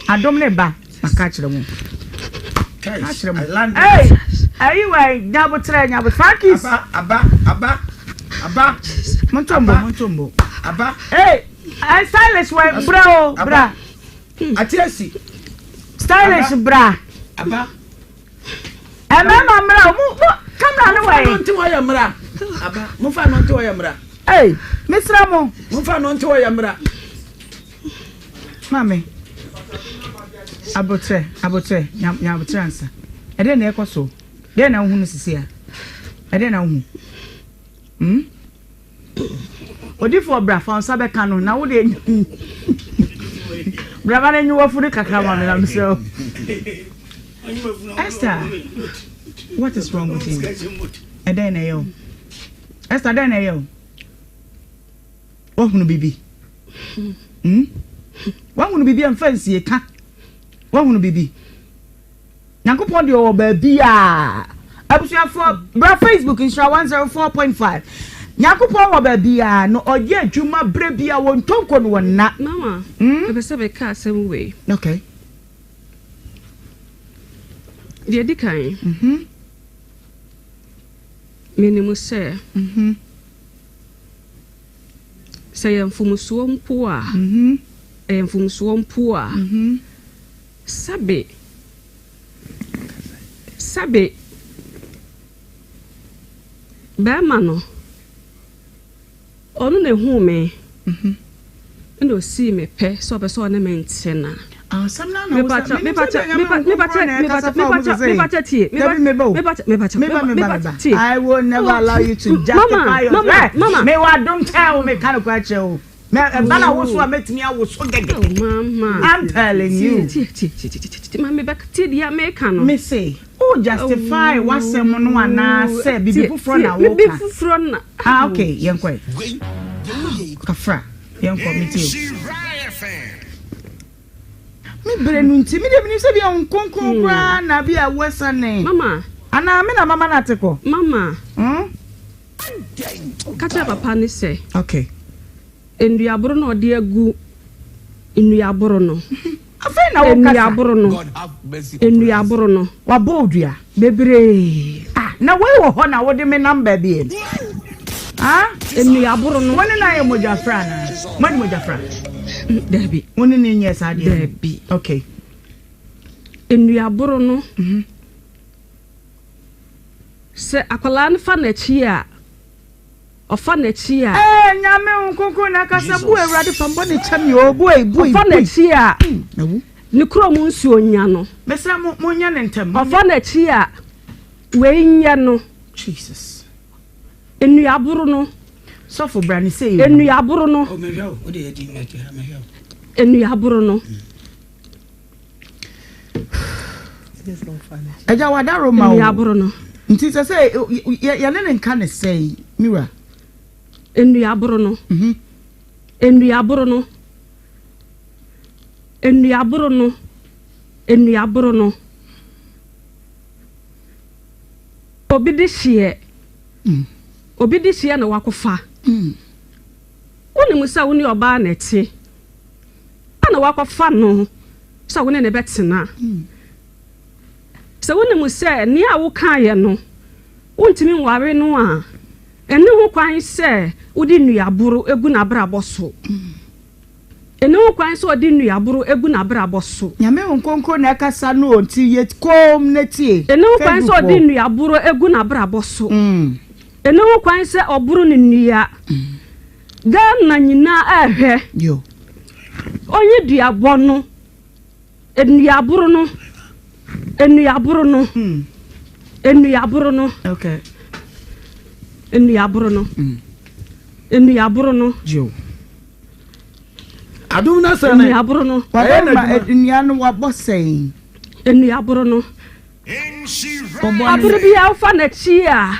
[SPEAKER 1] adom ne ba maka kire mo
[SPEAKER 2] hey
[SPEAKER 1] anyway double tire nya but fakis
[SPEAKER 7] aba
[SPEAKER 1] montombo
[SPEAKER 7] aba
[SPEAKER 1] hey I stylish way bra
[SPEAKER 7] atiasi
[SPEAKER 1] stylish bra
[SPEAKER 7] aba
[SPEAKER 1] mama mra mu camera no way
[SPEAKER 7] nti wo ya mra aba mo fa no nti wo ya mra
[SPEAKER 1] hey misra mo
[SPEAKER 7] fa no nti wo ya mra
[SPEAKER 1] mami abotre nya abotre ansa ede na ekoso de na hu no sisi a ede na hu odi for bra fa onsa be kanu na wo de bra ba nyu wafuri kakra ma na mso Esther, what is wrong with you? Ede na yo Esther de na yo wahunu bibi wahunu bibi amfansi e ka wahunu bibi Nyankopon de o ba bi a abusuafo bra Facebook insha 104.5 Nyankopon wo ba bi a no oje adwuma bre bi a won tonko no wonna
[SPEAKER 9] mama ebe se be ka asem we
[SPEAKER 1] okay
[SPEAKER 9] de dikan minimu se se yamfumusuo mpo a yamfumusuo mpo a sabe ba mano onu ne hu me ndo si me pe so be so ne mentena
[SPEAKER 1] samna
[SPEAKER 9] me bacha
[SPEAKER 1] I will never allow you to justify yourself. Mama, me wa don't tell me kind of question. Bana wo so ametimi awo so gege.
[SPEAKER 9] Mama,
[SPEAKER 1] I'm telling you.
[SPEAKER 9] Mama back ti dia me kan no.
[SPEAKER 1] Me say, oh justify wasem no ana say bibi fufro na wo ka.
[SPEAKER 9] Bibi fufro na.
[SPEAKER 1] Okay, yenkwa. Kafra, yenkwa meti. Me brenu nti me de me se bia nkonkon kra na bia wesane.
[SPEAKER 9] Mama,
[SPEAKER 1] ana me na mama na teko.
[SPEAKER 9] Mama. Kacha papa ni say.
[SPEAKER 1] Okay.
[SPEAKER 9] Enduaboro no de agu enduaboro no
[SPEAKER 1] afa na wo kasa
[SPEAKER 9] enduaboro no
[SPEAKER 1] wa bodua bebre na we wo ho na wo de me number bi
[SPEAKER 9] enduaboro no
[SPEAKER 1] woni na ye mojafra na mani mojafra
[SPEAKER 9] debi
[SPEAKER 1] woni ni nye sa de
[SPEAKER 9] debi
[SPEAKER 1] okay
[SPEAKER 9] enduaboro no se akwala na fa na chi a ofa na chi a
[SPEAKER 1] nyame nkonko na kasa bu ewrade pambo ne chami o bu
[SPEAKER 9] ofa na chi a ni kro mu nsuo nya no
[SPEAKER 1] mesra mo nya ne ntem
[SPEAKER 9] ofa na chi a we nya no
[SPEAKER 1] Jesus
[SPEAKER 9] enu aburu no
[SPEAKER 1] So for brand say
[SPEAKER 9] Nhyira no.
[SPEAKER 7] Oh, me o de yedi me ti ha me hwe.
[SPEAKER 9] Nhyira no.
[SPEAKER 1] Eja wada Roma o.
[SPEAKER 9] Nhyira no.
[SPEAKER 1] Nti say ya ne nka ne say Mira.
[SPEAKER 9] Nhyira no. Nhyira no. Nhyira no. Nhyira no. Obi di hye na wakofa. Woni musa woni oba na eti. Ana wakofa no. So woni ne betena. So woni musa ni a wo kan ye no. Wontimi nware no a. Eni ho kwan se wodi nuaboro egu na brabo so. Eni ho kwan se wodi nuaboro egu na brabo so.
[SPEAKER 1] Nyame nkonko na kasa no onti ye kom na tie.
[SPEAKER 9] Eni ho kwan se wodi nuaboro egu na brabo so. Eni ho kwan se oburu ni nnua. Ga na nyina ehwe.
[SPEAKER 1] Yo.
[SPEAKER 9] Onye duabo no. Nuaboro no. Nuaboro no. Nuaboro no.
[SPEAKER 1] Okay.
[SPEAKER 9] Nhyira no. Nhyira no.
[SPEAKER 1] Jo.
[SPEAKER 2] Adum na sa na.
[SPEAKER 9] Nhyira no.
[SPEAKER 1] Wada nnua no wabo sei.
[SPEAKER 9] Nhyira no. Aburu bi alfa na chi a.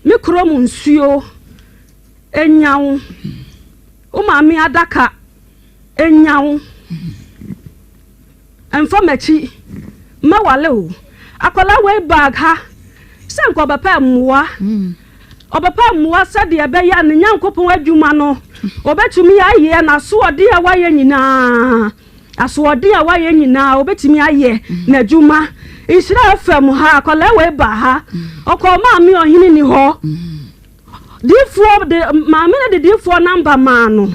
[SPEAKER 9] Me krom nsuo. Enyawo. O maami adaka. Enyawo. Emfa machi. Mawale o. Akola way bag ha. Sanko obapa muwa. Obapa muwa sade ebe ya ne nyankopon adwuma no. Obetumi aye na so ode a waye nyina. Aso ode a waye nyina obetumi aye na adwuma. Isra fam ha akola way ba ha. Okoma mi ohini ni ho. Difo de maame na de difo number ma no.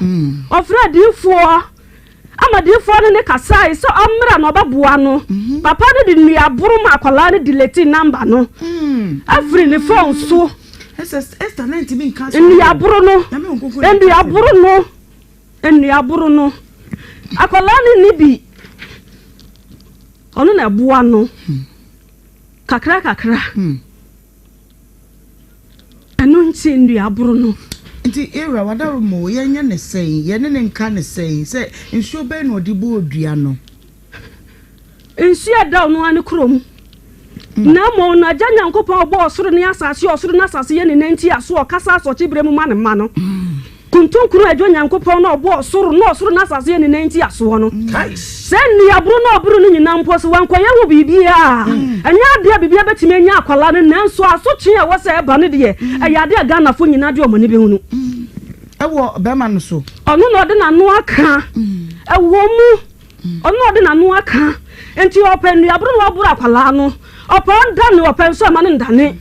[SPEAKER 9] Ofra difo ama difo ne kasai so amra no baboa no. Papa ne de nuaboro ma akola ne delete number no. Every ne phone so.
[SPEAKER 1] Esther 90 bin cancel.
[SPEAKER 9] Nhyira no. Nhyira no. Akola ne ni bi. Ono na boa no. Kakra. Eno nti Nhyira no.
[SPEAKER 1] Nti era wada Roma ye nya ne sei ye ne nka ne sei se nsuo be no odibo odua no.
[SPEAKER 9] Nsuo da no ane krom. Na mo na janya nkopon obo osoro ne asase osoro na asase ye ne nanti aso okasa aso chibrem ma ne ma no. Kuntunkuru adwo nyankopon na obo osoro na asase ye ne nanti aso no. Se Nhyira no oburu no nyina mpo so wankoye wo bibia. Anya ade bibia betime anya akwala ne nanso aso twe e wo se eba ne de ayade aga na fo nyina de omani be hunu.
[SPEAKER 1] Ewo be ma no so.
[SPEAKER 9] Onu no de na no aka. Ewo mu. Onu de na no aka. Enti open Nhyira no oburu akwala no. Upon done open so man ndane.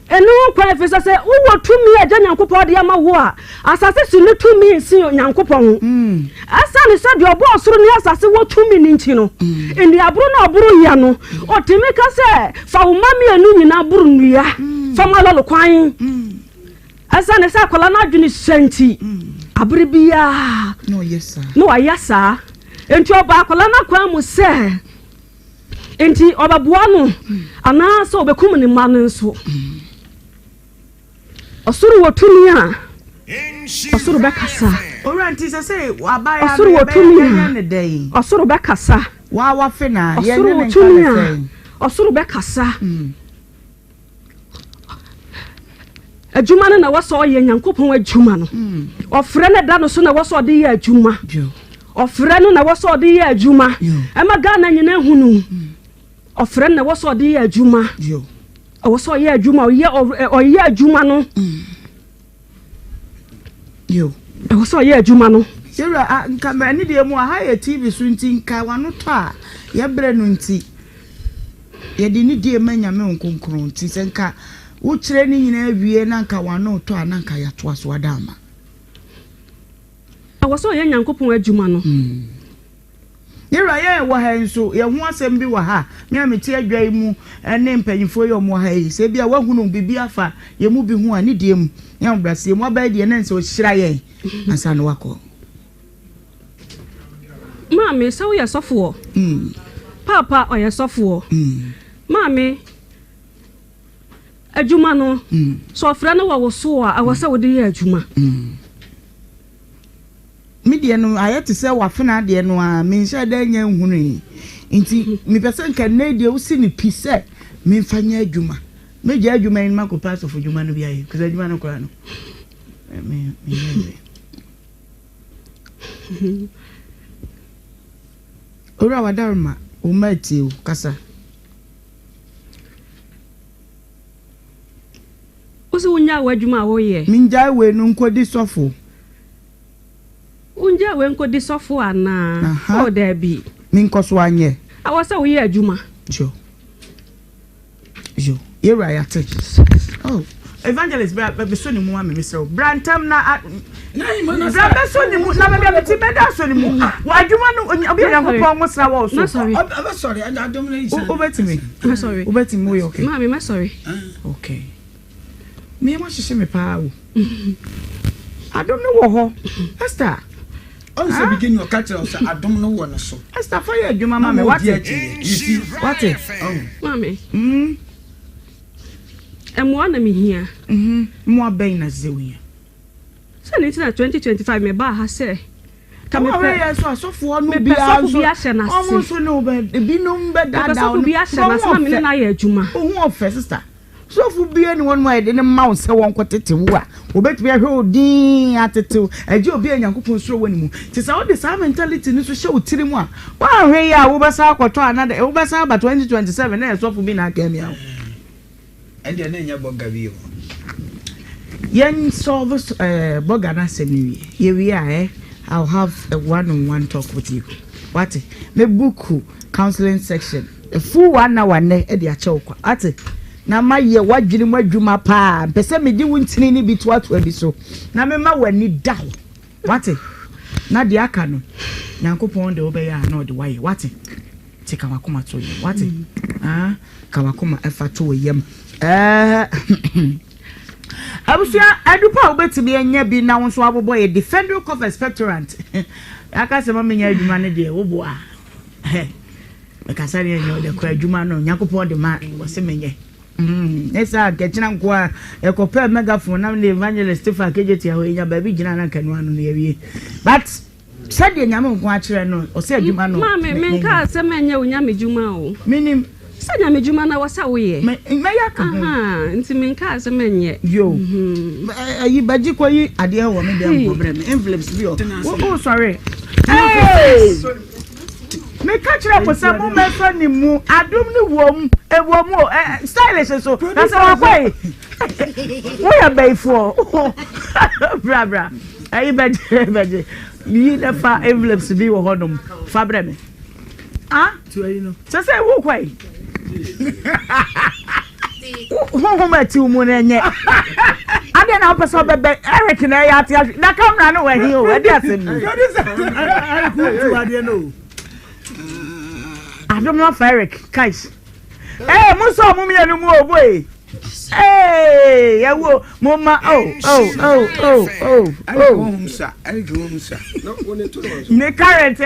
[SPEAKER 9] Enu kwa fisa se wo tumi aja nyankopon de ama wo a asase su ne tumi nsi nyankopon. Asa ne se de obo osoro ne asase wo tumi ni nti no. Nhyira no oburu ya no. Otimi ka se fa wo mami anu nyina buru nnua. Fa malolo kwan. Asa ne se akola na adwini senti. Abiri bia.
[SPEAKER 1] No yes sir.
[SPEAKER 9] No ayasa. Enti oba akola na kwan mu se enti obaboa no ana so obekum ni ma nso osuru wotumi a osuru bekasa
[SPEAKER 1] oranti say wabaya
[SPEAKER 9] osuru wotumi
[SPEAKER 1] ne dey
[SPEAKER 9] osuru bekasa
[SPEAKER 1] wa fe na ye
[SPEAKER 9] osuru
[SPEAKER 1] ne
[SPEAKER 9] wotumi a osuru bekasa adwuma no na waso ye nyankopon adwuma no ofre ne da no so na waso de ye adwuma ofre no na waso de ye adwuma ema ga na nyina hunu ofre na waso de ye adwuma waso ye adwuma oye adwuma no waso ye adwuma no
[SPEAKER 1] Yera nka me ni de mu ha ye TV so nti nka wano to a ye bre no nti ye de ni de manya me nkonkron nti se nka wo kire ni nyina awie na nka wano to a na nka ya to aso adama
[SPEAKER 9] waso ye nyankopon adwuma no
[SPEAKER 1] Yera ye wo ha nso ye ho asem bi wo ha me ameti adwai mu ne mpanyifo ye omo ha yi se bia wahunu bibi afa ye mu bi hu ani de mu ya mbrase mu aba de ne nse o hira ye ansa no wako
[SPEAKER 9] Mami sa wo ye sofo papa o ye sofo mami adwuma no so afra no wo so a awasa wo de ye adwuma
[SPEAKER 1] media no ayete se wafena de no a me nhyɛ da nya nhunu nti me pese nka na de wo si ni pise me mfanya adwuma me gya adwuma ni mako pass of adwuma no bia yi kuse adwuma no kora no me ora wadarma o mati kasa
[SPEAKER 9] Usi unya wadwuma wo ye
[SPEAKER 1] minja we no nkodi sofo
[SPEAKER 9] unja we nkodi sofo ana o da bi
[SPEAKER 1] min koso anye
[SPEAKER 9] awasa wo ye adwuma
[SPEAKER 1] jo here I attach oh evangelist be so ni mu ame mesro brantam na na so ni mu na me ti beda so ni mu wadwuma no obi yankopon mo sra wo so
[SPEAKER 7] sorry I don't know
[SPEAKER 1] obetimi
[SPEAKER 9] sorry
[SPEAKER 1] obetimi we okay
[SPEAKER 9] mami me sorry
[SPEAKER 1] okay me ma hihye me pa wo I don't know wo Esther
[SPEAKER 7] on say begin your culture of I don't know what so
[SPEAKER 1] Esther for your adwuma mami what
[SPEAKER 9] mami Emwa na mihia
[SPEAKER 1] mwa ben na zewia
[SPEAKER 9] so ni tina 2025 me ba ha se
[SPEAKER 1] ka me pe so fo no bia so omo so no be bi no mbe dada
[SPEAKER 9] so bia se na sama me na ya adwuma
[SPEAKER 1] ohun ofe sister so fo bia ni won mo ede ne ma se won kwotete wo a obetumi ahwe odin atete aje obi anyankopon suro wani mu ti sa wo de sa mentality ni so hye otiri mu a wa ahwe ya wo besa akwoto anada wo besa ba 2027 na so fo bi na aka mi a
[SPEAKER 7] and then nya boga bi o
[SPEAKER 1] yen solve boga na semi here I'll have a one-on-one talk with you what me book counseling section a full 1 hour ne e dia chekwa ati na ma ye wadwiri madwuma pa pese me di wuntini ni bi to ato abi so na me ma wani daw what na dia aka no nyankopon de obeya na ode waye what ti kamakoma to ye what kamakoma efa to yem abusia adupa obetimi enya bi na wonso abobo ye defender of expectorant aka se mama nya adwuma ne de wo bo a me kasari enya de kwa adwuma no nyakopon de ma wo se menye esa kechina nko a ekope megaphone na le evangelist Stephen kejeti a ho enya ba bi gina na kanu anu ne yawie but said de nyame nko a kire no o se adwuma no
[SPEAKER 9] mama me ka se menye onyame dwuma o
[SPEAKER 1] minim
[SPEAKER 9] sanya mejuma na wasa wo ye
[SPEAKER 1] me yaka
[SPEAKER 9] nti menka se menye
[SPEAKER 1] yo ayi baji ko yi ade ho me dem problem envelopes bi o oh sorry me catch up with some me so ni mu adum ni wom ewom stylish so na se wa kwai wo ya baifo bra ayi baji yi na fa envelopes bi wo hodum fa bre me to you know so say wo kwai ho mati umu nenye ade na opeso bebe Eric na ya ati na camera no we hi o ade asem ade no adom no Eric kais mo so mo me no mu oboy yawo mo ma
[SPEAKER 7] no one to
[SPEAKER 1] me current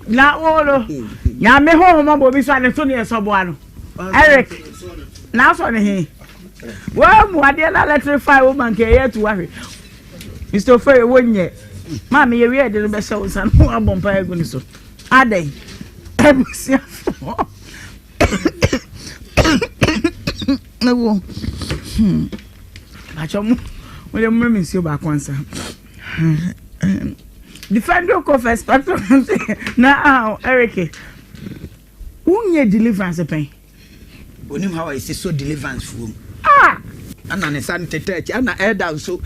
[SPEAKER 1] na wolo ya me ho mo bo bi so ane so ne so bo ano Eric na so ne he wa mu ade la electrify woman ke ye to wahwe Mr. Ferry wonye ma me ye wi ade no be se won san ho abompa egu ni so adai ebusia na wo achomu we dem me nsi ba kwansa defender of expectorant na Eric unye deliverance pen
[SPEAKER 7] onim how I say so deliverance for ana ne san tete ana elder so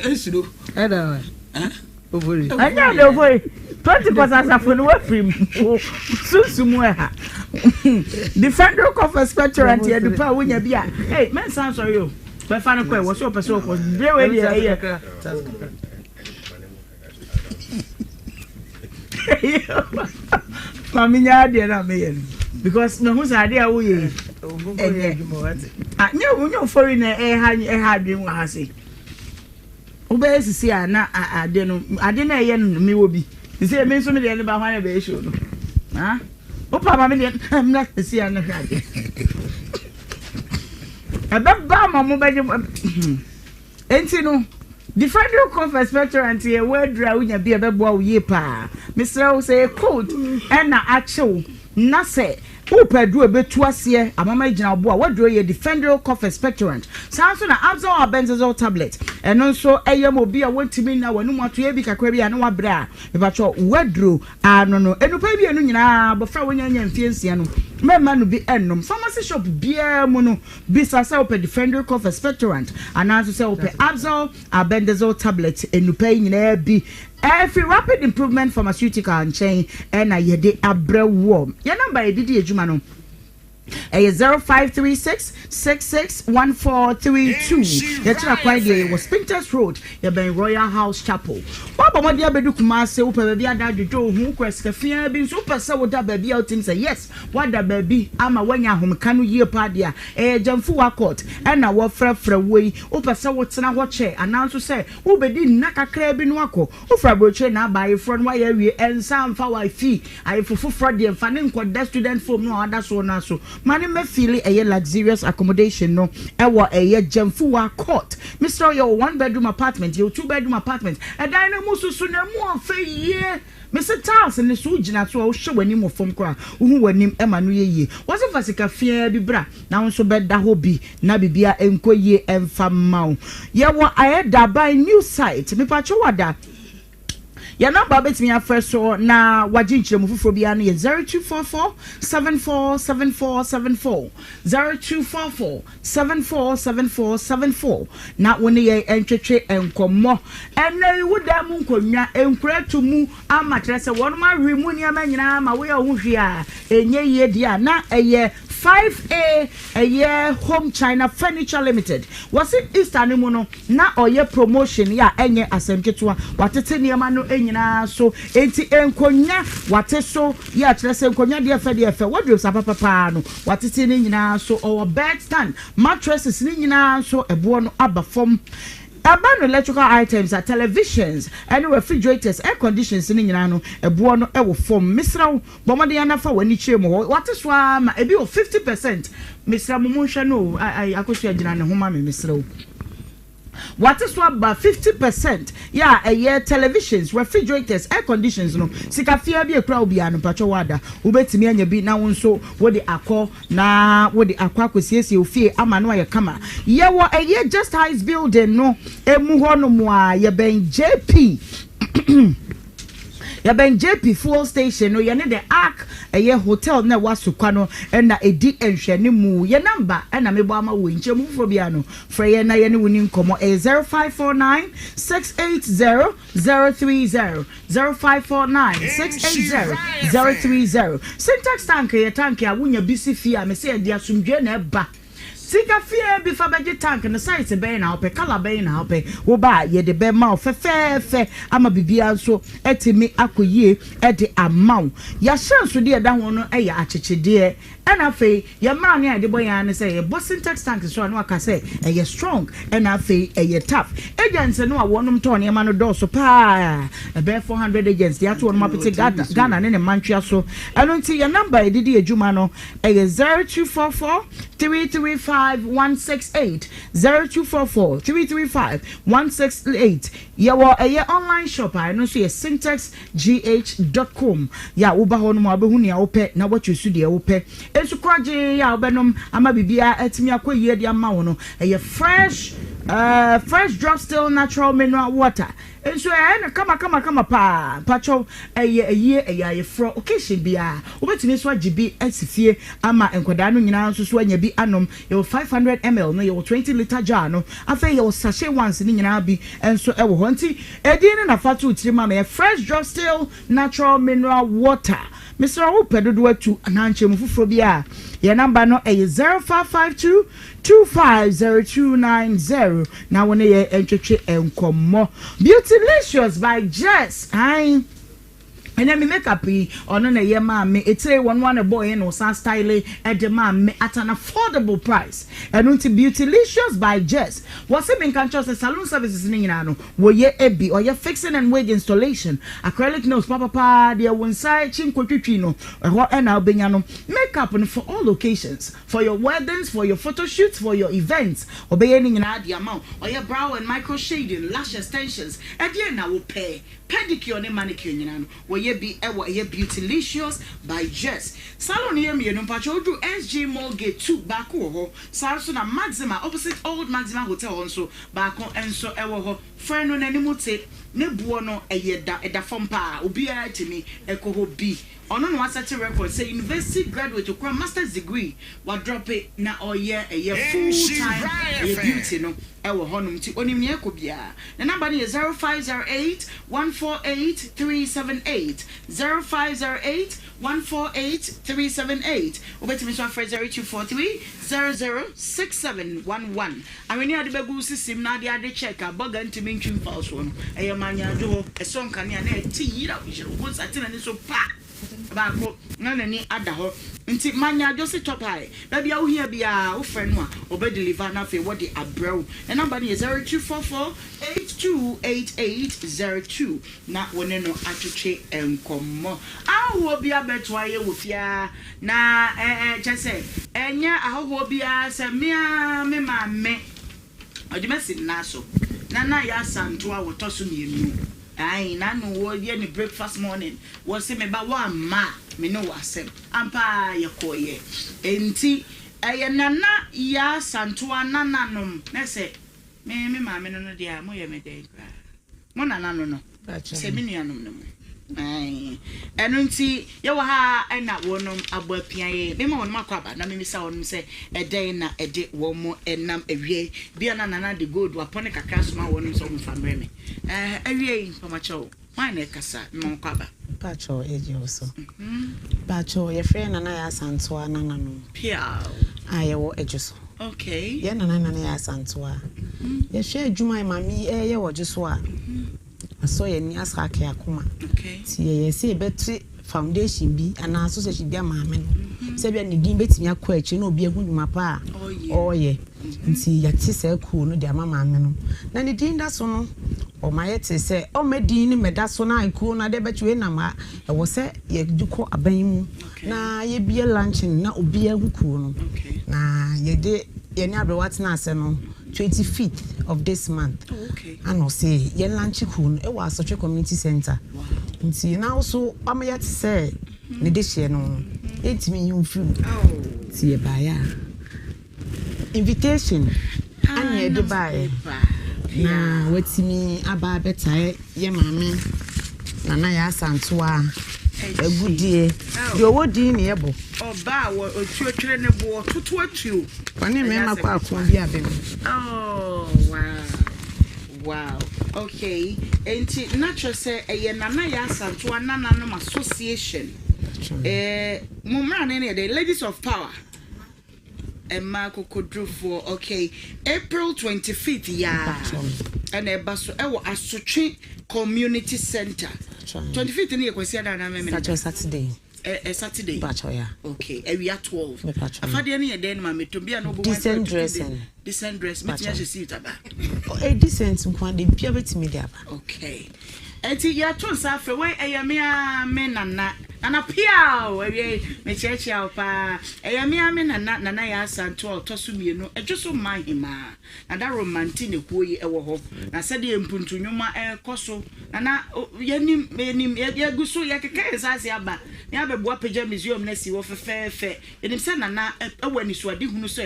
[SPEAKER 7] esuro
[SPEAKER 1] elder ovori anya de ovori 20% afọ no free susumu ha defender of expectorant ye dupa wonya bia hey men san sorry o be fa no kwa wo so person ko bre we dey Familia de na me because no who say dia wo ye anya wo foreigner ha dwen wa ha say obey sisi na ade no ade na ye no me wo bi You say me so me dey ba hwan be show no. Ah? Opa ma me dey am na see an hwade. Ababa ma mo be enti no Defender Conference Restaurant here where dra unya bi ebebo wo ye pa. Mr. O say code and na achew na say Upedu ebetu ase amama gina bo a wadro ye Defender Conference Restaurant. Sanso na absor abenzazol tablet. Eno nso eyem obi a wontimi na wanu mato ye bi kakra bi anu wabra. Mebacho wadro ano no enupa bi enu nyina bofra wonya nya mfiensia no. Mema no bi ennom pharmacy shop bia mu no bisa say ope Defender Conference Restaurant. Ananso say ope absor abenzazol tablet enupa nyina bi every rapid improvement pharmaceutical and chain and a yede abre warm. Your number edidi ejuma no. 0536 661432. That's not quite there. Was Spinters Road. You been Royal House Chapel. What about the Abedu Kumase? Upa baby, I died to do who quest the fear being super so that baby out him say yes. What the baby? I'm a 1 year home canu year padia. Jamfu court and I walk fra way. Upa so what's na watch announce to say Ube did naka crab in wako. Ufra broche na by front wire and some for fee. I for Friday and fanning quad student form no other so na so. Mani me feel a luxurious accommodation no ewa a Jamfuwa court. Mr. Your 1-bedroom apartment, your 2-bedroom apartment, a dynamo so na mo fe ye. Mr. Charles and the Sujina so show when him from Kra, who were named Emmanuel ye. Was a Fasika fear be bra, now so bed da hobby, Nabibia and Koye and Famau. Yawa I had that by new site, me patchwada. Ya number bet me first so na wajinche mufufo bia no 0244 747474 0244 747474 na woni ye entwetwe enkomo ene wuda mu nkonwa enkura to mu amakyere se won ma remu ni amanyina ma we ohwe a enye ye dia na eye 5A a year Home China Furniture Limited. Was it Eastern Mono? Na oye promotion ya enye asemketua. Watete niyama no enyina so enti enkonya wateso ya trese enkonya de efe wardrobe papa no watete ni nyina so our bed stand mattresses ni nyina so ebo no aba form. Urban electrical items are televisions and refrigerators, air conditioners in Yano, a buono, ewo form, Mr. Bomadiana for when you chemo. What is why a bill 50%, Mr. Mumusha? No, I could share Jan Homa, Mr. What is what about 50%? Yeah, a year televisions, refrigerators, air conditioners, no. Sikafia be a crowd be an patchawada. Ubet me and your beat now so what the aqua na what the aqua could see you fear Amanoya Kama. Yeah, what a year just highs building, no. A muhono moa, ya ben JP. Ya ben JP fuel station no ya ne the ark eye hotel na wasukwa and na edi enhwe ne mu ye number and na mebo ama wo nche mu fo bia no fra ye na ye ne woni nkomo 0549 680 030 0549 680 030 syntax tank ye tank ya wunya bisi fia me se dia sumdwe na eba Sika fear before budget tank and the size be na ope color be na ope wo ba ye de be ma fe ama bibia so etimi akoyie e de amaw ya chance de da ho no e ya achechede and afi ya ma ne ade boya ne say bo syntax tank so no aka say e ye strong and afi e ye tough agents no a wonum to ne ma no do so pa e be 400 agents they ato no mapete Ghana ne mantwa so eno nti ya number e didi ejuma no e 0244 335-168 0244 335-168. Yawa a online shop I know see a syntexgh.com. Ya uba hono mo abehu ne ope na what you sudi ope. Enso kwaje ya obenom ama bibia etimi akoyie de ama wono. A fresh drop still natural mineral water. And so I kama pa pacho a year fro occasion bia obetimi so agibi asifie ama enkoda no nyina so anya bi anom your 500 ml no your 20 liter jar no afa your sachet once ni nyina bi enso ewo ho nti edin na fatu utirima me fresh drop still natural mineral water Mr. Opedodo atu ananche mfufuro bia your number no 0552 250290 na wona ye entwetwe enkomo Beautylicious by Jess. enya me makeup yi ono na ye ma me etire one boy no san style e de ma me at an affordable price eno nti Beautylicious by Jess was it in control salon services ni nyina no wo ye ebi or ye fixing and wage installation acrylic nails papa dia won side chinkotwitwi no ho na obenya no makeup no for all occasions for your weddings for your photo shoots for your events obeye ni nyina dia amount or your brow and micro shading lash extensions e dia na wo pay pedicure ne manicure nyina no wo ye bi e wo ye Beautylicious by Jess salon ye me no pacho odu SG Mall Gate 2 back ho so na Maxima opposite Old Maxima Hotel onso back enso e wo ho friend no nanimute ne buo no eda fom pa obi a timi ekoho bi ono no asset record say university graduate to crown master's degree wa drop it na oye full time beauty no e wo honum ti onim ne ekobia the number is 0508 148 378 0508 148 378 obetimi so afre 0243 006711 ameni ade begu system na ade check aboga ntimi ntwim false one e manya do e so nkane na Nhyira wo satina ni so pa ba ko na ni ada ho nti manya jo se top high ba bia wo hia bia wo frɛ no a obe deliver na fe what the abrow the number is 0244 828802 na wone no atwetwe enkomo aho bia betwa ye wo fia na chese enya aho bia se mia me ma me odimesi na so na ya santo a wotoso mienu ai na no wo ye ni breakfast morning wo se me ba wa ma me no wasem ampa ye koye enti eye nana ya santo anananom na se me ma me no dia mo ye me dey kra mo nana no se me nuanom no ai enu nti ye wo ha na wonom abapiaye me ma wonom akwaba na me misa wonom se eden na ede wo mo enam ewie bia na nana de gold wapone kakra so ma wonom so mfa mreme ewie pamacho mine kasa no kwaba
[SPEAKER 3] pacho eje oso pacho ye frɛ nana ya santoa nana no
[SPEAKER 1] pia
[SPEAKER 3] aye wo ejuso
[SPEAKER 1] okay
[SPEAKER 3] ye nana ya santoa ye hwɛ adwuma mami ye wo juso a aso ye ni asa aka akoma
[SPEAKER 1] okay
[SPEAKER 3] ti ye se betri foundation bi ana so se bia maame no se bia ne din betimi akɔ akyi na obi ahu dwuma pa oye nti ya ti se ku no de mama maame no na ne din da so no o ma ye te se o medin ni meda so na iku na de betwe na ma e wo se ye dukɔ aban mu na ye bia lunch na obi ahu ku no na ye de ye ni abrewat na ase no 25th of this month.
[SPEAKER 1] Okay.
[SPEAKER 3] And say ye lunch ku e wa Asotwe community center.
[SPEAKER 1] Wow.
[SPEAKER 3] Nti na also am yet say ne de hye no etimi yu film. Ti ye ba ya. Invitation and ye de buy. Na wetimi aba beta ye maame na ya santoa egudie de owo din ne yebo
[SPEAKER 1] oba wo otuotwere ne bo toto atuo
[SPEAKER 3] pani me makwa akon bi abem.
[SPEAKER 1] Oh wow okay enti natural say eye nana ya santoa nana no association mumra ne the ladies of power Kokodrufo okay April 25th ya and ebaso e wo Asotwe community center 25th ni yekwesi ada na me
[SPEAKER 3] Saturday
[SPEAKER 1] Saturday
[SPEAKER 3] bacho ya
[SPEAKER 1] okay we are 12 afade ni den ma metombia no bo
[SPEAKER 3] decent dress
[SPEAKER 1] metia je sit aba
[SPEAKER 3] decent nkwa de bia betimi de aba
[SPEAKER 1] okay enti ya to nsa fe we eyamia me nana pia we me cheche pa eyamia me nana ya santo otoso mienu edwoso mahima na da romantic ne kuoyi ewo ho na sede empuntu nwuma ekoso nana yanim ya guso ya keke esase aba ne abebua pagya museum na si wo fefefe enim se nana ewani so ade hunu so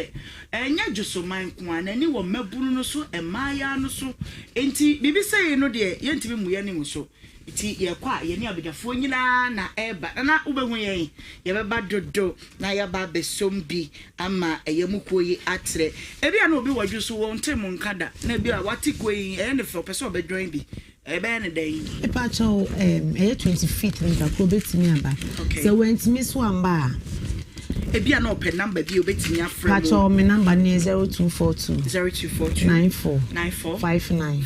[SPEAKER 1] enya dwoso man ko anani wo mabunu no so emaya no so enti bibi sei no de yentimi muye ne so iti ye kwa ye ni abedafo nyina na eba na ubehu ye beba dodo na ya ba besombi ama eyemukoyi atre ebia na obi wadwuso wo ntemu nkada na bia watikoyi ne fe opeso obedwan bi ebe ne dai
[SPEAKER 3] epa cho 25th nka ko betimi aba se wentimi so amba
[SPEAKER 1] ebia na open number bi obetimi afrɛ mo
[SPEAKER 3] pacho me number ni 0242 94 59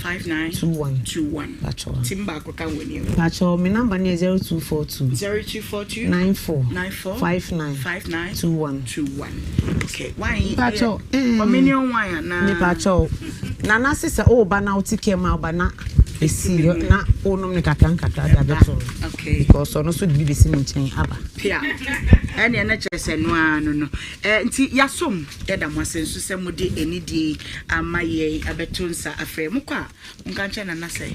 [SPEAKER 3] pacho
[SPEAKER 1] timba ko kan woni
[SPEAKER 3] pacho me number ni 0242 94 59 21
[SPEAKER 1] okay why
[SPEAKER 3] pacho
[SPEAKER 1] communion wine na
[SPEAKER 3] ni pacho na sisa o ba na otike ma ba na esi na onom ne kakran da beto
[SPEAKER 1] okay
[SPEAKER 3] because ono so di besi nchen aba
[SPEAKER 1] pia ene na kyerese no anu no nti yasom da mo asensu se mo de enidie amaye abeto nsa afre mo kwa nka nche na say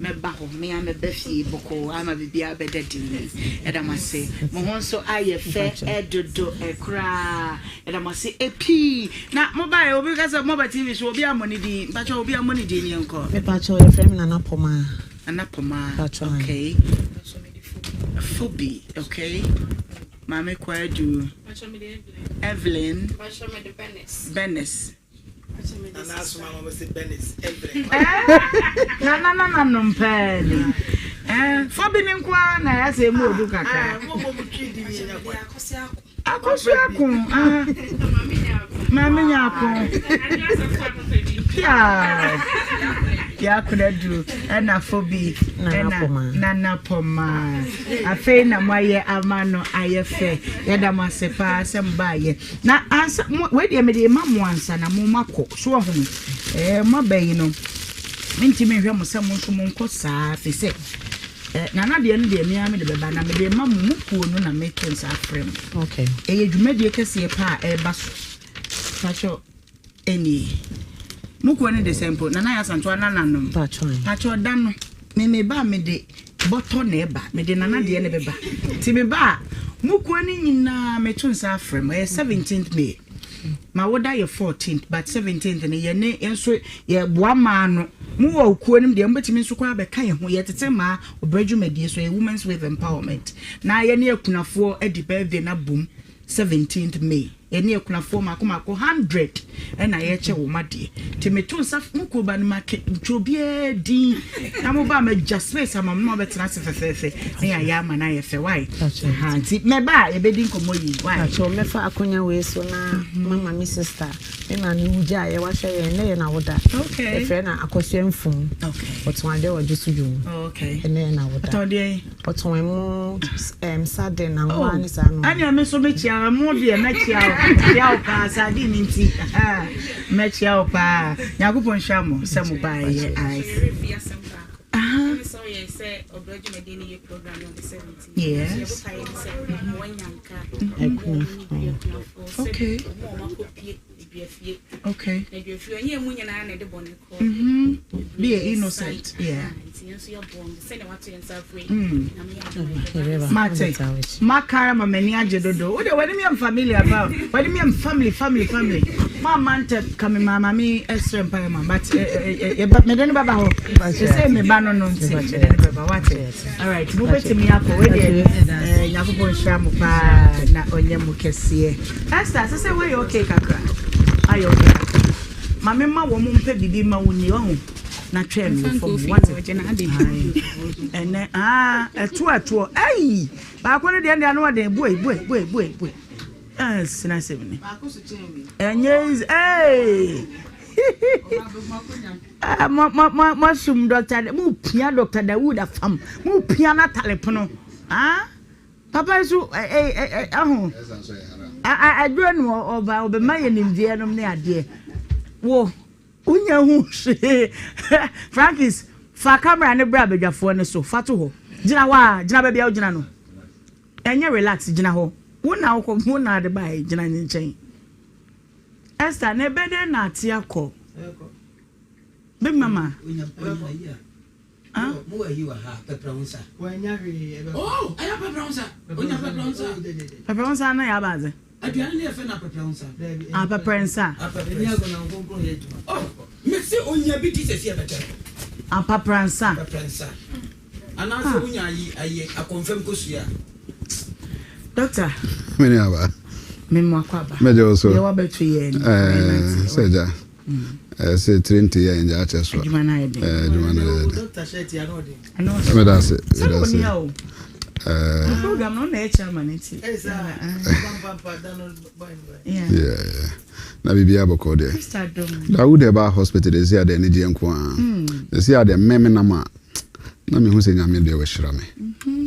[SPEAKER 1] meba ho me ameba fie boko ama bibia bedadin edamase mo honso ayefe edodo ekra edamase epi na mobile obi kasa mobile tv so obi amoni di pacho obi amoni di ni enko
[SPEAKER 3] me pacho your friend na napoma
[SPEAKER 1] okay phobia okay mama kwadu pacho me de Evelyn pacho me de Benes
[SPEAKER 2] na asuma mama se Benes Evelyn
[SPEAKER 1] na no mpani phobia ni kwa na ya se mu odu kaka
[SPEAKER 2] mo twidi ni na kwa
[SPEAKER 1] akosiaku mama nyako ya kuredu na phobia na napoma afi na moye amano ayefe yeda masepa sembaye na ansa we de me de mamu ansa na mo mako so ho mabayi no minti me hwe mo se mo nso mo nkosa fese na na de no de me ame de beba na me de mamu mukuo no na me tensa frem
[SPEAKER 3] okay
[SPEAKER 1] dwumadi kese pa baso pacho eni mukuo ne de sample na na ya santo na nanom pacho dano me ba me de bottle na eba me de nana de ne beba ti me ba mukuo ni nyina me tensa frem 17th May ma woda ye 14th but 17th ne ye ne enso ye boa ma no mu wa okuo nim de mbetimi nso kwa be kan ye ho ye tete ma obradwumadi so ye women's with empowerment na ye ne akunafo edi birthday na boom 17th May eni ekunafo mako 100 na ye che wo made ti meto saf nko ba ni make ntobie din na mo ba ma just space ama mo betena sefefefe na ya ma na ye fe why ha ti me ba ye be din komo yi why
[SPEAKER 3] so me fa akonya we so na mama mi sister me na ni uja ye wa hwe ye na ye na woda
[SPEAKER 1] okay
[SPEAKER 3] e fe na akosua mfum
[SPEAKER 1] okay
[SPEAKER 3] otwande wa jusuju
[SPEAKER 1] okay
[SPEAKER 3] ene na woda
[SPEAKER 1] atode
[SPEAKER 3] otwan mu sade na nwa ni sa no
[SPEAKER 1] anya me so me chia mo de na chia ya opa sadi ni nti me chia opa yakupon shamo se mo ba ye ai
[SPEAKER 16] so ye say obradwumadi ni program on the 17th
[SPEAKER 1] yes okay okay be innocent yeah mate makara mameni ajedodo o de wani me family about wani me family mama ante kame mama mi extreme pa mama but me den baba ho say me ba no nti baba what all right mo beti mi akọ we de yakupon shamu pa na onyemu kese Esther say we okay kakra ayo mama ma wo mo mpe bibi ma woni ho na twem from one ene eto ai ba ko ne de anu ade boy sina sevni ba ko so chemi enye ma sum doctor mu pia Dr. Dawood afam mu pia na talepono papa so aho adwo no oba obema ye nimdie no ne ade wo unya hu Frankis fa camera ne bra bedwafo ne so fato ho gina ba bia gina no enye relax gina ho wona wo ko na de ba gina nchen Esther ne bede na ati akọ big mama
[SPEAKER 7] mo wa yi wa ha pepronsa
[SPEAKER 2] wanya hwe
[SPEAKER 7] oh aya pepronsa onya
[SPEAKER 1] pepronsa na ya baze
[SPEAKER 7] aduane ne fe na pepronsa
[SPEAKER 1] pepronsa
[SPEAKER 7] ni ago na nkonko ye oh me se onya bi ti se se beta
[SPEAKER 1] pepronsa
[SPEAKER 7] ana se onya ayi a confirm ko suya
[SPEAKER 1] doctor
[SPEAKER 17] meni aba
[SPEAKER 1] memo akwaba
[SPEAKER 17] meje so
[SPEAKER 1] ye wa betu ye
[SPEAKER 17] seja say 30 years in the artist
[SPEAKER 1] Jumana
[SPEAKER 2] doctor shet ya no de
[SPEAKER 17] me da se
[SPEAKER 1] program no na chairman it.
[SPEAKER 17] Yeah. Na bibia boko de. Da would about hospital is here the energy enko a. They say the meme na ma. Na me hu se nyame de we hira me.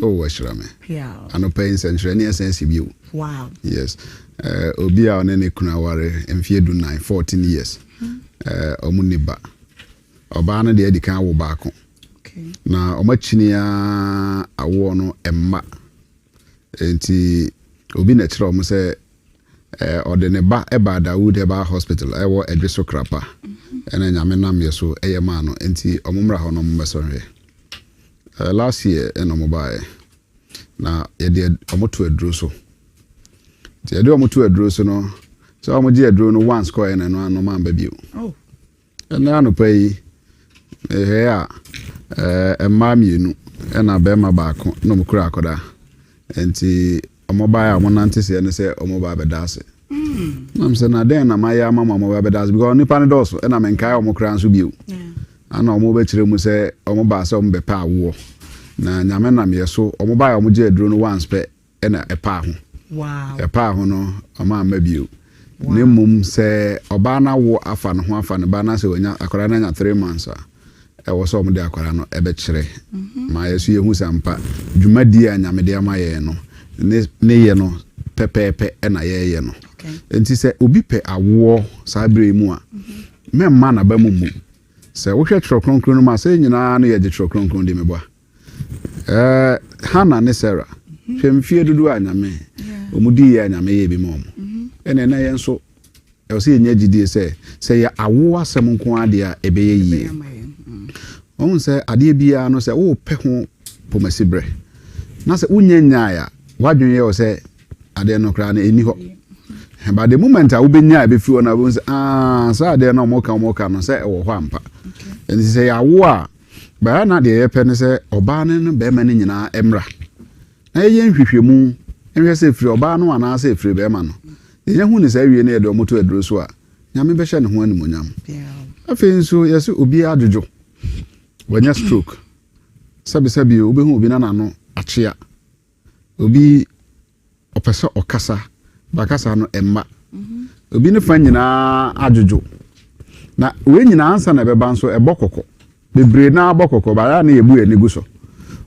[SPEAKER 17] Oh we hira me. Yeah. Ano pain century any sense bio.
[SPEAKER 1] Wow.
[SPEAKER 17] Yes. Obi a one ne kuna ware mfie du 9 14 years. Omuniba. Oba na de kan wo baako. Okay. Na omachini ya awo no emma. Enti obi na kire omo se ode ne ba eba Dawood eba hospital ewo edweso krapa. Ena nyame nam yeso eyema no enti omumra ho no mbesonwe. Last year eno mobile na yede omoto aduro so. Ti yede omoto aduro so no so omoji aduro no once ko ena no no mamba bio. Oh. Ena no pay a emma mienu ena bema baako no mukura akoda. Enti omobile amonante se ne se omobile bedase. Nam se na den na maya mama omobile bedase because nipa ne doso ena menkai omokura nso bio. Ana omobe kire mu se omoba se ombe pa awo. Na nyame nam yeso omobile omoje aduro no once pe ena epa ho. Wow. Epa ho no oma mabio. Ne mum se oba na wo afa no ho afa ne ba na se onya akora na nya 3 months a ewo so omde akora no ebe kire. Ma yeso yehu sampa dwumadi a nyame de amaye no ne ye no pepepe ena ye no. Enti se obi pe awo sa bre mu a memma na ba mumu se wo hwe trokronkron no ma se nyina no ye de trokronkron de meboa. Hana ne Sarah hwemfie dudu a nyame omudi ya nyame ye bi mom ene na yen so e se nya gidie se ya awo asem nko ade a ebeye yie on se ade bia no se wo pe ho pomasibre na se unyanya ya wadwun ye o se ade no kra na eni ho but the moment a wo benya be fi ona wo se sa ade no moka no se e wo ho ampa eni se ya wo a ba na de ye pe ne se oba ne no be ma ne nyina emra na ye nhwehwemu enwe se firi oba no ana se firi be ma no ye hu ne sa wie ne de omoto aduro so a nyame be hye ne ho animonyam afi nso ye se obi adwojo wanya stroke sabi obi hu obi na no achia obi opesa okasa bakasa no emma obi ne fa nyina adwojo na we nyina ansa na be ba nso ebokoko bebre na abokoko ba na yebu enigu so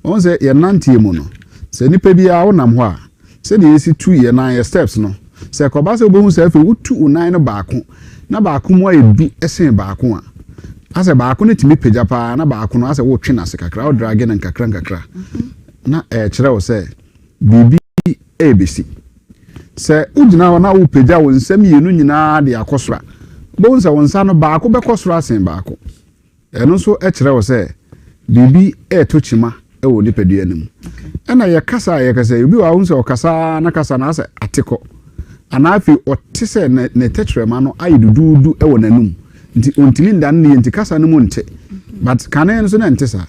[SPEAKER 17] on se ye nantie mu no se nipa bia wonam ho a se de yesi 2 ye na ye steps no se ko ba se obo hu se afi wutu unan no baako na baako mu ayedu esen baako a ase baako ne timi pagya pa na baako no ase wo twe na se kakra o drag na kakra na kire wo se bibi abc se ugina wo na wo pagya wo nsam yenu nyina de akosora bo nsa wonsa no baako be kosora sen baako eno so kire wo se bibi tochima ewo ni pedua nim ena ye kasa obi wa hunse okasa na kasa na ase ateko ana afi otise ne tetrema no ayidudu ewo nanum nti ontimi ndan ne nti kasa no mu nte but kanen so na ntisa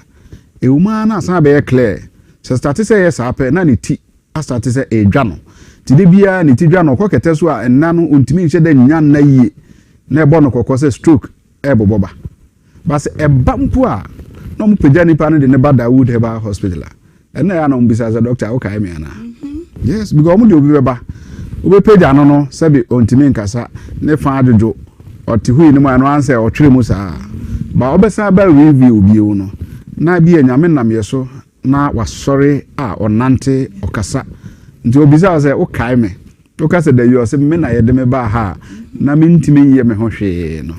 [SPEAKER 17] ewuma na asa be clear se start se yes ape na ne ti start se edwa no ti de bia ne ti dwa no kokete so a enna no ontimi nche da nya na yie na ebo no kokose stroke eboboba but eba mpu a no mu pagya nipa no de ne ba Dawood Heba hospital ena ya no mbisa za doctor o kai me ana yes because omo de obi beba obi pagya no sabi ontimi nkasa ne fa adwojo oti hui ni mu anu anse otwere mu saa ba obesa ba review obi wo no na bi anyame nam yeso na wasori a onante okasa nti obisa za o kai me o kasa da yo se me na ye de me ba ha na me ntimi ye me ho hwe no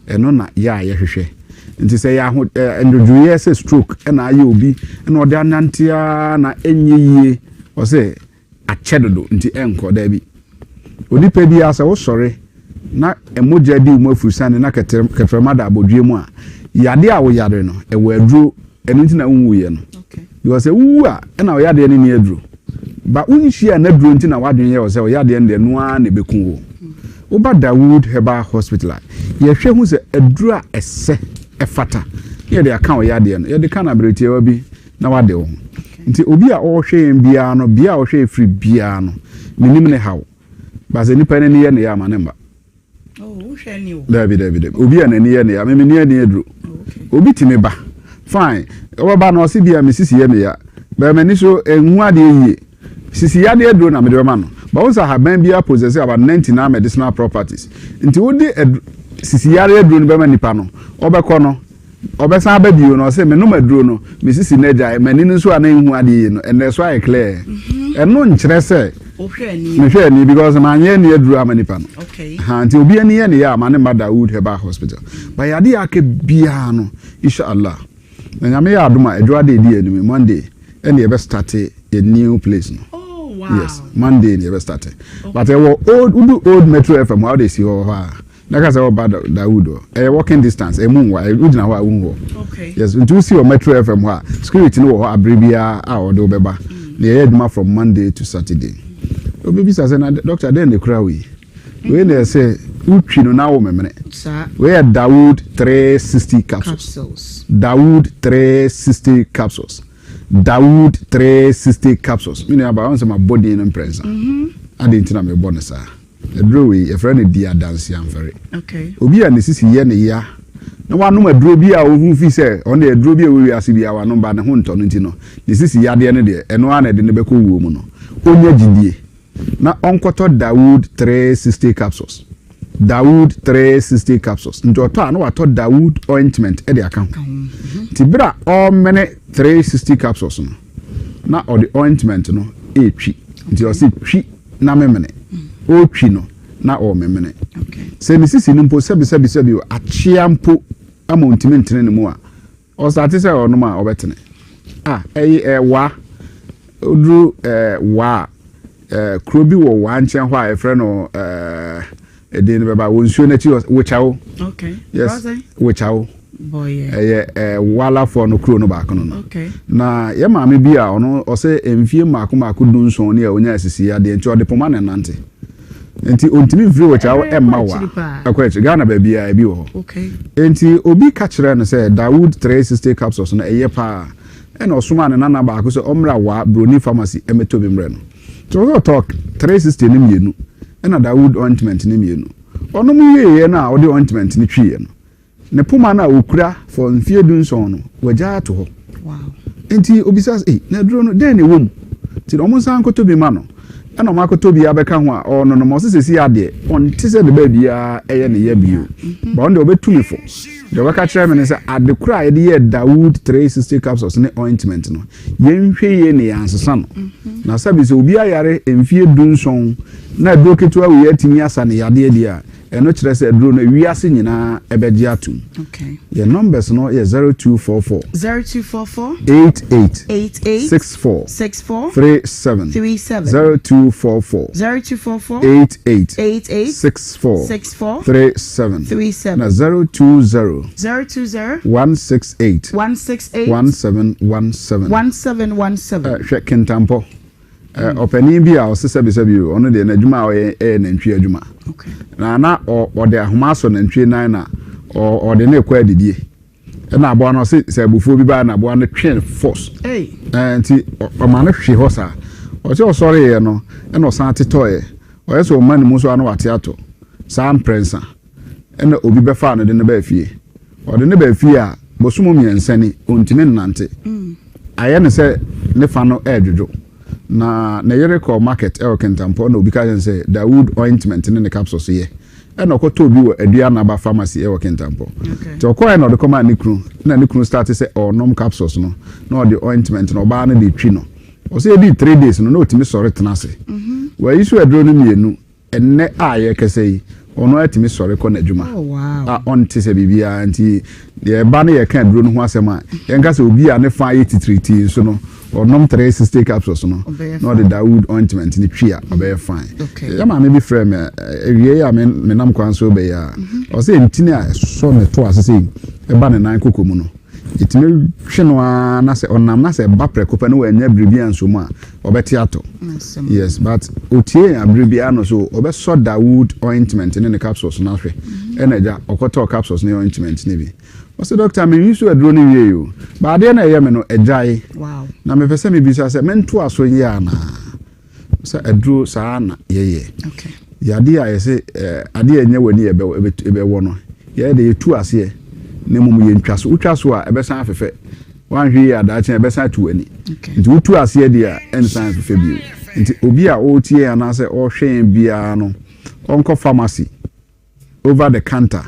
[SPEAKER 17] eno na ya ye hwehwe nti se ya ho endodruye se stroke na aye obi na ode anantia na enye o se achedodo nti enko da bi onipa bi asa wo sori na emoja di umu afusane na ketremada abodwe mu a yade a wo yade no e wo aduro enu nti na unwu ye no okay because e wu a na wo yade ni aduro ba unhia na aduro nti na wadwen ye wo se wo yade ne no a na bekun wo wo ba Dawood Heba hospital ye hwe hu se aduro a ese efata ye de aka wo yade no ye de kana breti wa bi na wade wo nti obi a o hwe bia no bia o hwe free bia no minim ne hawo ba se nipa ne ye ne ya manemba David obi anani ye ne ya me ni aduro obi timi ba fine o ba na o si bia me sisi ye me ya be mani so enhu ade yie sisi yade aduro na me de ma no ba won sa haban bia possess about 99 medicinal properties nti wo de sisi yade aduro no be ma nipa no obekọ no obesa ba bio no say me no maduro no me sisi naja mani no so ana enhu ade yie no ene so ai clear eno nkyere say me hwe ni because man ye ni aduro amanipa no
[SPEAKER 1] okay
[SPEAKER 17] ha nti obi ani ye ne ya amane Madawood Herbal Hospital ba yade ake bia no inshallah na nyame ya aduma edwade di enumi Monday ene be start a new place no.
[SPEAKER 1] Oh wow.
[SPEAKER 17] Yes, Monday ene be start. Okay. But old Metro FM how they see ho ha. Na ka say about Dawood e walking distance e mu wa e ugina ho a wo.
[SPEAKER 1] Okay.
[SPEAKER 17] Yes, until see o Metro FM ho security no ho abribia a o de obeba. Na e aduma from Monday to Saturday. Obi say na doctor den dey cry we. We na say utwi no na wo memene.
[SPEAKER 1] Sir.
[SPEAKER 17] We are Dawood 360 capsules. Dawood 360 capsules. Dawood 360 capsules. Me na ba on say my body in impress. Ade ntina me bonus sir. The draw we a friend dia dance am very.
[SPEAKER 1] Okay.
[SPEAKER 17] Obi a ne sisi ye ne ya. Na wanu aduro bi a ohun fi say on the aduro bi a we ase bi a wanu ba ne ho nto no ntino. Ne sisi ya de ne de eno a na de ne be ko wo mu no. Onya gidie. Na onkoto Dawood 360 capsules. Dawood 360 capsules. Nti oto a na wato Dawood ointment e de aka ho. Tibra all many 360 capsules no. Na o the ointment no e twi. Nti o se twi na memene. O twi no na o memene.
[SPEAKER 1] Okay.
[SPEAKER 17] Se ni sisi ni mpo sebi o achia mpo ama ontime ntene ne mu a. O start say o no ma obetene. Wa odru wa krobi wo wa nchen ho a efre no edin beba wonsuo na chi wichawo.
[SPEAKER 1] Okay.
[SPEAKER 17] Yes. Wichawo.
[SPEAKER 1] Boy.
[SPEAKER 17] Wala for no kro no back no.
[SPEAKER 1] Okay.
[SPEAKER 17] Na ye maame bi a ono o se emfie maako dun so ne a onya asisi ya de nti o de poma na nante. Enti ontimi vri wichawo emma wa. Akwachi Ghana ba bia e bi wo.
[SPEAKER 1] Okay.
[SPEAKER 17] Enti obi ka kire no se Dawood 360 capsules no eye pa ena osuma ne nana baako so omra wa broni pharmacy emeto bi mre no. So talk 360 ni mienu ena Dawood ointment ni mienu. Ono mu ye na o de ointment ni twie no. Ne puma na okura for mfie dunson no waja to ho.
[SPEAKER 1] Wow.
[SPEAKER 17] Enti obisas na duro no den e wom. Ti no mo san koto bi ma no. Ena ma koto bi abeka ho a ono no mo sesesi ade on tise de ba bia eye ne ya bio. Ba on de obetumi fo. De waka kire me ne se ade kura ye de Dawood 360 capsules ne ointment no. Yenhwe ye ne yansesa no. Na sabi se obi ayare mfie dunson na duro ketua we yatimi asa ne yade dia. Eno kire se duro no wiase nyina ebeji atum.
[SPEAKER 1] Okay.
[SPEAKER 17] Your numbers no is 0244 88 64 37 0244 88 64 37 na 020 168 1717 hwe kentampo opani bi a osesebisebi ono de na adwuma o na ntwi adwuma.
[SPEAKER 1] Okay.
[SPEAKER 17] Na o de ahoma so na ntwi nan na o de na kwa adidie na abo no se abufo bi ba na abo no twen force nti o ma no hwe ho sa o se o sorry ye no na o san tetoye o yeso o man mu so anu wate ato san prensa na obi be fa no de na ba fie o de na ba fie a bosumo miensani ontime nnante aye ne se ne fa no edwodwo na yere call market e kentampo na obi ka say Dawood ointment ne capsules ye e na okoto obi wo adua na ba pharmacy e kentampo to ko e na de koma ne kru start say onom capsules no na the ointment no ba na de twi no o say di 3 days no na otimi sore tenase wa yisu aduro no mienu enne aye kesei ono atimi sore ko na adwuma on tise bibia nti ye ba na ye kan aduro no ho asema ye nka say obi a ne fa ye titriti so no onom 360 capsules no no the Dawood ointment ni twa obey fine. Ya ma me bi frame ewie ya me nam kwan so be ya o say ntini a so ne to asese e ba ne nan kokomu no itime hweno na se onam na se ba prekopa no anya bribia nso mu a obeti ato. Yes, but otie abribia no so obeso Dawood ointment ne capsules na hwe enaja okoto capsules ne ointment ne bi. O say doctor me use aduro ni wie yo ba de na ye me no ejai.
[SPEAKER 1] Wow.
[SPEAKER 17] Na me pese me bisa se mento aso yi ana se aduro sa na ye.
[SPEAKER 1] Okay.
[SPEAKER 17] Ya dia ye se ade enye wani ebe wo no ye de yetu ase ne mum ye ntwaso utwaso a ebe san afefe one hwe ya da chen besa tu ani nti wotu ase dia ensan fefe bio nti obi a o tie anase o hwen bia no onko pharmacy over the counter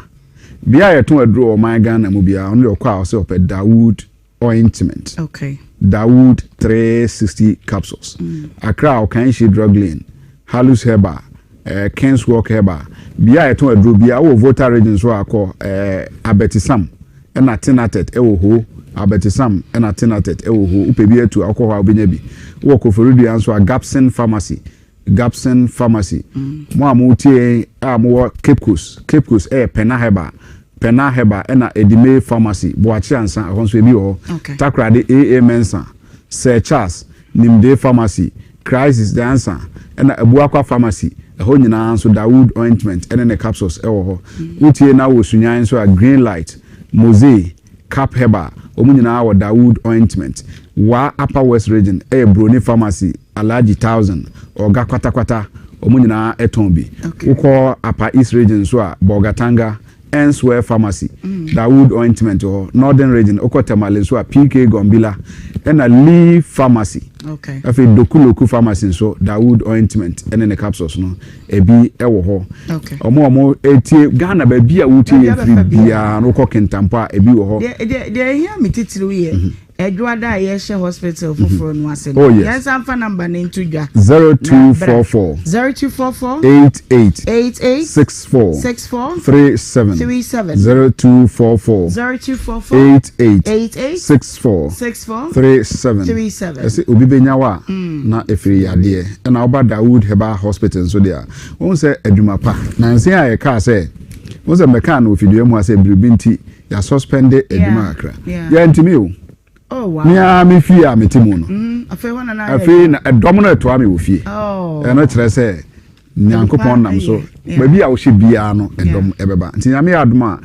[SPEAKER 17] bia yeton aduro o man Ghana mu bia on le kwa o se opɛ Dawood ointment.
[SPEAKER 1] Okay.
[SPEAKER 17] Dawood 360 capsules. Accra o kan shi drug lane. Halus Herba, Kens Walk Herba. Bia yeton aduro bia o voter region so akɔ abetisam na tenatet ewo ho abetisam na tenatet ewo ho upe bia tu akɔ ho obenya bi. Wo ko forudi anso a Gapson Pharmacy. Mo amutie mo Cape Coast Pena Herba na Edime Pharmacy Boachi ansa ahonso ebi ho Takrade AA Mensa Sir Charles Nimde Pharmacy Crisis Dancer na Abuakwa Pharmacy ho nyina anso Dawood ointment ne capsules ewo ho utie na wo sunyan so a Green Light Mose Cap Herba omu nyina wo Dawood ointment wa Upper West Region Broni Pharmacy Alaji 1000 oga kwata omu nyina eton bi uko Upper East Region so a Bogatanga Elsewhere Pharmacy Dawood ointment or Northern Region uko Tamale so a PK Gombila and a Lee Pharmacy afi Dokuloku Pharmacy so Dawood ointment and the capsules no ebi ewo ho omo etie Ghana ba bia wutie efri bia no ko kentampa ebi wo ho
[SPEAKER 1] de hear me titiri we Edwada Yesha Hospital for no ase. Yes, I'm for number name to ja
[SPEAKER 17] 0244 88 64 37 0244 88 64 37 ese obi benyawa na efiri yade na oba Dawood Heba Hospital so dia won say adwuma pa na nsen aye ka say won say meka na ofidue mu ase bribinti ya suspended adwuma akra ya ntimi o. Oh wow. Nia me fie a metimu no. Afi wana na. Afi na edom na to ame wo fie. Oh. E no kire se Nyankopon nam so. Ba bi a wo hye bia no edom ebeba. Nti nyame adom a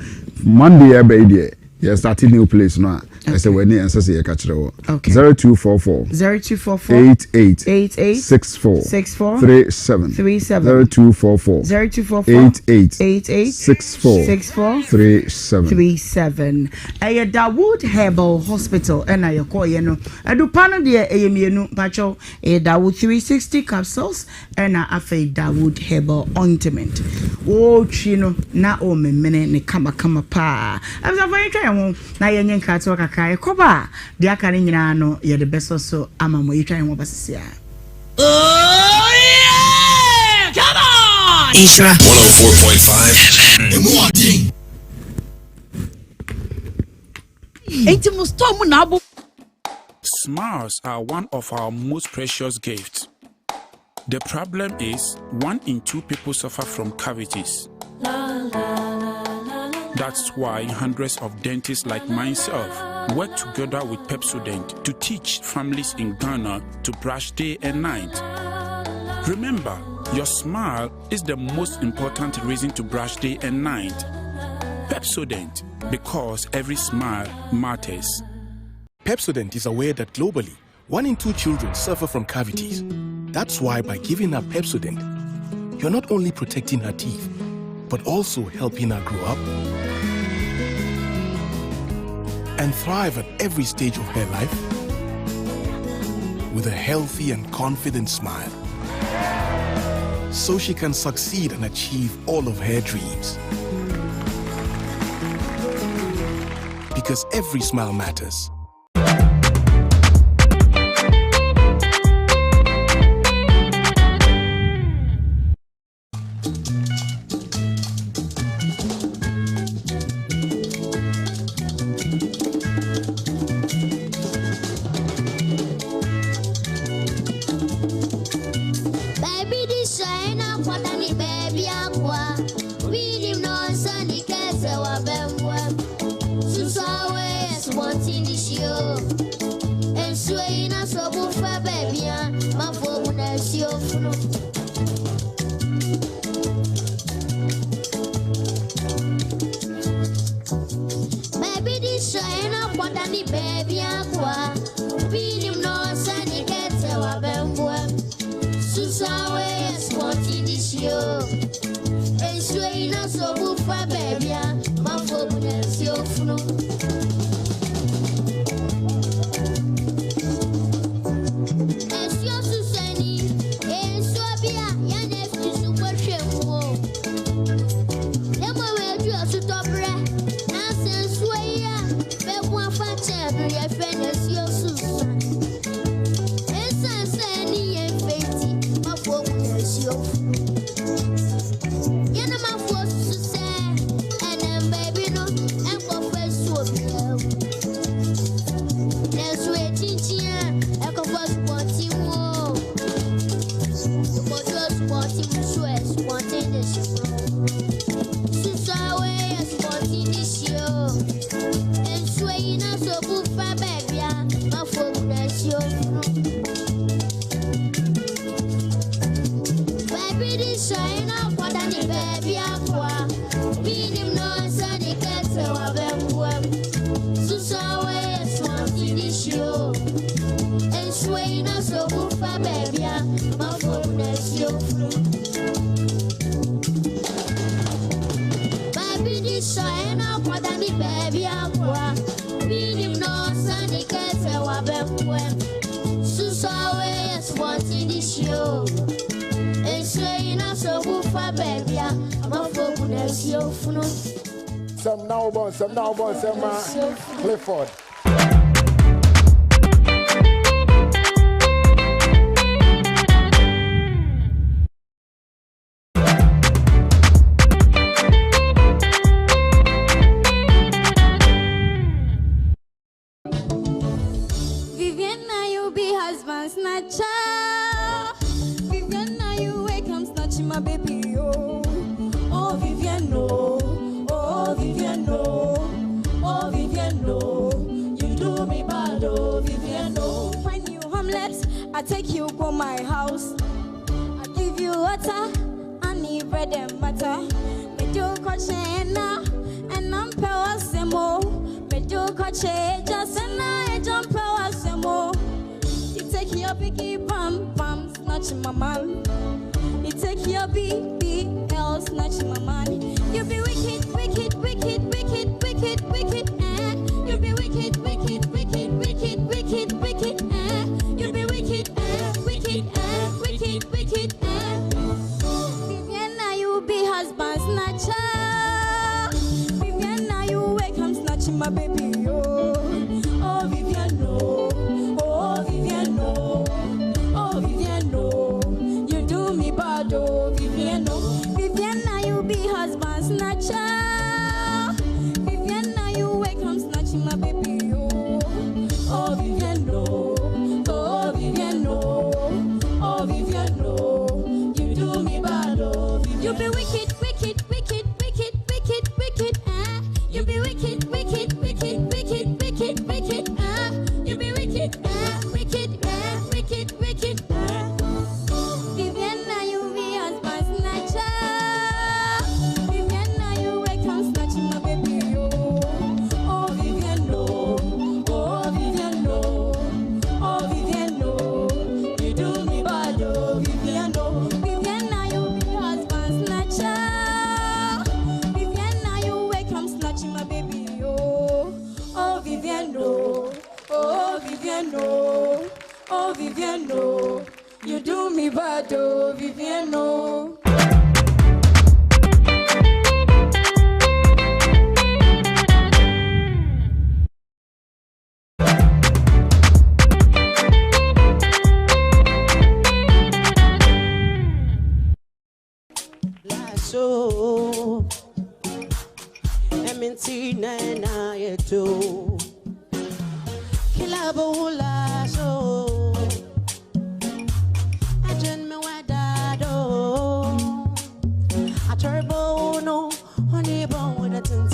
[SPEAKER 17] Monday e ba ide. Yes, starting new place no. I say when answer say ka kire wo. 0244 88 64 37 0244 88 64 37
[SPEAKER 1] Aya Dawood Herbal Hospital na yakoye no adupano de eyemienu pacho Dawood 360 capsules na afei Dawood Herbal ointment o chino na o memene ne kama pa after for try ho na yenye nkato kaka ekoba de aka ne nyina no ye de beso so ama mo yitwa ho basisia.
[SPEAKER 10] Oh yeah! Come on!
[SPEAKER 8] Nhyira 104.5 Emwadi.
[SPEAKER 18] Smiles are one of our most precious gifts. The problem is 1 in 2 people suffer from cavities. That's why hundreds of dentists like myself work together with Pepsodent to teach families in Ghana to brush day and night. Remember, your smile is the most important reason to brush day and night. Pepsodent, because every smile matters.
[SPEAKER 19] Pepsodent is aware that globally, 1 in 2 children suffer from cavities. That's why by giving her Pepsodent, you're not only protecting her teeth, but also helping her grow up and thrive at every stage of her life with a healthy and confident smile, so she can succeed and achieve all of her dreams. Because every smile matters.
[SPEAKER 20] Some now, Clifford.
[SPEAKER 21] Viviana, you be husband snatcher. Viviana, you wake come snatching my baby, oh. Oh, Viviana. Oh, Viviano, you do me bad, oh, Viviano. When you homeless, I take you to my house. I give you water, I need bread and butter. Me do coche now, and I'm power semo. Me do coche just and I jump power semo. You take your picky pam, snatch my man. You take your BBL, snatch my man. You be wicked, wicked, wicked, wicked, wicked, wicked, you be wicked, wicked, wicked, wicked, wicked, wicked, you be wicked, wicked, wicked, wicked, Viviana, you be husband snatcher. Viviana, you wake come snatching my baby, oh. Oh, Viviano, oh, Viviano, oh, Viviano, you do me bad, oh, Viviano. Viviana, you be husband snatcher. Viviana, you wake come snatching my baby, oh. Oh, Viviano, oh, Viviano, oh, Viviano, you do me bad, oh, Viviano. You be wicked, wicked, wicked, wicked, wicked, wicked, you be wicked, wicked, wicked, wicked, wicked, wicked, you be wicked, wicked, wicked, wicked, Viviana, you be husband snatcher. Viviana, you wake come snatching my baby, oh. Oh, Viviano, oh, Viviano, oh, Viviano, you do me bad, oh, Viviano. Viviana, you be husband snatcher. Viviana, you wake come snatching my baby, oh. Oh, Viviano, oh, Viviano, oh, Viviano, you do me bad, oh, Viviano.
[SPEAKER 22] So, MNT na yeto, kilabula so, ajen me wadado, a turbo no, honey bone with a tin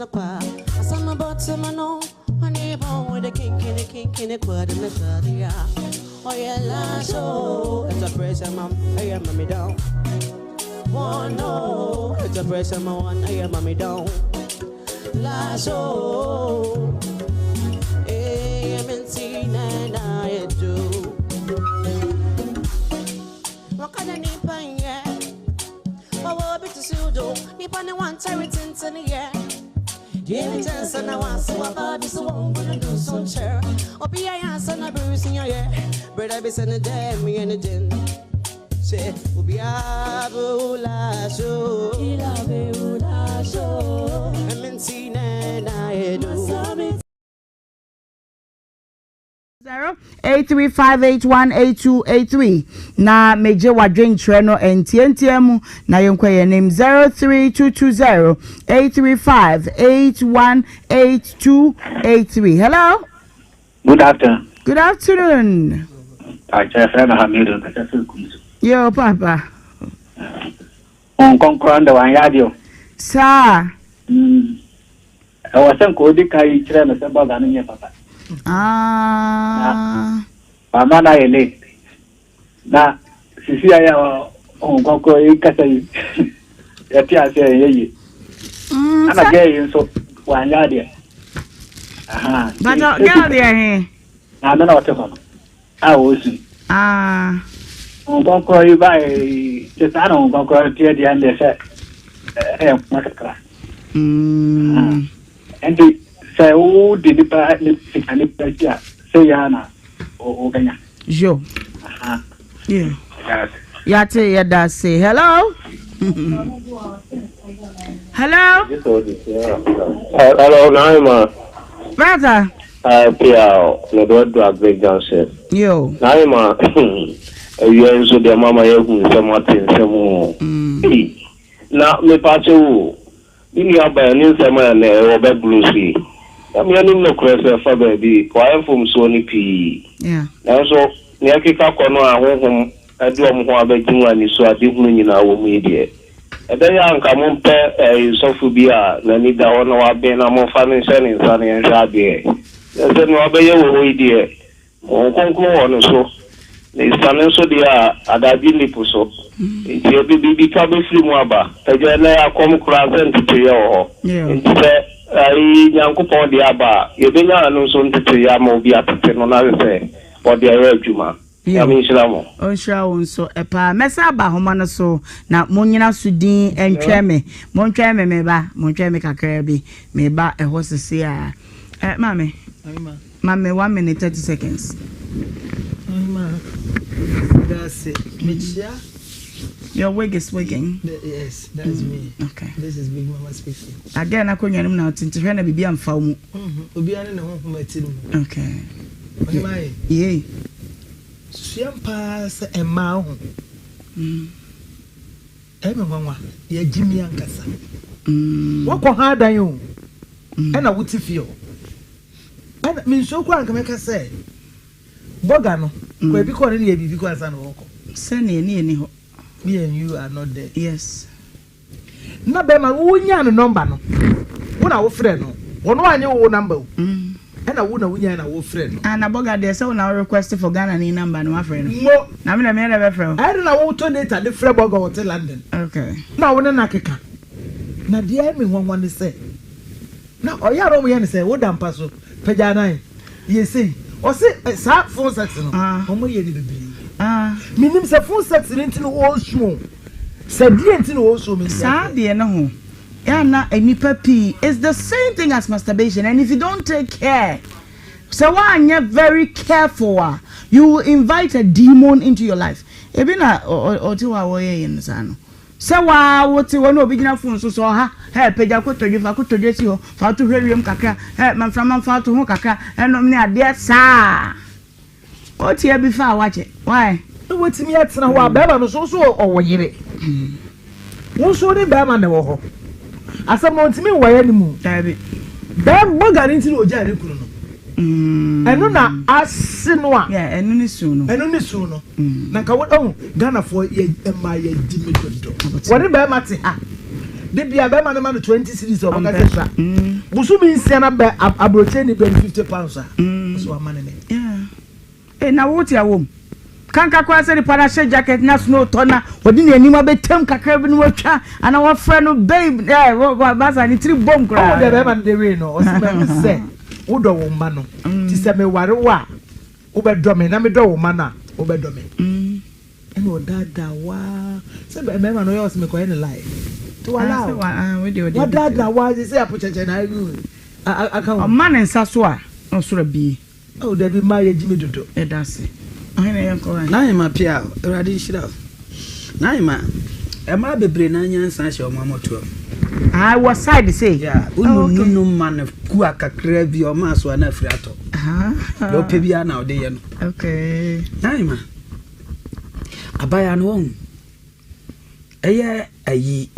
[SPEAKER 22] pa, a summer bottom no, honey bone with a kink in a quad in the shadia. Oh yeah, la so, it's a pressure mom, I am mommy down. Oh no, it's a pressure man, I am mommy down. Lasso, MNC na I do. What can I need pan yet? Oh, bit to sudo, Nippon one territory in the air. Give chance and I want so about this one gonna do some chair. Or be I answer na bruise in your ear. Brother be sending them me and the gin. Say, Ubiabula show, Ilabula show, MNC na I do.
[SPEAKER 1] 080 0358188283 na meje wadwen tre no entientiemu na yenkwa ye name 032208358188283. Hello.
[SPEAKER 4] Good afternoon.
[SPEAKER 1] Good afternoon.
[SPEAKER 4] I just have a meeting.
[SPEAKER 1] Yo, Papa.
[SPEAKER 4] On concrete, one radio.
[SPEAKER 1] Sir.
[SPEAKER 4] I was saying, could you carry each other about an papa? Mama, I late. Now, Cecilia, on concrete, I say, I'm a gay, so one radio.
[SPEAKER 1] But not girl there.
[SPEAKER 4] I don't know what to call. I was. On concrete by just I don't concrete at the end they said. And they say, oh, did the say, Yana or Kenya?
[SPEAKER 1] Jo. Yeah. Yate Yada say hello. Hello.
[SPEAKER 11] Hello, Nhyira.
[SPEAKER 1] Brother.
[SPEAKER 11] Pia, no do a big Johnson.
[SPEAKER 1] Yo.
[SPEAKER 11] Nhyira. You also the mama you something some. Now me pacho. Ini aba ni nsema na obe bluesy. Am ya ni no kwese fa baby. Kwa enfom so ni pi.
[SPEAKER 1] Yeah.
[SPEAKER 11] Na so ni akika kono ahohom adu omho abaginu ani so ade hunu nyina wo mu ide. Ebe ya nka mo mpe sofu bia na ni da wono wa be na mo fa ni nse ni nsa ni nsa ade. Ese no abaye wo ide. Mo konkon wono so. Ni sanen so dia adabi lipo so. Nti obi bibi ka be free mu aba. Eje na akom kura sentete ye ho. Nti se ai Nyankopon dia aba. Ye be nya anu so ntete ya ma obi atete no na se. Odi aye adwuma. Ya mi nhyira mo.
[SPEAKER 1] O nhyira won so epa mesa ba homa no so na monyina sudin entwe me. Montwe me ba, montwe me kakra bi. Me ba eho sese a. Mame. Mame 1 minute 30 seconds.
[SPEAKER 2] That's it. Michia.
[SPEAKER 1] Your wig is wigging.
[SPEAKER 2] Yes, that's me.
[SPEAKER 1] Okay.
[SPEAKER 2] This is Big Mama speaking.
[SPEAKER 1] Again, I couldn't hear him now. Tinti hwe na bibi amfa mu.
[SPEAKER 2] Obi ane na ho ma ti mu.
[SPEAKER 1] Okay.
[SPEAKER 2] Ohemaa.
[SPEAKER 1] Yeah.
[SPEAKER 2] Suam pass e ma ho. Nwanwa, ye jimi ankasa. Wako ha dan yo. E na wuti fio. And min so kwa nka meka say. Boga no. Kwa bi ko ne ye bibi kwa sa no woko.
[SPEAKER 1] Say ne ni ho.
[SPEAKER 2] Me and you are not there.
[SPEAKER 1] Yes.
[SPEAKER 2] Na be ma wo nya no number no. Wo na wo frɛ no. Wo no anye wo number. E na wo na wo nya na wo frɛ no.
[SPEAKER 1] Na boga there say na request for Ghana ni number no afrɛ no.
[SPEAKER 2] No.
[SPEAKER 1] Na me na be frɛ.
[SPEAKER 2] I don't know wo to data the frɛ boga wo te London.
[SPEAKER 1] Okay.
[SPEAKER 2] Na wo na keka. Na dia me won ne say. Na oyaro mo ye ne say wo dampa so. Pagya nan. Ye say. O say sa phone sex no. O mo ye ni bebere. Minim se phone sex into all show. Said the into all show me.
[SPEAKER 1] Sad, no. Yeah, na enipa p is the same thing as masturbation, and if you don't take care, so why you're very careful, you will invite a demon into your life. Ebina or 2 hours in Sano. So why what you want to begin a phone so ha help peja ko toju fa ko toju si ho fa to hwerium kakra man from fa to ho kakra enom ne ade sa. What here before watch it? Why?
[SPEAKER 2] What me at na wa beba no so o yire. Wo so ni beba na wo ho. Asam no ntimi wo ya ni mu.
[SPEAKER 1] Dabi.
[SPEAKER 2] Ba boga ni ntini oja ni kunu no. Eno na ase no a.
[SPEAKER 1] Yeah, eno ni su no.
[SPEAKER 2] Eno ni su no. Na ka wo Ghana for ye ma ye di me dodo. Wo ni beba te ha. De bia beba na ma no 20 series o ka se sa. Busu mi nsia na be abroche ni be £50 a. So amane ne.
[SPEAKER 1] Yeah. Na what ya wom kanka kwa se ni parashe jacket na snow tona odi na anima betem kakra bi no watwa ana wo frɛ no babe ba sa ni 3 bomb kra
[SPEAKER 2] o de be man de we no o se be se wo do wo ma no ti se me ware wa wo be do me na me do wo ma na wo be do me eno dada wa se be me ma no yo se me ko any lie to allow
[SPEAKER 1] we dey
[SPEAKER 2] what dada wa se apocheche na aka
[SPEAKER 1] o man nsa so a no so bi
[SPEAKER 2] oh there be my jimi dodo
[SPEAKER 1] e da se ahina yanko
[SPEAKER 7] Nhyira pia urade nhyira Nhyira e ma bebre na nyansa hye o mamoto
[SPEAKER 1] I was side say.
[SPEAKER 7] Yeah, no man ku akakra bi o ma so na afirato. Do pe bia na ode ye no.
[SPEAKER 1] Okay.
[SPEAKER 7] Naima. Abaya no won. Eye ayi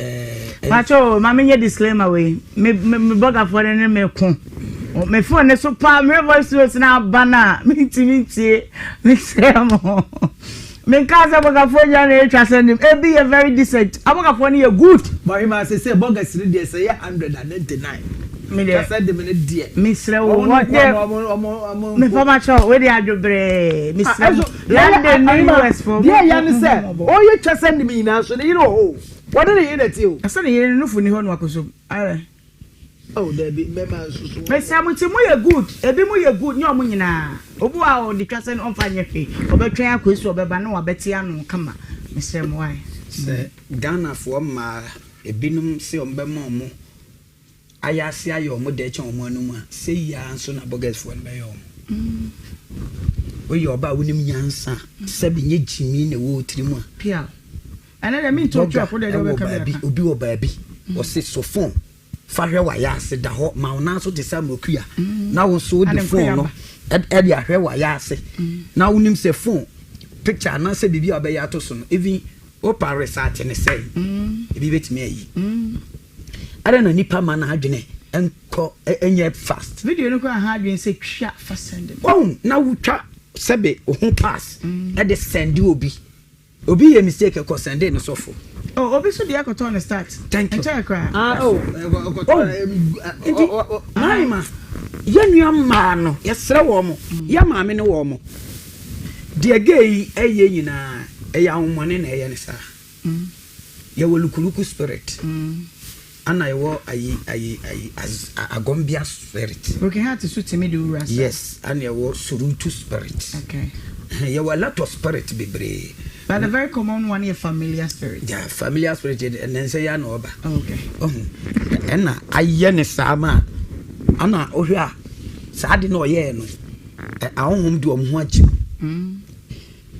[SPEAKER 1] Pacho, mama nye disclaimer we. Me boga for ne me ko. Me phone ne so pa me voice note na bana. Me tie. Me say mo. Me kaza boga for ya na etwa send him. E be very decent. Aboga for ne good.
[SPEAKER 2] But him say boga siri dey say 199.
[SPEAKER 1] Me dey
[SPEAKER 2] send them in there.
[SPEAKER 1] Me sre wo what me for macho we dey adobre. Me sre land the US for.
[SPEAKER 2] Yeah, you say. Oh you just send me na so you know. What did you hear that you?
[SPEAKER 1] I said you no funi ho no akoso.
[SPEAKER 2] Oh, there be mema susu.
[SPEAKER 1] Me say amuti mo ye good. Ebi mo ye good, nyo mo nyina. Obu a o di twase no mfa nye hwe. Obetwen akosu obeba na wabeti anu kama. Me say mo why?
[SPEAKER 7] Say Ghana for ma ebinum se ombema omo. Ayase ayo omo de che omo anu a. Say ya nso na bogus for nbe yo. Oye oba wonim nyansa. Se bi nye jimi na wo tirimu a.
[SPEAKER 1] Pia. Ana dem into twa for de be come.
[SPEAKER 7] Obi wo ba bi. O se so phone. Fahwe wa ya se da ho ma una so te sa mokua na wo so the phone no e de ahwe wa ya se na wonim se phone picture na se bibia obe ya to so no even opa research ne say e bi betimi ayi ada na nipa ma na adwene enko enye fast
[SPEAKER 1] video no ko ha adwene se twa fast send
[SPEAKER 7] oh na wo twa sebe o ho pass e de send obi ye mistake ko send no so for.
[SPEAKER 1] Oh, obviously the akoto on the start.
[SPEAKER 7] Thank you. Naima. Yenu ma no. Yesre wo mo. Ya ma me ne wo mo. De gay eye nyina eya homone na eye ne sa. Ya wolukuluku spirit. Ana yewo ayi agombia spirit.
[SPEAKER 1] Okay, how to suit me do rasa.
[SPEAKER 7] Yes, ana yewo surutu spirit.
[SPEAKER 1] Okay.
[SPEAKER 7] Ya wa lot of spirit bebre.
[SPEAKER 1] But the very common one is familiar spirit.
[SPEAKER 7] Yeah, familiar spirit and then say ya no ba.
[SPEAKER 1] Okay.
[SPEAKER 7] And aye ne sama ana ohwa sa de no ye no. Ahom de omho achi.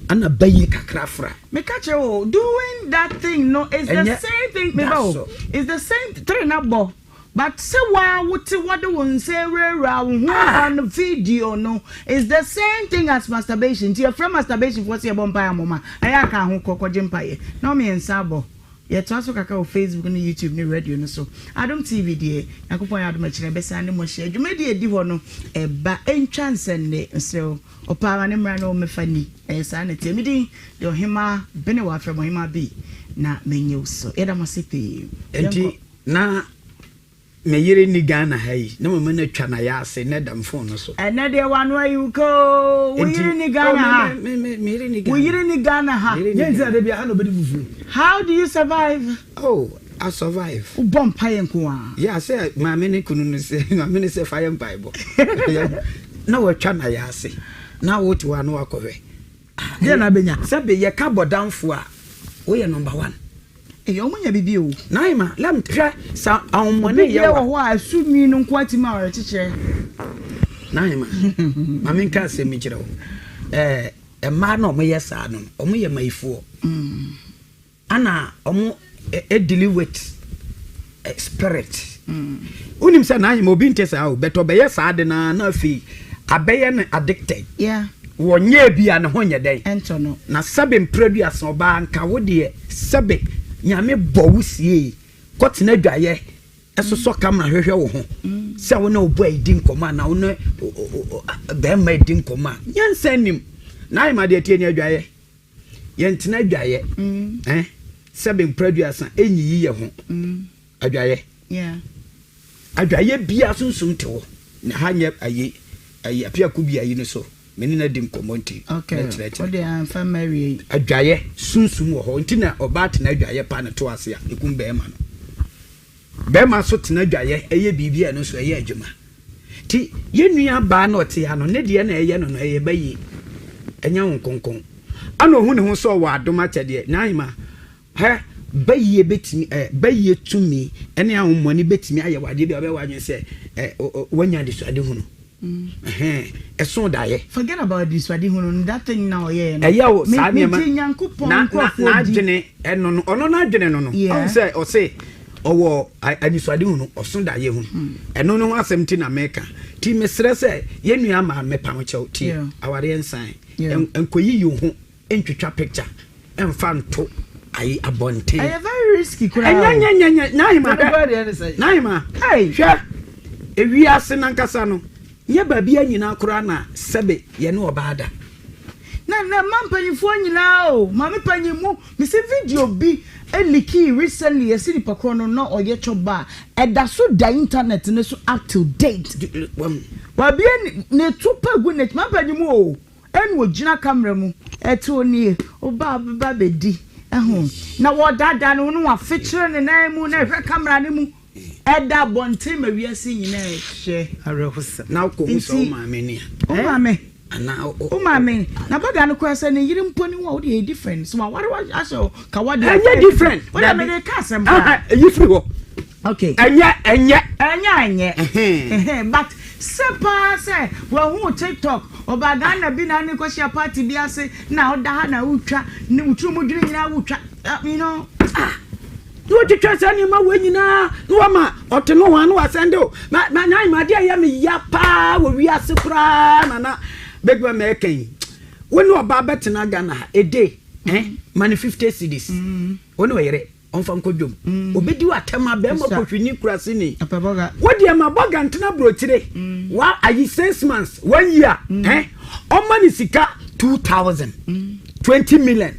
[SPEAKER 7] Ana bayi kakrafra.
[SPEAKER 1] Me catch you doing that thing no is the same thing me ba. It's the same three na bo. But say why what the one say on the video no is the same thing as masturbation. To your friend masturbation for say bonfire mama. I can hu kokoje mpaye. No me ensabo. Ye to aso kaka o Facebook and YouTube ni radio no so. Adom TV de yakopon adom akire be san ne mo share. Dwuma de edi ho no e ba entwanse ne so opawa ne mra no mefani. E san ne temidi de Ohemaa Benewaa from Ohemaa B na menye so. Eda mo sipi.
[SPEAKER 7] Enti na me yire ni Ghana hai na mama na twa na ya ase na dam phone no so
[SPEAKER 1] na de wanu ayu ko we yire ni Ghana ha
[SPEAKER 7] me yire ni Ghana
[SPEAKER 1] we yire ni Ghana ha
[SPEAKER 2] yenza de bia ha no bedi fufu.
[SPEAKER 1] How do you survive?
[SPEAKER 7] Oh, I survive.
[SPEAKER 1] Ubom paye nko a.
[SPEAKER 7] Yeah, say ma me ne kunu no say ma me ne say fire bible na we twa na ya ase na wo ti wa no akowe
[SPEAKER 2] de na benya
[SPEAKER 7] sabe ye ka bodamfo a wo ye number 1.
[SPEAKER 1] Eyo munya bibi o.
[SPEAKER 7] Naima, lam hwe sa ahomone ye
[SPEAKER 1] wo ho a sumi no nko atima o rechiche.
[SPEAKER 7] Naima. Mami nka se mi kire wo. E ma na omo ye sa no, omo ye maifo. Ana omo deal with spirit. Unim say Naima obi ntesa o, beto be ye sa de na afi abeye na addicted.
[SPEAKER 1] Yeah.
[SPEAKER 7] Wonye bia na ho nye den.
[SPEAKER 1] Ento no.
[SPEAKER 7] Na sabe mpradu aso ba nka wo de sabe nyame bowusie kotina dwaye eso kamera hwehwe wo ho se wo na obo edi nkoma na wo na be ma edi nkoma nyansanim na ima de tie nya dwaye ye ntina dwaye sabe mpradu asa enyi yi ye ho adwaye
[SPEAKER 1] yeah
[SPEAKER 7] adwaye bia sunsum te wo na hanye ayi apia ku bia yi no so meni na dim komonti
[SPEAKER 1] okay o de anfa marry
[SPEAKER 7] adwaye sunsum wo ho ntina oba tena adwaye pa na to ase a ekum be ma no be ma so tena adwaye eye bibia no so eye adwuma ti yenua ba na ote ha no ne de na eye no no eye bayi enya wonkonkon ana ohu ne ho so wa adoma kyede na hima he bayi betimi bayi tumi ene ahomoni betimi aye wade bia be wadwen se wanya de so ade hu no
[SPEAKER 1] forget about this wadi hunu that thing now yeah
[SPEAKER 7] no me
[SPEAKER 1] nyankopon
[SPEAKER 7] na adwene eno no ono na adwene no no on say o say owo aniswade hu no osonda ye hu eno no asem ti na meka ti mesre se ye nua ma me pam chew ti aware ensan enkoyi yu hu entwetwa picture emfa nto ayi abonte
[SPEAKER 1] I very risky kura
[SPEAKER 7] nya naima hey hwe ewi ase nankasa no ye ba bia nyina kura na sebe ye ne obaada
[SPEAKER 1] na mampanyifo nyina o mame panyimu me see video bi eliki recently yesi ni pakro no na oye choba eda so da internet ne so up to date wa bia ne tupa gu ne mapanyimu o en wo gina camera mu eto ni oba bedi na wo dada no no wa feature ne na mu na hwe camera ne mu eda bonte ma wiase nyina hwe arehosa
[SPEAKER 7] na ko hu so ma me ni
[SPEAKER 1] o ma me
[SPEAKER 7] ana
[SPEAKER 1] o ma me na baga no kwasa ne yiri mponi wa o dey different so what aso ka what dey
[SPEAKER 7] different
[SPEAKER 1] what am dey ka sem
[SPEAKER 7] you free go
[SPEAKER 1] okay anya but sepa say we hu TikTok obaga na bi na ni ko share party bi ase na oda ha na utwa ni utru mu dwiri nyina utwa you know
[SPEAKER 7] no twa ni ma we nyina no ma oteno wa no asende o na nyan ma de ya me ya pa wo wi ase kura na begwa me ken woni oba betena Ghana a day money 50 cedis woni we yere onfa nkodwom obedi wa tema be ma kohwini kurase ni wodi ma boga ntena brochire wa ayi 6 months 1 year o money sika 2000 20 million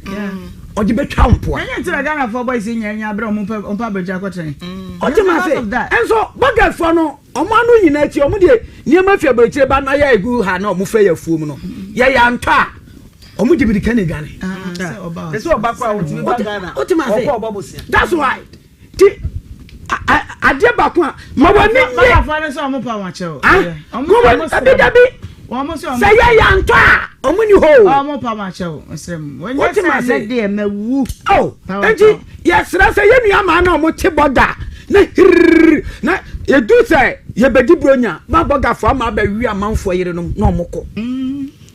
[SPEAKER 7] odi betwa mpo
[SPEAKER 1] anya ntira Ghana for boys nya abre ompa beja kwotren
[SPEAKER 7] odi ma say enso boga fo no omanu nyina ti omu de niema fia brochire ba na ya egu ha na omu fe ya fuom no ya ntwa omu de bi kan Ghana
[SPEAKER 2] Eso oba kwa otimi ba Ghana.
[SPEAKER 7] That's why. Ade ba kwa ma wani ye.
[SPEAKER 1] Ma fa ne so omo pa wa che o.
[SPEAKER 7] Omo say ya nto a omo ni ho.
[SPEAKER 1] Omo pa ma che o. Nsem. Wonye say de ma wu.
[SPEAKER 7] Oh. Enti ya sra say ye nua ma na omo te boda. Na ye do say ye bedi bronya. Ma boga fo ma ba wi amanfo yire no na omo ko.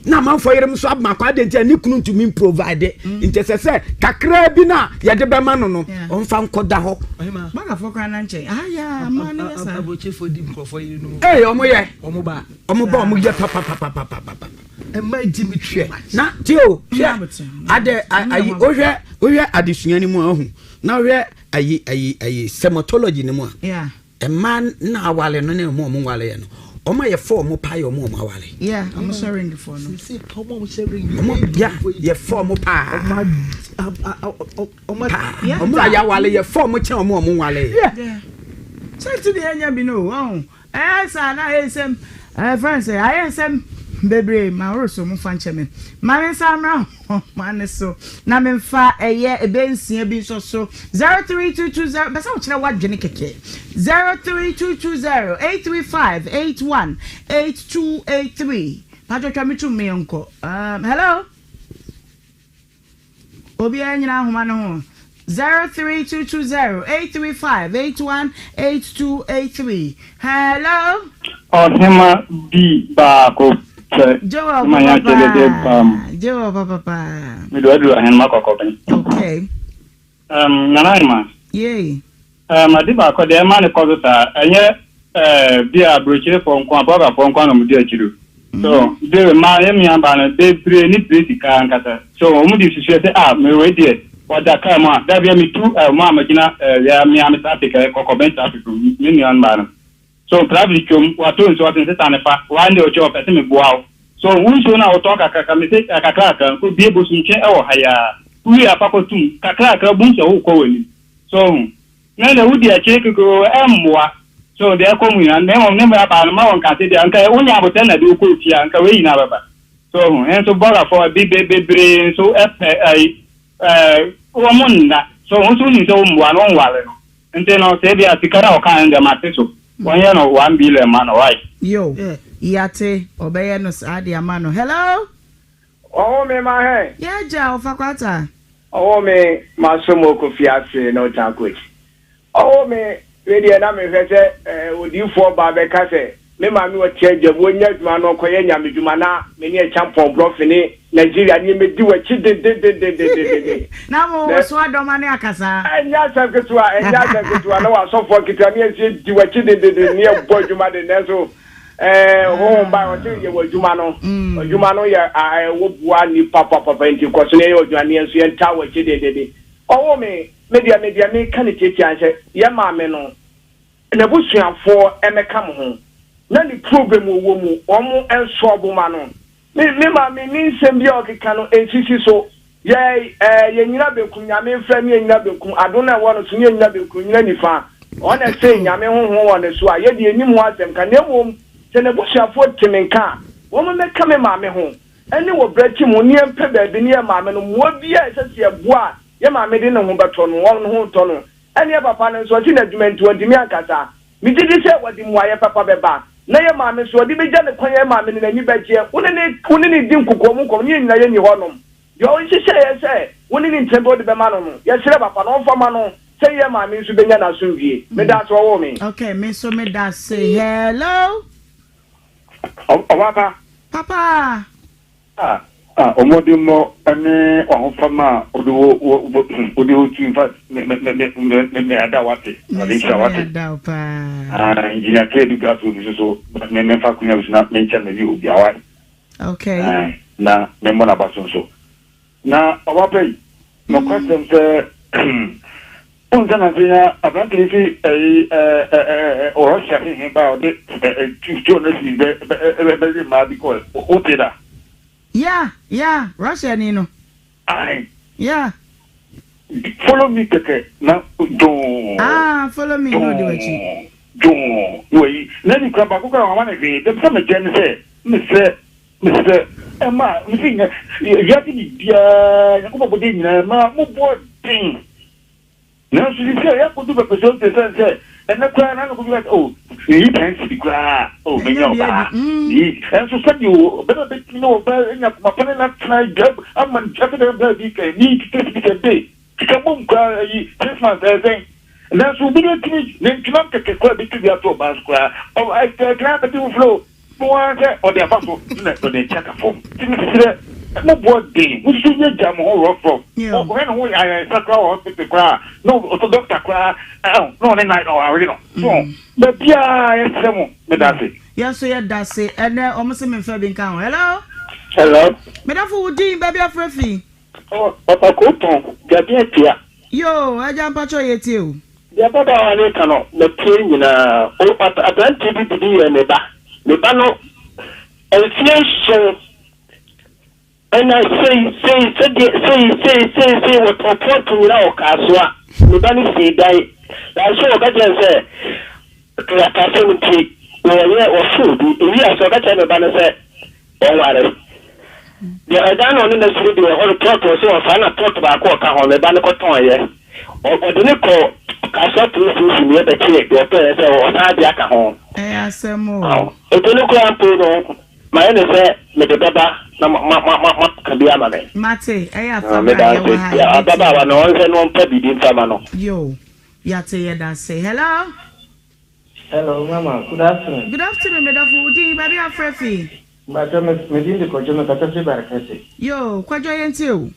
[SPEAKER 7] Na man for yerem so abma kwa de ni kunu to me provide intercessor kakra bi na ye de be ma no no onfa nkoda ho
[SPEAKER 1] maga for kwa na nche ya ma na yesa
[SPEAKER 2] aboche for di mkrofo yiri no
[SPEAKER 7] omo ye omo ba omo ye papa
[SPEAKER 2] e ma di mi twe
[SPEAKER 7] na tio ade ayi ohwe adesua ni mu ahu na ohwe ayi sematology ni mu
[SPEAKER 1] yeah
[SPEAKER 7] e man na awale no na mo wale ye no Oma ye form pa yo mo wale.
[SPEAKER 1] Yeah, I'm sorry in the phone.
[SPEAKER 2] See pomo sharing.
[SPEAKER 7] Yeah, ye form pa. Oma ya wale ye form che mo wale.
[SPEAKER 1] Yeah. Say to the anya bi no. Sa na esem. Friends say I esem bebre ma roso mo fa nche me. Ma me sa mra man so. Na me fa eye ebensia bi so 03220 besa wo kire wadwene keke. 03220-835-81-8283. Pato twa mitu me nko. Hello. Obi anyina homa no ho. 03220-835-81-8283. Hello.
[SPEAKER 4] Ohemaa Benewaa.
[SPEAKER 1] Joe papa.
[SPEAKER 4] Me do Ohemaa kokoben.
[SPEAKER 1] Okay.
[SPEAKER 4] Nanaima.
[SPEAKER 1] Yay.
[SPEAKER 4] Madiba ko de ma ne ko ta enye bia brochire for nko aboga for nko na mu di achiru. So de ma ye mi amba na de pre ni practical nkata. So mu di sisi say me we die wada ka ma da bia mi tu ma magina ya mi am traffic kokoben traffic mi amba na. So traffic wato nso wato nse ne fa wande o cho pese me boawo. So wunso na o to kaka me say kakaka ko bie bosu nche e wo haya. Wi apakotum kakaka bunso wo ko wani. So na wudi acheke ko emwa so de akomu ya na mo nemba ba na ma won ka te de anka unya abote na de ko fia anka we ina baba so en so boga for bebre so o monna so won ni so mwa no wale no ente no se bia tikara o kan de mate so won ye no 1 billion man why
[SPEAKER 1] yo yate obeye no ade amano hello
[SPEAKER 12] oh me ma he
[SPEAKER 1] yeah ofakwata
[SPEAKER 12] oh me masomo ko fiase no takwet oh me we dey na me fese odi for ba be ka se me ma me wo cheje wo nya dwuma no koye nya me dwuma na me ne champion prof ni Nigeria ni me di wa chi de
[SPEAKER 1] na mo so adoma ne akasa
[SPEAKER 12] enya saketua na wa so for kitua ne esi di wa chi de ni e bo dwuma de ne so ho ba wo ti ye wo dwuma no ya wo bua ni papa nti ko so ne ye dwuma ne so ye nta wa chi de owo me media me kan tete anse ye ma me no na busuafo emeka mo ho na ni problem wo mu omo enso obuma no me ma me ni nsem bia okeka no ensisi so ye nyina bekum nyame mfra me nyina bekum adona wo no so nyina bekum nyina nifa ona say nyame honhon wo ne so a ye de enim ho asem ka na mom se na busuafo timenka wo mo meka me ma me ho ene wo brachi mo ni empe ba bi ni ma me no mo bia esese eboa ye ma me de ne ho beto no wo no ho to no ene papa ne so ti na adwumanti wo di mi akata mi didi se wo di mo aye papa beba na ye ma me so di be gya ne kwan ye ma me ne ni beje woni ni di nkokomu kom ni nyina ye ni honom yo nsi se ye se woni ni ntembo de be ma no ye sere papa no fa ma no se ye ma me so be nya na so wie me da so wo me
[SPEAKER 1] okay me so me da say hello papa
[SPEAKER 6] omodi mo ane ohofama odo tinfa me ada wate alisha wate injinia kedu gaso so me fa kunya bisna me channel bi obi awa
[SPEAKER 1] okay
[SPEAKER 6] na me mona baso so na owape no question se unzana via abantri fi o russia he ba o de journalist be ma bi ko o teda
[SPEAKER 1] Yeah, Russia Nino. Yeah.
[SPEAKER 6] Follow me, Keke. Now, don't.
[SPEAKER 1] Follow me, no, do it.
[SPEAKER 6] Don't. Wait, let me come back. I want to be. There's some agenda say, Mr. Emma, you think you have to be, more thing. Now, she said, I could do a person to say, and the cry, I could be like, oh, you can't see cry. Oh, me, and so said you better know, my parents tonight, I'm on Japanese baby, need to take a day. Come on, cry, Christmas, I think. And that's what we don't teach. Then you not take a club to the auto bus cry. Oh, I grab a two flow. Or the apostle, so they check a phone. No board day. We should get jam all rough from. Oh, when I hospital cry. No, doctor cry. No, night or I know. So, but yeah, some that's it.
[SPEAKER 1] Yes, so yeah, that's it. And then almost in Fabian count.
[SPEAKER 6] Hello.
[SPEAKER 1] Madame Woody, baby of Refi.
[SPEAKER 6] Oh, Papa Coupon, Gabiatia.
[SPEAKER 1] Yo, I jump at you too.
[SPEAKER 6] The Papa I cannot the train in a TV to be a neighbor. The panel and and I say what purport to now Casua. The bunny say die. I saw that say Casamity or food. We are so that banner said, oh, what? The Adano in the city or plot or so find a plot about Coca on the Banacotoya or the Nico Casa to near the cake, your parents or Sadiaka home.
[SPEAKER 1] Some more.
[SPEAKER 6] It's a local my name is Mr. Baba. Can be a man.
[SPEAKER 1] Mate, I have
[SPEAKER 6] Baba, no peppy in Famano.
[SPEAKER 1] Yo, Yate, that say hello.
[SPEAKER 13] Hello, Mama. Good afternoon.
[SPEAKER 1] Good afternoon, Madam Woody, baby of Refi.
[SPEAKER 13] Madam, within the Kojono Catastrophe Barcassi.
[SPEAKER 1] Yo, quite giant you.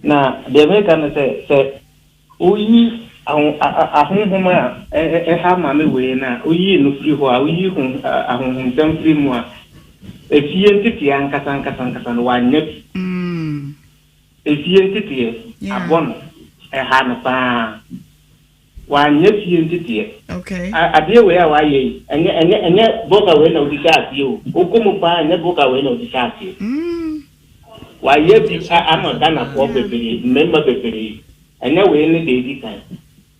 [SPEAKER 13] Now, the American say, we a home, a hammer way now. We no free who we whom some free more. If you entity and Casan one nip. If you entity, a one, a hand one nip entity.
[SPEAKER 1] Okay.
[SPEAKER 13] I dear where I ye, and yet book away no discuss you. Okumupa and book away no discuss you. Why, yes, I'm not done a poor baby, member baby, and no way any day this time.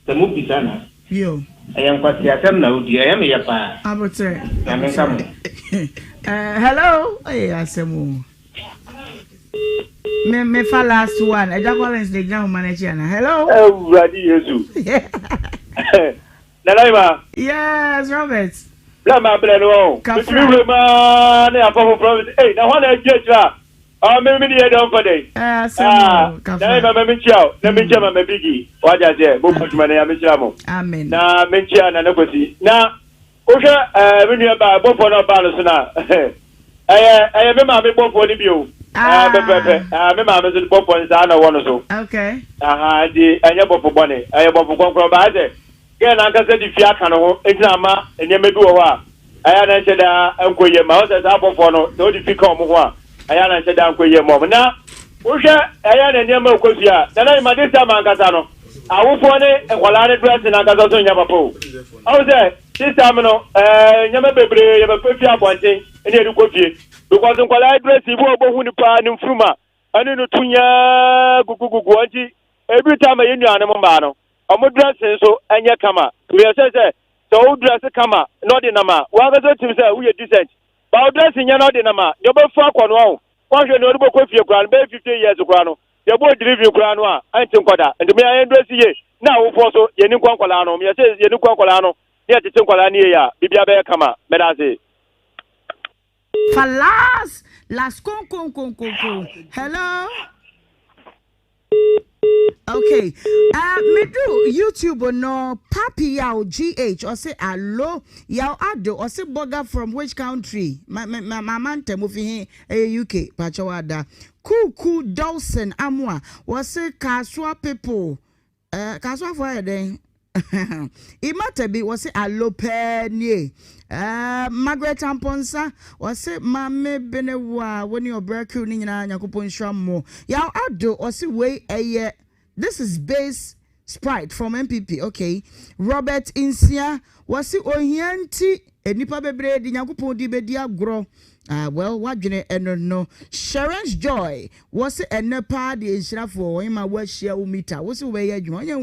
[SPEAKER 13] The movie sana.
[SPEAKER 1] Yo.
[SPEAKER 13] I am quite the now, dear, I am your pa.
[SPEAKER 1] I would say,
[SPEAKER 13] I'm coming.
[SPEAKER 1] Hello. Hey, Samu. Me for last one. I just want to now manager. Hello.
[SPEAKER 6] Oh, ready, Jesus. Nalaima.
[SPEAKER 1] Yes, Robert.
[SPEAKER 6] Lama Benewaa. Between man and Papa Province. Hey, now what I get you. Maybe the other for day. Nalaima Menchao. Menchama Mebigi. What I say? Book money. Amen.
[SPEAKER 1] Amen.
[SPEAKER 6] Na Menchana Nobody. Now.
[SPEAKER 12] Osha when you ba bo for no ba no so na. Eh me ma me bo for ni bi o. Me ma me so bo for nsa na wo no so.
[SPEAKER 1] Okay.
[SPEAKER 12] Di anya bo for bone. Bo for konkro ba de. Ke na nka se di fi aka no ho. Enti ama enye me bi wo ho a. Aya na nche da ankoye ma o se sa bo for no. Do di fi ka mo ho a. Aya na nche da ankoye mo. Na Osha aya na nyama okosi a. Na ma dis time ankasa no. Awufo ne ekwala ne dress na ankasa so nya papa o. Awu se this time no nyama bebre ye be fi abonten ene edu kofie because nkwala dress ibu obohu ni pa ni mfruma ani no tunya gugugugu anti every time ye nua ne mma no omo dress so enye kama we say so dress kama no de nama wa ga so tim say we decent ba dress nya no de nama yo be fa akono o kwa hwe no odu kofie kura no be 50 years kura no ye bo delivery kura no a anti nkoda ndo me ayen dress ye na wo fo so ye ni kwankwala no me say ye ni kwankwala no ye tete nkwala ni ya bibia be kama me da say
[SPEAKER 1] Falas las con. Hello. Okay. Me do YouTube no Papi Yao GH or say hello Yao Ado or say Boga from which country? My man moving here UK Pachawada. Cool Dawson Amwa was say Kaswa people. Kaswa for then. Imatabi was say hello penny. Margaret Amponsa was say Mame Benewaa when you're breaking in Yakupon Shamo. Yao Ado or say way a year. This is Base Sprite from MPP. Okay. Robert Insia was say Ohianti and Nipa Bebre di Yakupon di Bedia grow. Well, what you no. Sharon's Joy was a nepa the inshira for him. I was share umita. What's the way you want your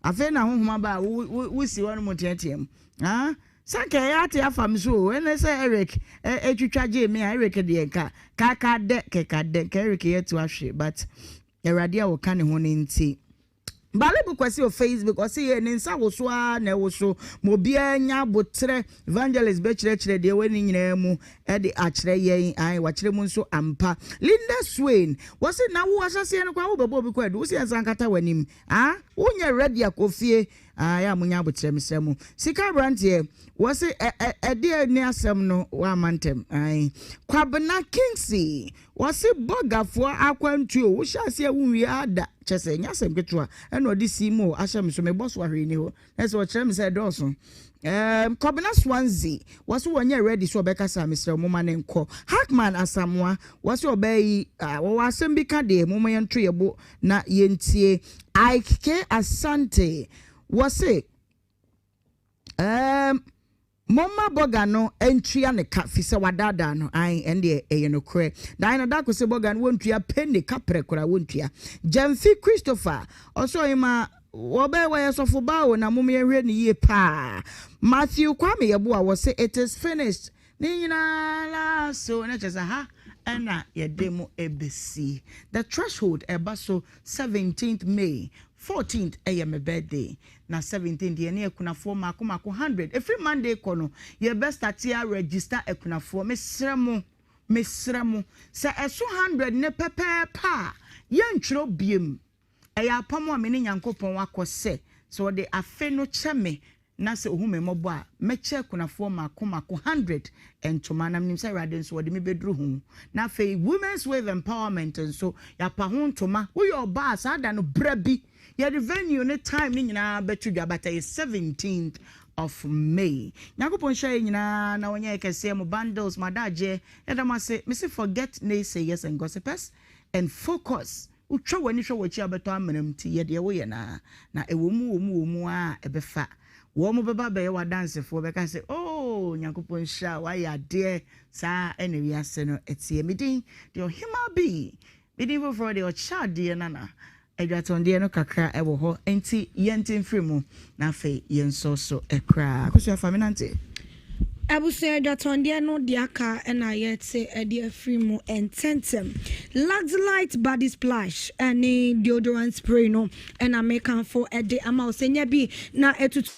[SPEAKER 1] I feel na home about we see one more TTM. Sanke ate afam so when say Eric etwitwaje me Eric de enka kaka de Eric here to ahwe but Eradia will kan ho nti Balebu kwasi o Facebook o say ye nsa wo so a na wo so mo bia nya botre evangelist be chire de wani nyina mu e de akire yen ai wa chire mu nso ampa Linda Swain wo say na wo asase no kwa wo bebo bi kwa do wo say sankata wanim wonya ready akofie ya munya botre mesemu sika brand here wo say e de ni asem no wa mantem ai Kwabena Kingsley wo say bogafo akwantuo wo hyase wunwi ada chese nyasem ketwa eno di simo ashem so me boss wa hwe ni ho na so chere me say doso Kwabena Swansea was wonye ready so beka sa Mr. Moma ne nko Hackman Asamwa was obey wo asem bi ka de moma yentwe yebo na yentie Ike Asante was it Mama Boga no entria ne ka fi se wadada no ai ende no kre dan da ko se Boga no wontua penny kapre kora wontua Jamfi Christopher also ima wobe we sofo bawo na mum ye hwe ne ye pa Matthew Kwame yebo a was say it is finished ni nyina la so na chesa ha na ye demo ebesi the threshold eba so 17th May 14th my birthday na 17th ye na ekunafo mako 100 every Monday kono ye best start here register ekunafo mesremo se eso 100 ne pepepa ye ntwro biem eya pamo amene nyankopon akose so de afe no cheme na se ohume mobo a meche kunafo mako 100 entoma na mnim se rade so de me bedru hu na fe women's wave empowerment so ya pa hu ntoma wo yo ba sa da no brabi ya the venue ne time ni nyina betu dwabata is 17th of May nyakopon share nyina na wonya ekese mo bundles madaje edamase me say forget naysayers and gossipers and focus utwa wani hwe wachi abeto amanam ti ye de wo ye na ewomu a ebefa wo mo beba be wa dance fo be ka say oh nyakopon sha wa ya de sa ene wi ase no etie midin de Ohemaa be midin for de o cha de nana edwatonde no kakra ewo ho enti yentin fremu na fe yenso so ekra akosu afaminante
[SPEAKER 5] Abuse edwatonde no diaka na yete edi fremu ententem Luxelite body splash any deodorant spray no and American for edi ama osenya bi na etu.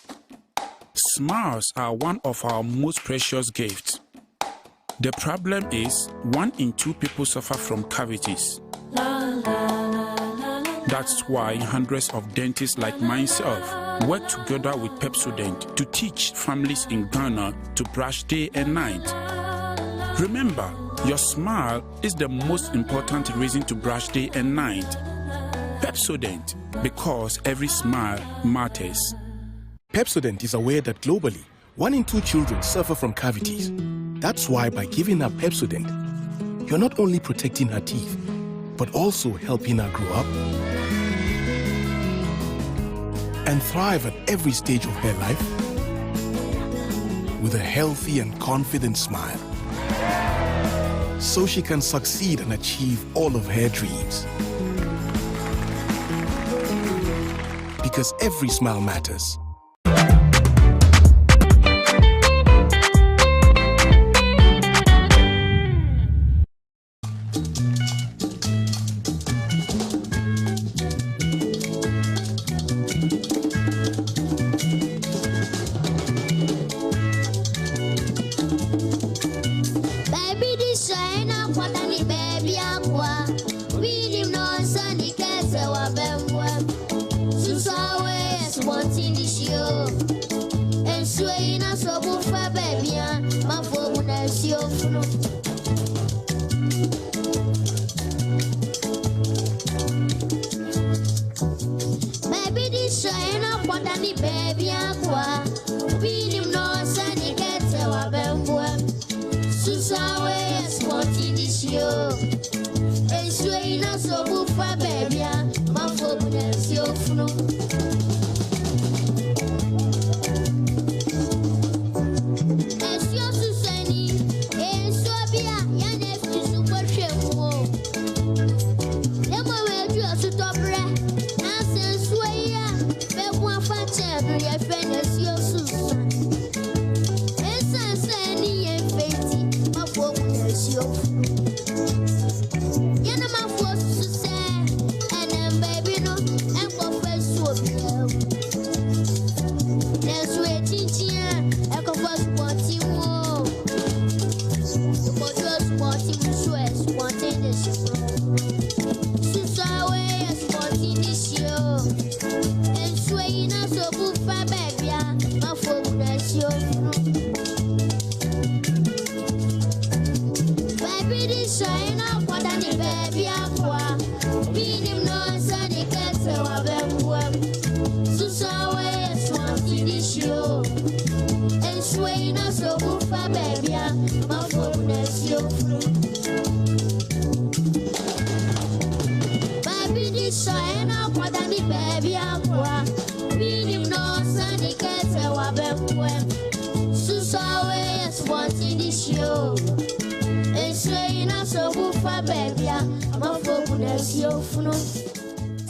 [SPEAKER 18] Smiles are one of our most precious gifts. The problem is 1 in 2 people suffer from cavities. That's why hundreds of dentists like myself work together with Pepsodent to teach families in Ghana to brush day and night. Remember, your smile is the most important reason to brush day and night. Pepsodent, because every smile matters.
[SPEAKER 19] Pepsodent is aware that globally, 1 in 2 children suffer from cavities. That's why by giving her Pepsodent, you're not only protecting her teeth, but also helping her grow up and thrive at every stage of her life with a healthy and confident smile, so she can succeed and achieve all of her dreams. Because every smile matters.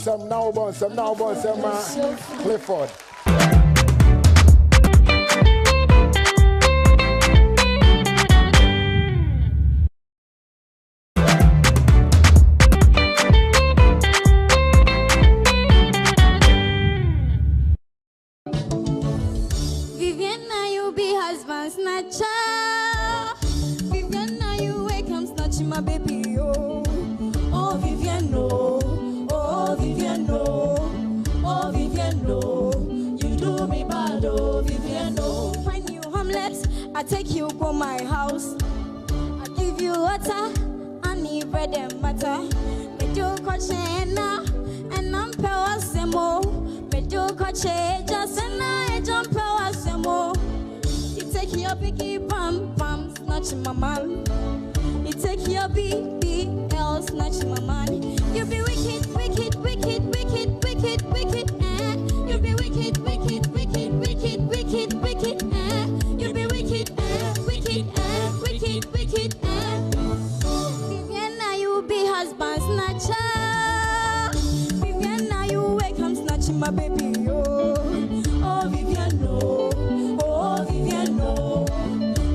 [SPEAKER 20] Some now, Clifford.
[SPEAKER 21] Viviana, you be husband snatcher. Viviana, you wake up snatching my baby, oh. Oh, Viviana, oh, Viviana, oh, Viviana, you do me bad, oh, Viviana. When you homeless, I take you to my house. I give you water, I need bread and butter. Me do coche and I'm power semo. Me do coche just and I jump power semo. You take your biggie pam pam, snatching my man. You take your BBL, snatching my money. You be wicked, wicked, wicked, wicked, wicked, wicked, eh. You be wicked, wicked, wicked, wicked, wicked, wicked, eh. You be wicked, wicked, wicked, wicked, eh. Viviana, you be husband snatcher. Viviana, you wake up snatching my baby, oh. Oh, Viviana, oh, Viviana,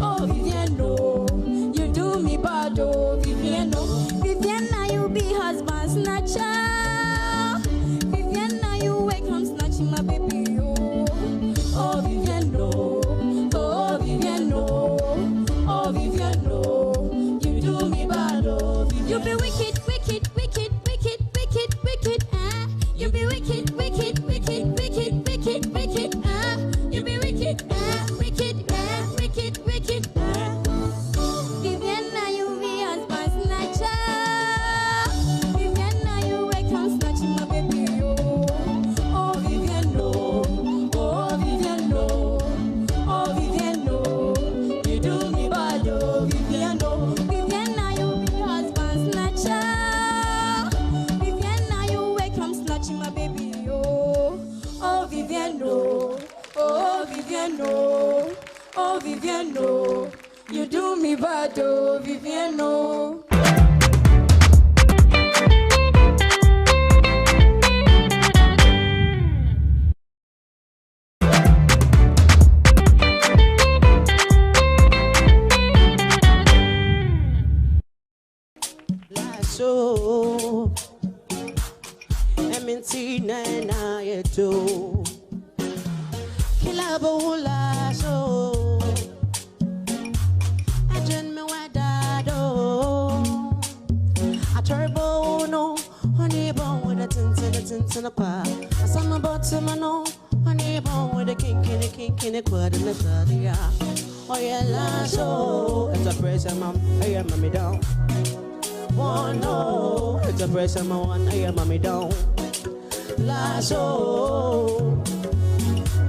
[SPEAKER 21] oh, Viviana, you do me bad, oh, Viviana. Viviana, you be husband snatcher. Viviana, you wake up snatching my baby, oh. Oh, Viviana, oh, Viviana, oh, Viviana, you do me bad, oh, Viviana. You be wicked, wicked, wicked, wicked, wicked, wicked, eh. You be wicked, wicked, wicked, wicked, wicked, wicked, you be wicked, wicked, wicked, wicked, Viviana, you be husband snatcher. Viviana, you wake up snatching my baby, oh Viviana, oh Viviana, oh Viviana, you do me bad, oh Viviana, Viviana, you be husband snatcher. Viviana, you wake up snatching my baby, oh Viviana, oh Viviana, oh Viviana, you do me bad, oh Viviana.
[SPEAKER 22] So MNT na yeto Kilabula so Ajen me wadado A turbo no honey bone with a tintin apa Asama bottom no honey bone with a kink in a quad in the shadia. Oh yeah la so it's a pressure mom I am mommy down. Oh no, it's a pressure man, I am mommy down. Lasso,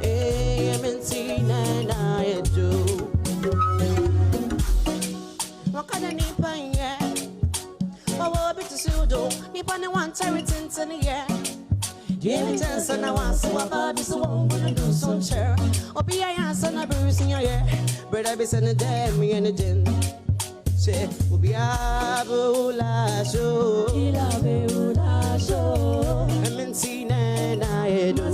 [SPEAKER 22] MNC and I do. What can I need pine yet? Oh, bit of pseudo, Nippon one territory in the year. Jimmy Jensen, I want to about this one, gonna do some chair. Or be I answer, a bruise in your ear. But I be sending them, me and the din. Ubiabula show, Ilabeula show, MNC na edo,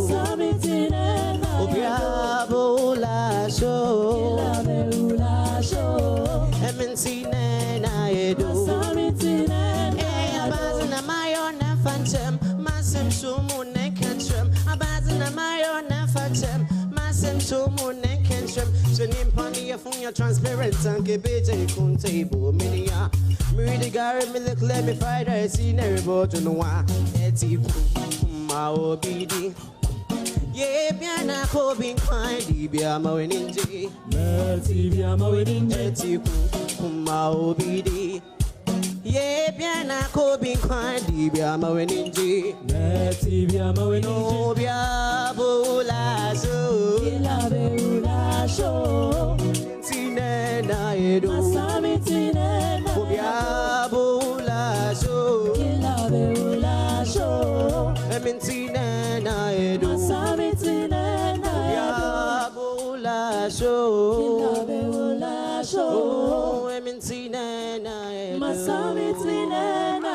[SPEAKER 22] Ubiabula show, Ilabeula show, MNC na edo, Abazina mayon na phantom, Massem sumu ne catchem, Abazina mayon na phantom, Massem sumu ne catchem. So name pony a phone your transparent and keep it a coon table minia. Really got me look let me fight I see never bought to no one. Eti my obedi. Yeah, piana ko bin kind bia ma weninji. Mercy bia ma weninji. Eti my obedi. Yeah, piana ko bin kind bia ma weninji. Mercy bia ma weninji. No bia bola so. Show Tinena Edo Masami Tinena Obiabula Show Kilabeula Show Tinena Edo Masami Tinena Obiabula Show Kilabeula Show Tinena Edo Masami Tinena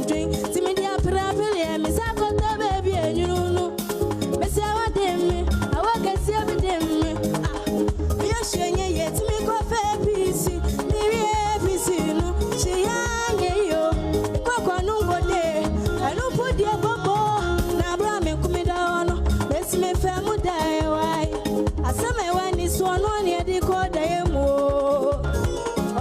[SPEAKER 22] drink. Timmy dia prapele, Miss Akota baby, and you know. Miss Awa Demi, I work at Seven Demi. Yes, yet to make a fair piece. Maybe every no. She young, yo. Coco no go there. I don't put the bubble. Now, Brahmin come down. Let's make family die. Why? I saw my one is one year the code. I am more.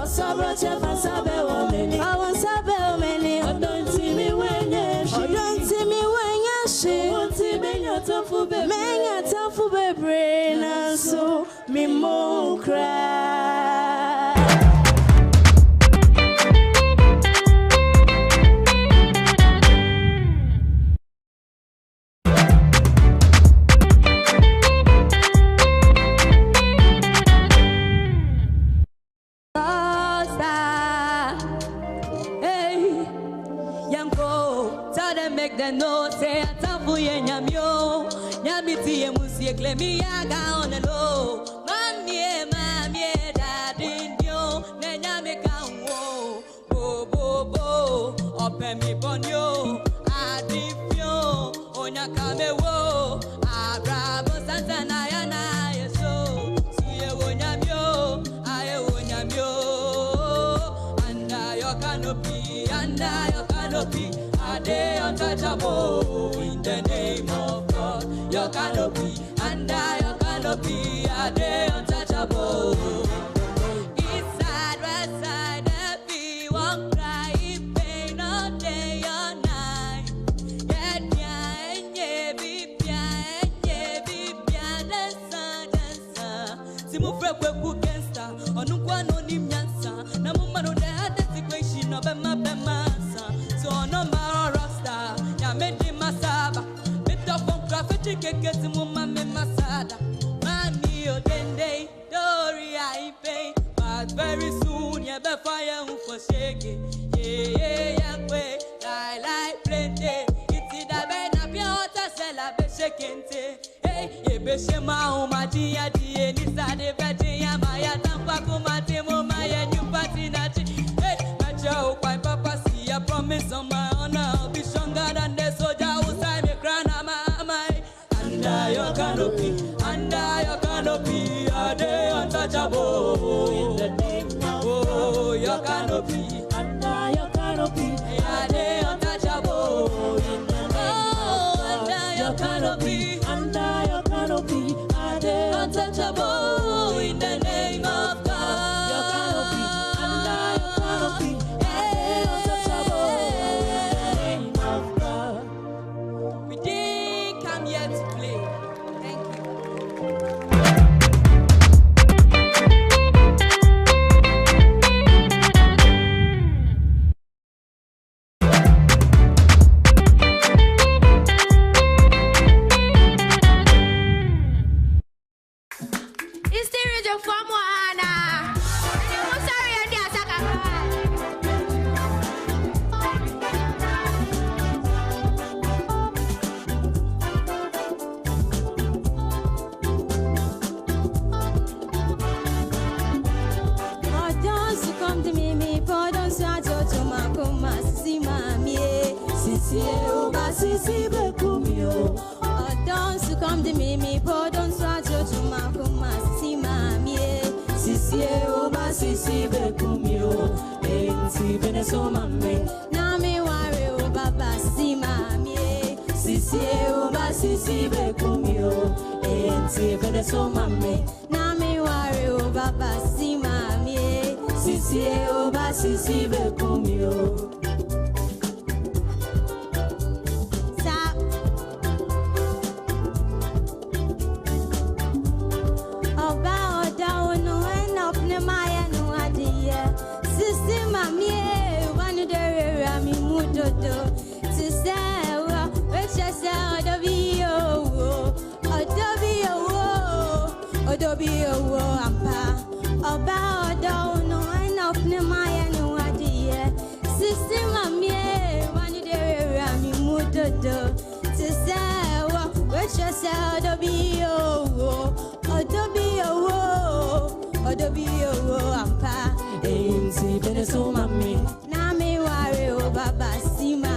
[SPEAKER 22] Sabra chapa sabe women. I want sabe women. Don't see me when you she. Don't see me when you she. Don't see me your tofu baby. Me your tofu baby. Na so me mo cry.
[SPEAKER 14] Make the note say a tafu ye nyamyo nyamiti ye musie klemi yaga on the low mamie dadin yo ne nyame kanwo bo bo bo opemi bonyo adifyo onya kamewo abrabo santana yana yeso suye wonyamyo aye wonyamyo under your canopy they untouchable in the name of God. Your canopy, under your canopy, are they untouchable? East side, west side, everyone cry in pain all day, all night. Yeah, dansa. Simu frekwe kukensta, onukwa no nimyansa. Na mumma no de hate situation, no bema. So no matter rockstar, ya made masaba. Bit up on graffiti, get mumma me masada. Mami o dende, Dory I pay. But very soon, ya be fire who for shaking. Yeah, way. Like plenty. It's the bed up your water cellar, be shaking. Hey, ye be shema, my dear, Nisa de Betia, Maya, Tampaku, Matimo, Maya, new party, Nachi. Hey, Macho, my papa. I promise on my honor I'll be stronger than the soldier who say me crown my under your canopy, are they untouchable in the name of your canopy, under your canopy, are they untouchable in the name of under your canopy, are they untouchable in the name of God, your canopy, under your canopy. Come to me, pardon, so I judge you, my see mammy. Sissy, oh, my sissy, becumio, ain't see Venezuela, mammy. Now me worry, oh, Baba, see mammy. Sissy, oh, my sissy, becumio, ain't see Venezuela, mammy. Now me worry, oh, Baba, see mammy. Sissy, oh, my sissy, becumio. So, mommy, now me worry, oh, Baba, see my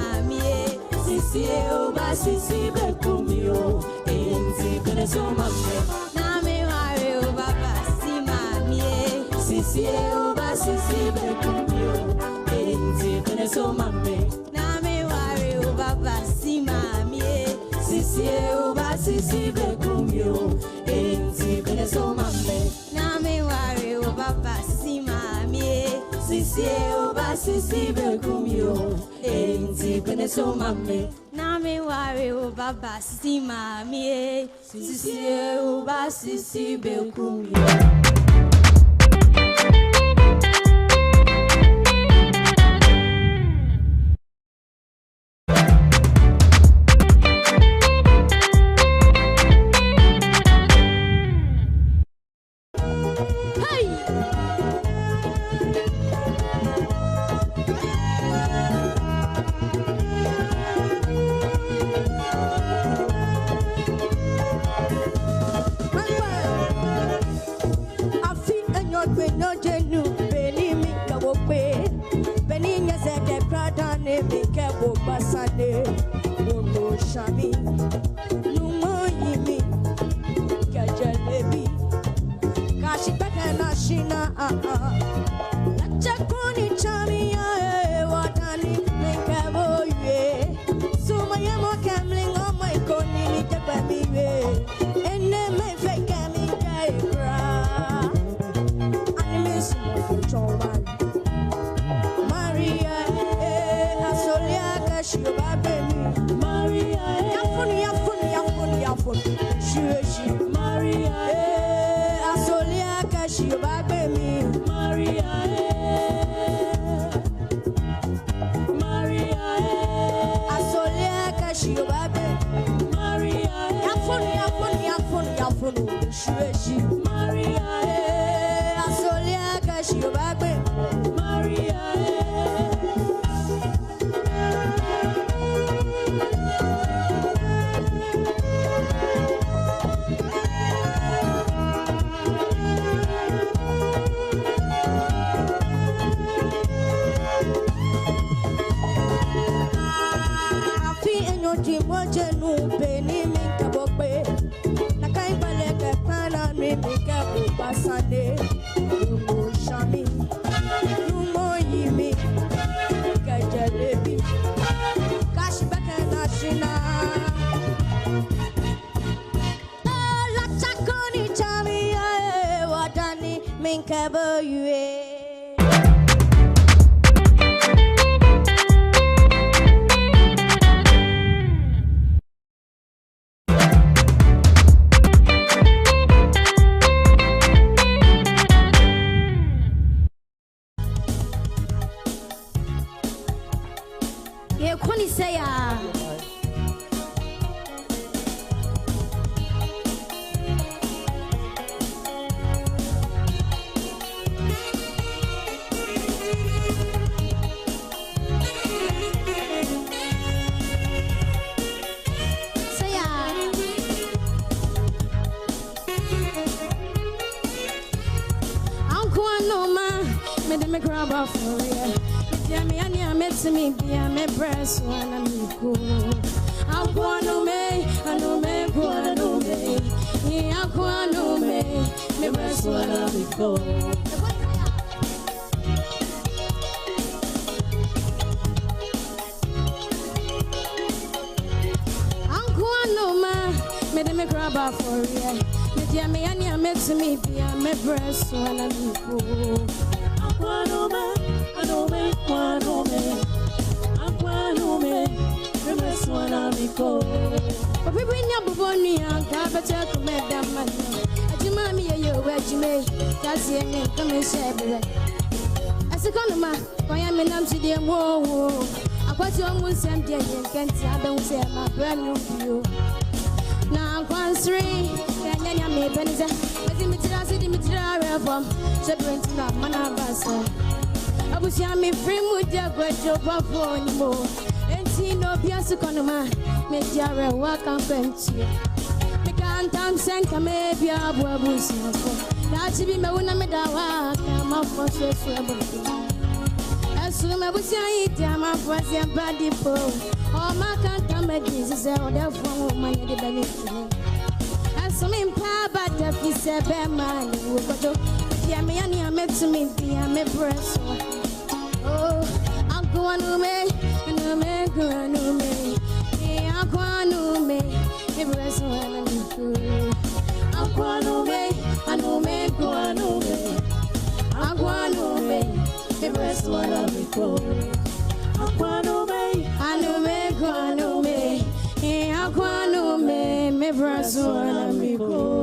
[SPEAKER 21] sisi uba sisi bekumio enti kene so mambe na me ware uba basi mamie sisi uba sisi bekumio enti kene so mambe na me ware uba basi mamie sisi uba sisi bekumio enti kene so mambe na me ware uba basi mamie sisi uba sisi bekumio enti kene so mambe na me ware uba basi mamie sisi uba sisi bekumio. Asuma busia ita ma fasi body po. Oh my can't come Jesus say other from my the benefit. Asuma pa but the fise be man wo kodo. Ya me ani am to me be am press. Oh akwanu me no me kwanu me. Akwanu me e press one me. Akwanu me anu me kwanu me. Akwanu me e press one me ko. Akwanu me anu me kwanu me. Akwanu me press one me ko.